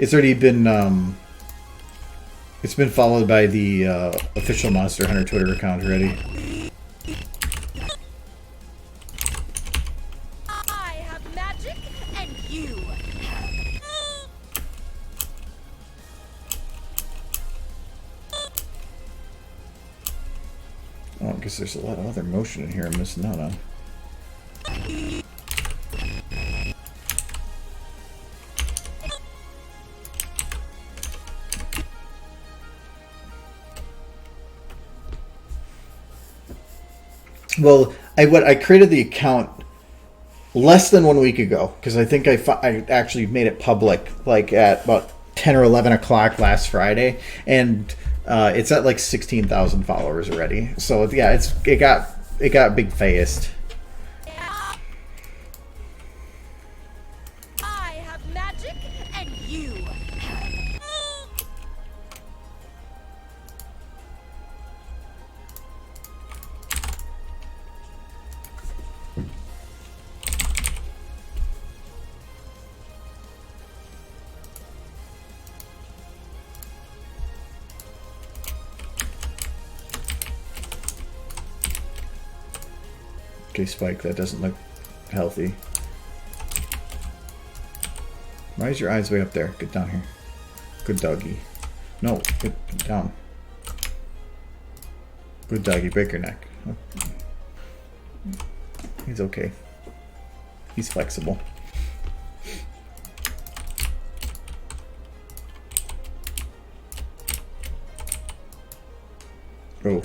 It's already been it's been followed by the official Monster Hunter Twitter account already. I have magic and you. Oh, I guess there's a lot of other motion in here I'm missing out on. Well, I created the account less than 1 week ago because I think I actually made it public like at about 10 or 11 o'clock last Friday, and it's at like 16,000 followers already. So yeah, it got it got big fast. I have magic, and you have... Okay, Spike, that doesn't look healthy. Why is your eyes way up there? Get down here. Good doggy. No, get down. Good doggy, break your neck. He's okay. He's flexible. Oh.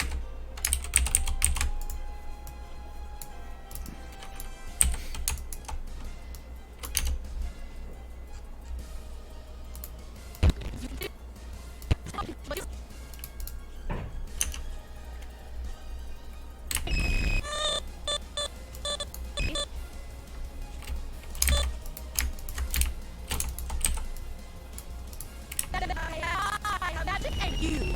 I have magic, and you...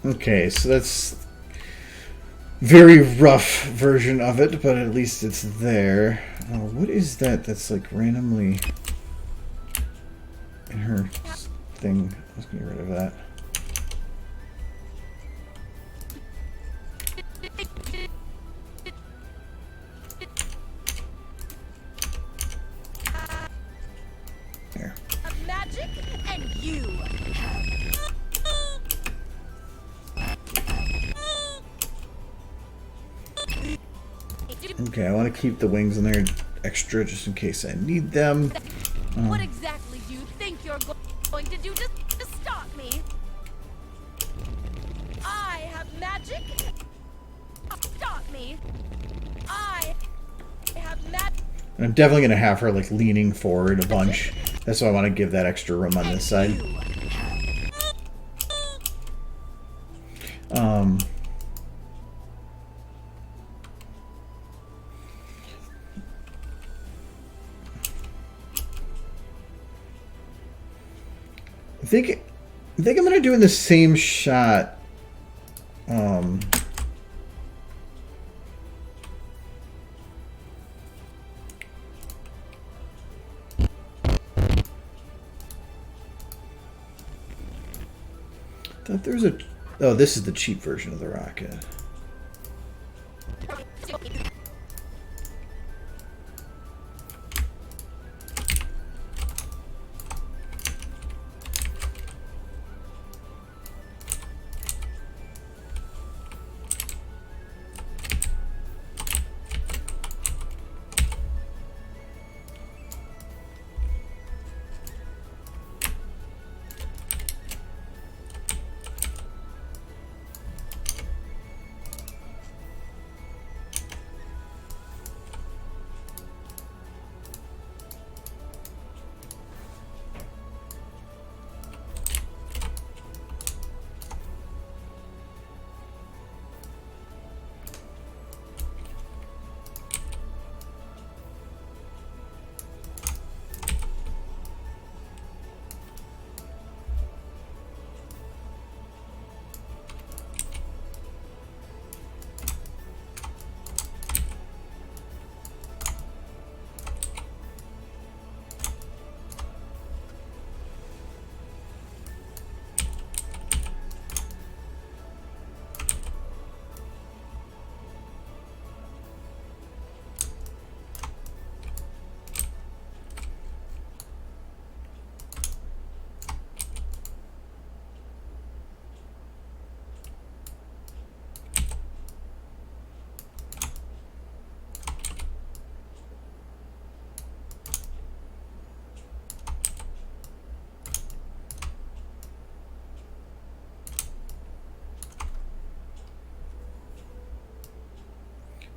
Okay, so that's very rough version of it, but at least it's there. Oh, what is that that's like randomly in her thing? Let's get rid of that. There. Magic, and you have... Okay, I want to keep the wings in there extra just in case I need them. What exactly do you think you're going to do to stop me? I have magic. Stop me. I have magic. I'm definitely going to have her like leaning forward a bunch. That's why I want to give that extra room on this side. I think I'm gonna do in the same shot. Thought there was a. Oh, this is the cheap version of the rocket.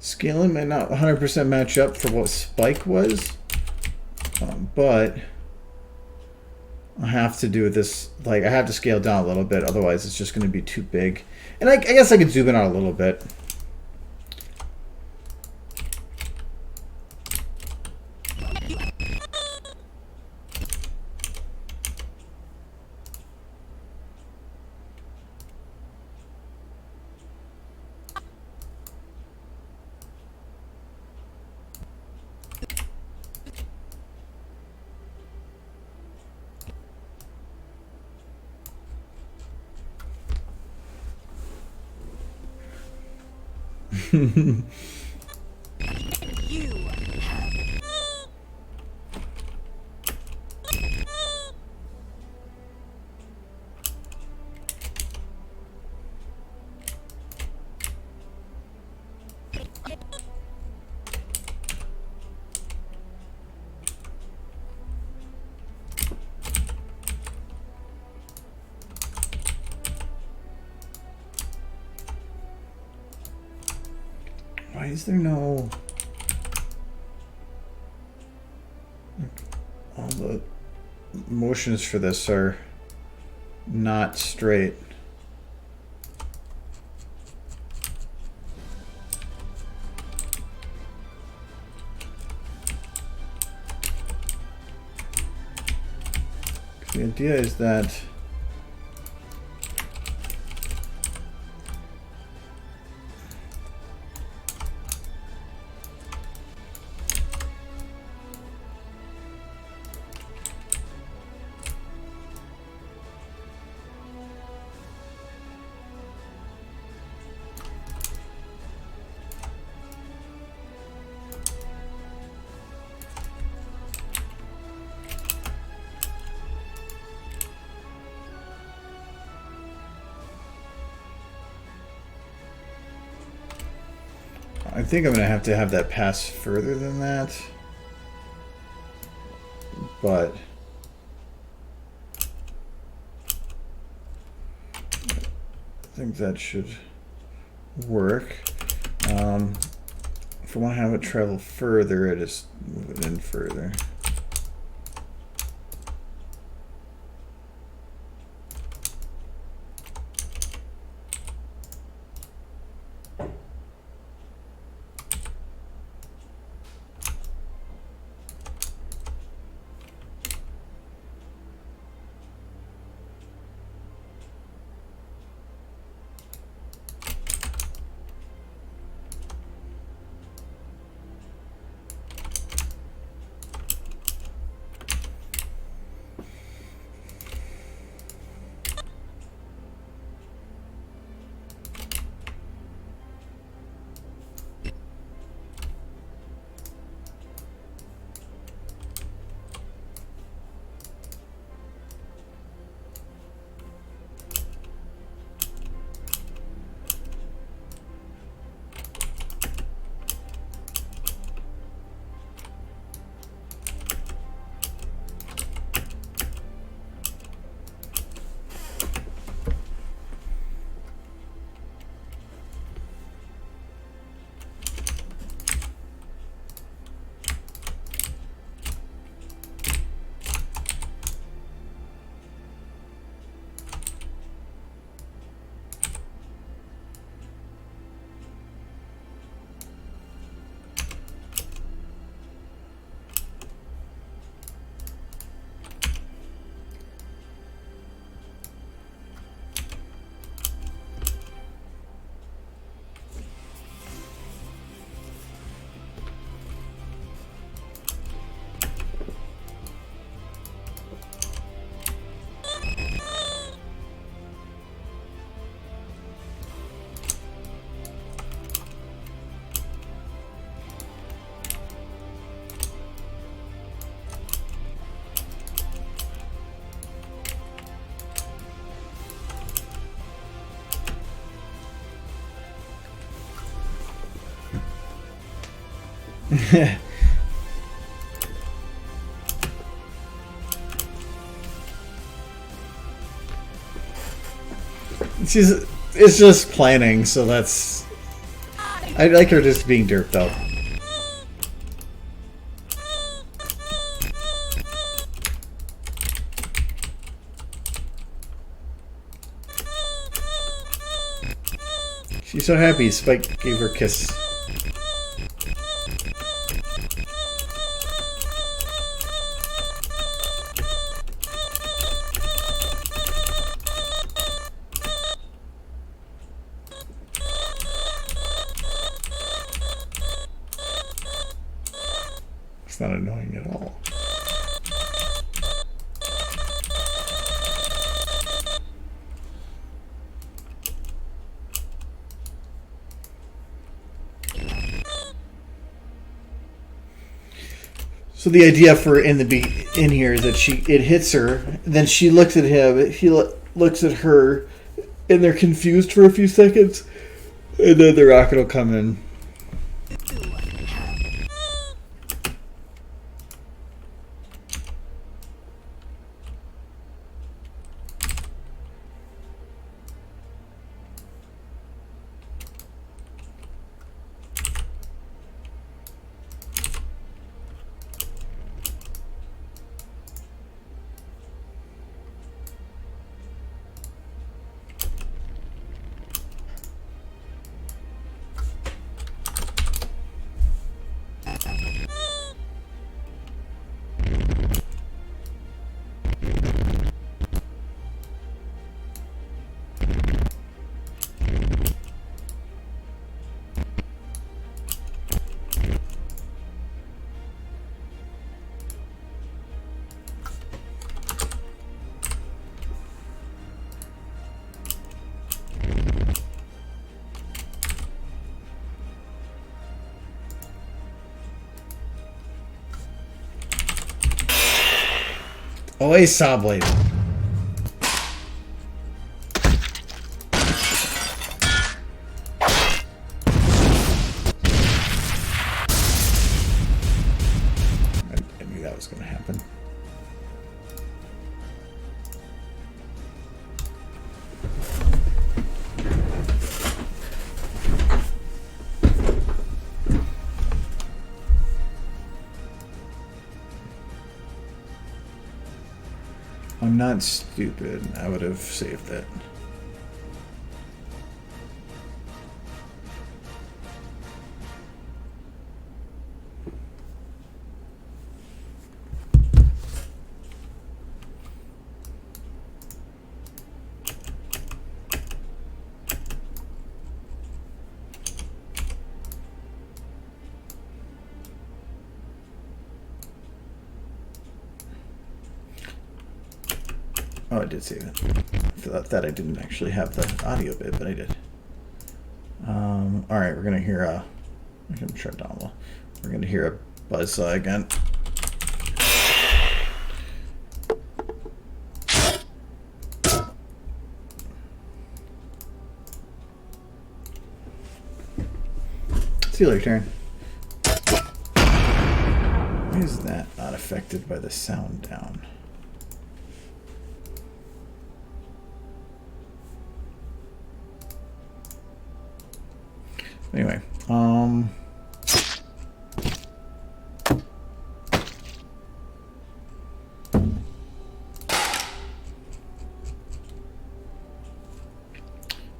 Scaling may not 100% match up for what Spike was, but I have to do this. Like, I have to scale down a little bit, otherwise it's just going to be too big. And I guess I could zoom in out a little bit. You have. Why is there no... All the motions for this are not straight. The idea is that I think I'm going to have that pass further than that, but I think that should work. If I want to have it travel further, I just move it in further. It's just planning, so that's... I like her just being derped out. She's so happy Spike gave her a kiss. It's not annoying at all. So the idea for in here is that it hits her, then she looks at him, he looks at her, and they're confused for a few seconds, and then the rocket will come in. Oh, a saw blade. I knew that was going to happen. I'm not stupid. I would have saved it. Oh, I did save it. I thought I didn't actually have the audio bit, but I did. All right, we're gonna hear a. I'm gonna shut it down. We're gonna hear a buzzsaw again. See you later, Karen. Why is that not affected by the sound down? Anyway,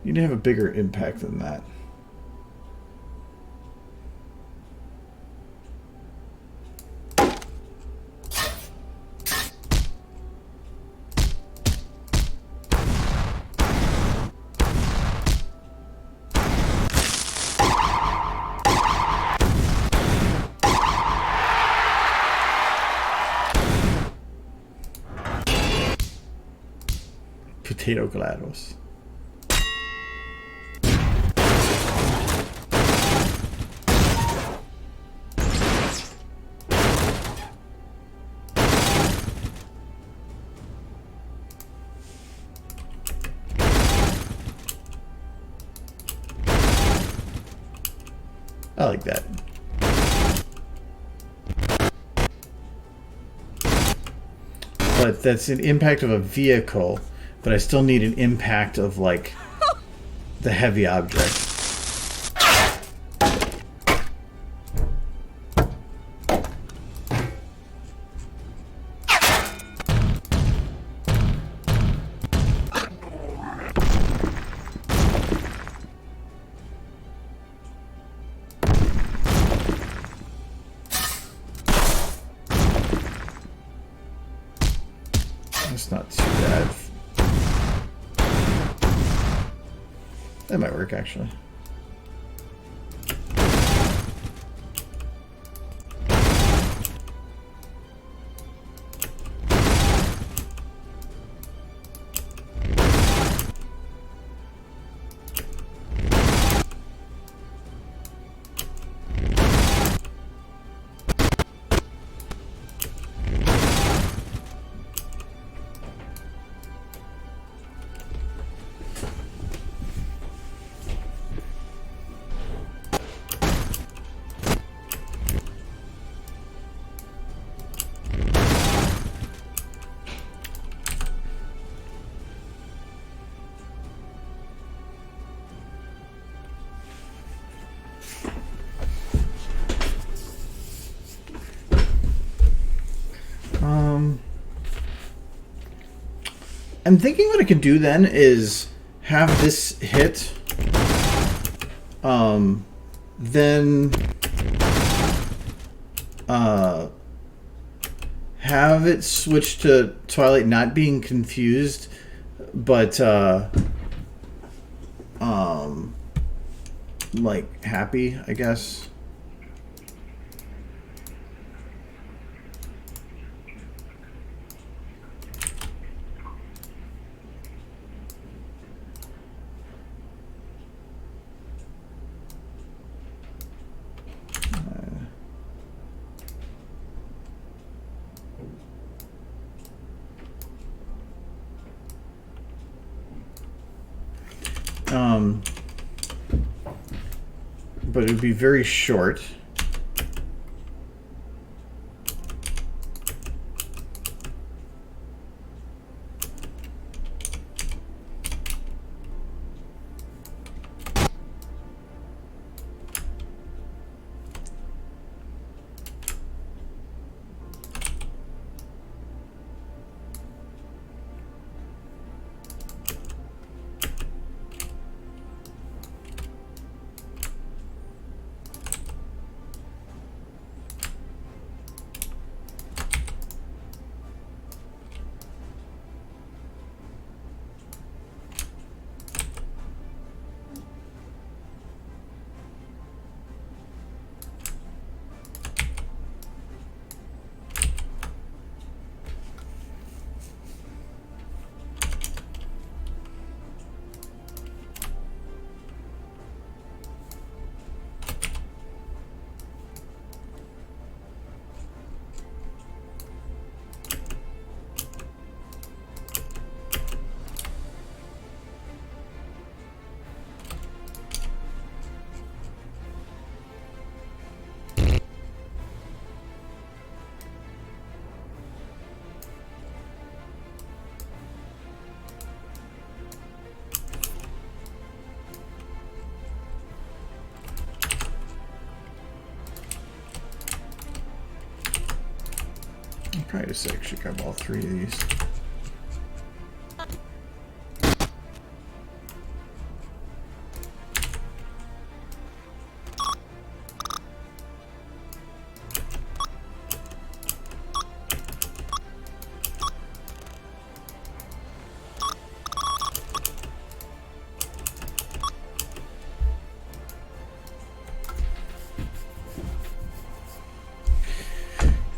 you need to have a bigger impact than that. Potato GLaDOS. I like that. But that's an impact of a vehicle. But I still need an impact of, like, the heavy object. That's not too bad. That might work, actually. I'm thinking what I could do then is have this hit, then have it switch to Twilight not being confused, but like happy, I guess. But it would be very short. Probably just actually grab all three of these.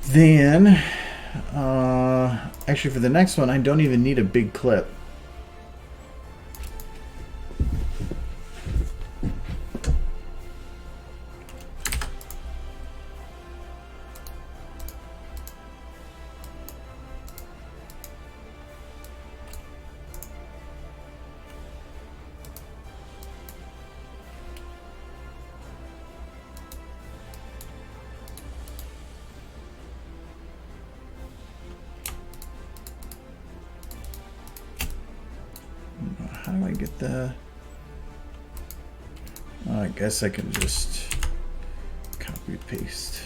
Then, actually for the next one, I don't even need a big clip. How do I get the... I guess I can just copy paste.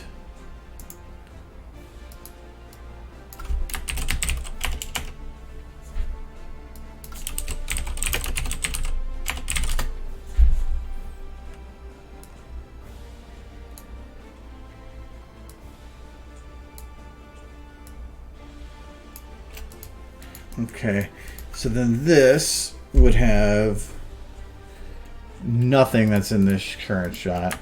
Okay, so then this would have nothing that's in this current shot.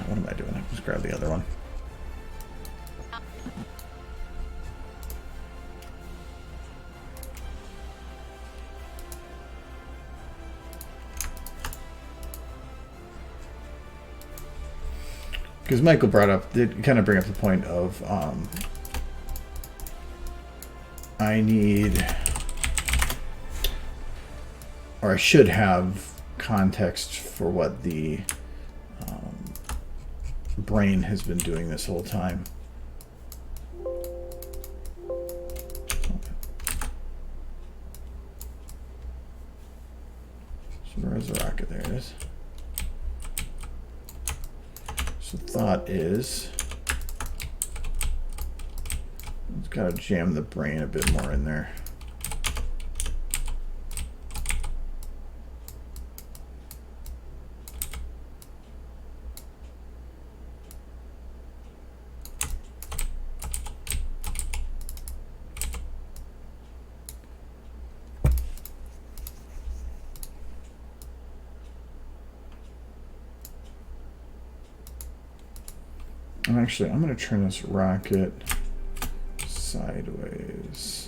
What am I doing? I just grab the other one. Because Michael brought up, did kind of bring up the point of I need, or I should have context for what the brain has been doing this whole time. So where's the rocket? There it is. So thought is, it's got to jam the brain a bit more in there. And actually, I'm going to turn this rocket sideways.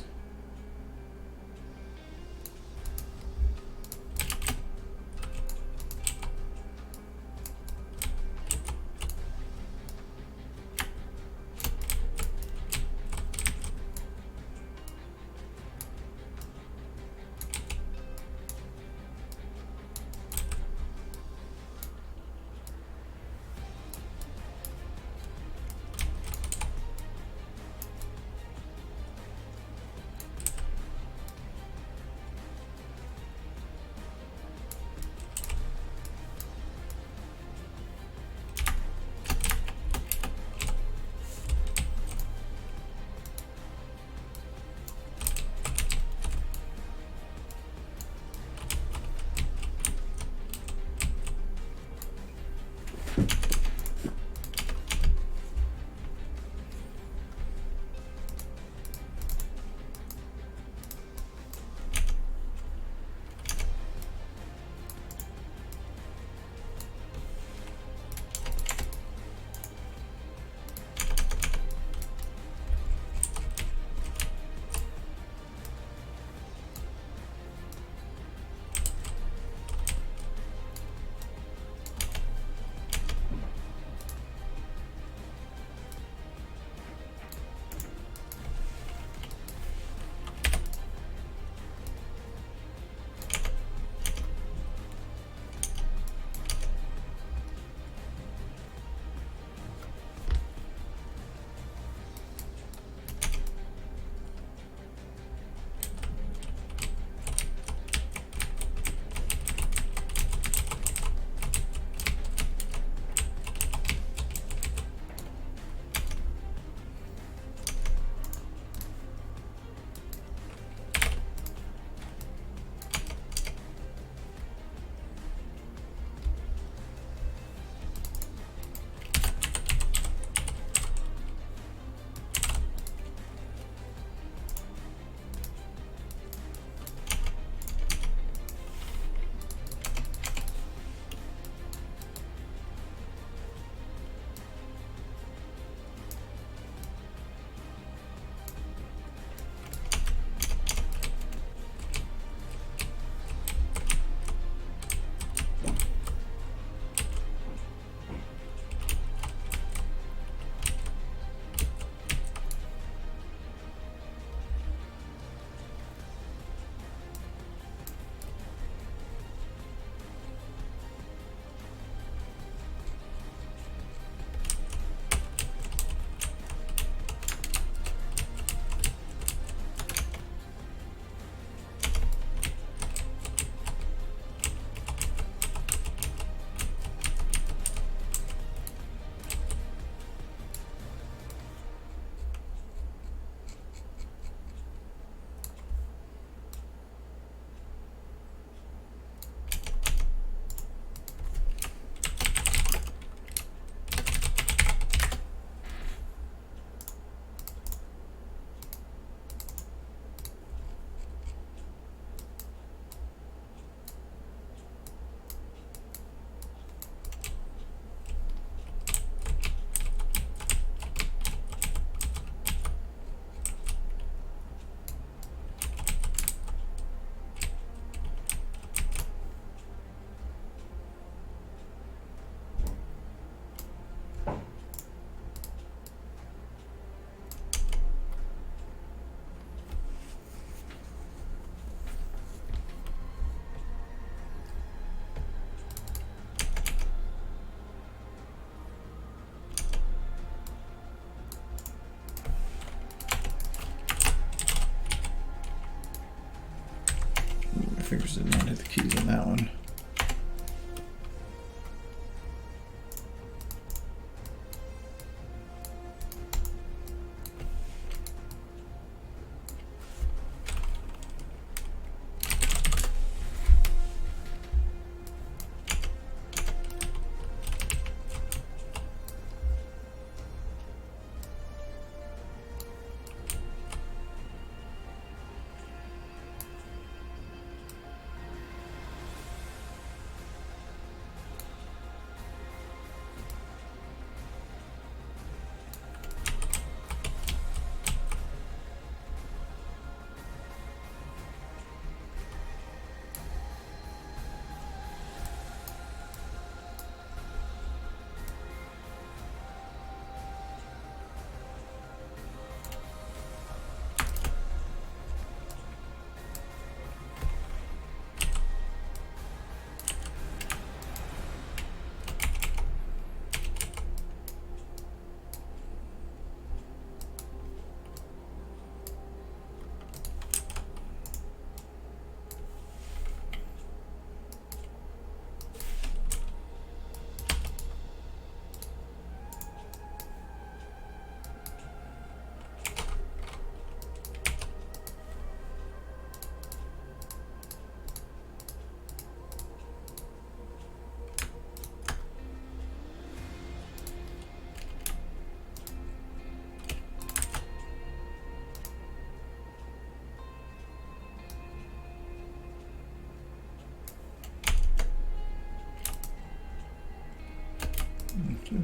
hit the keys on that one.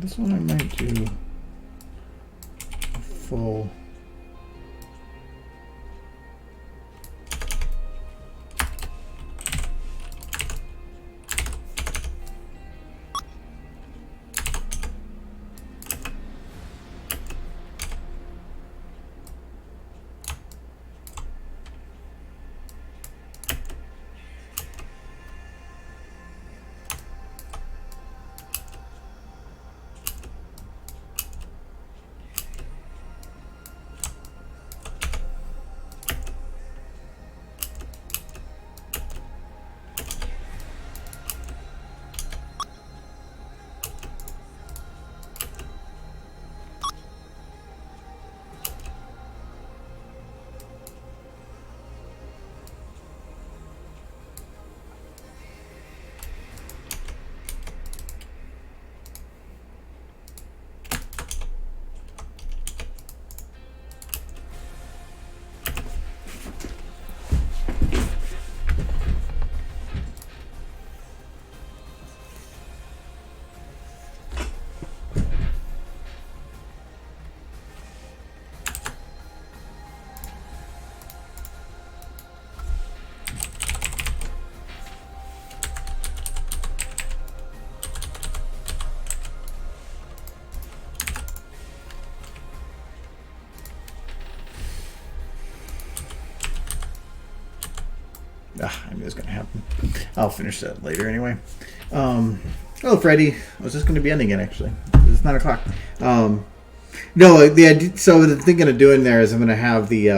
This one I might do a full. I knew it was going to happen. I'll finish that later anyway. Hello, Freddie. I was just going to be ending it, actually. It's 9 o'clock. No, the idea, so the thinking of doing there is I'm going to have the...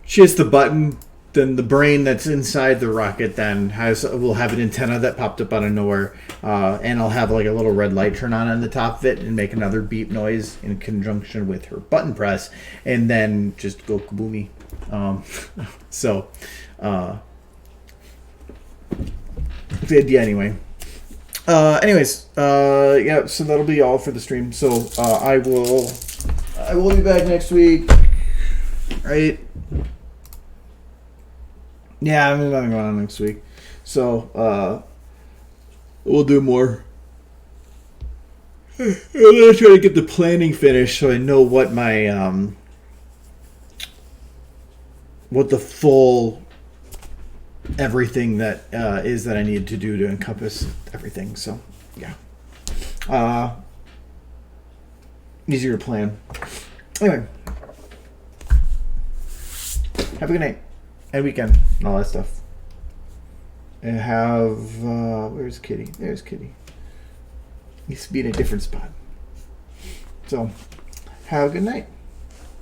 she hits the button, then the brain that's inside the rocket then will have an antenna that popped up out of nowhere, and I'll have like a little red light turn on the top of it and make another beep noise in conjunction with her button press, and then just go kaboomy. Yeah, anyway. Yeah, so that'll be all for the stream. So I will be back next week, right? Yeah, I'm nothing going on next week. So, we'll do more. I'm going to try to get the planning finished so I know what my, what the full everything that is that I need to do to encompass everything. So, yeah. Easier to plan. Anyway. Have a good night. And weekend and all that stuff. And have where's Kitty? There's Kitty. Needs to be in a different spot. So have a good night.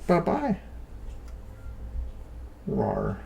Bye bye. Rar.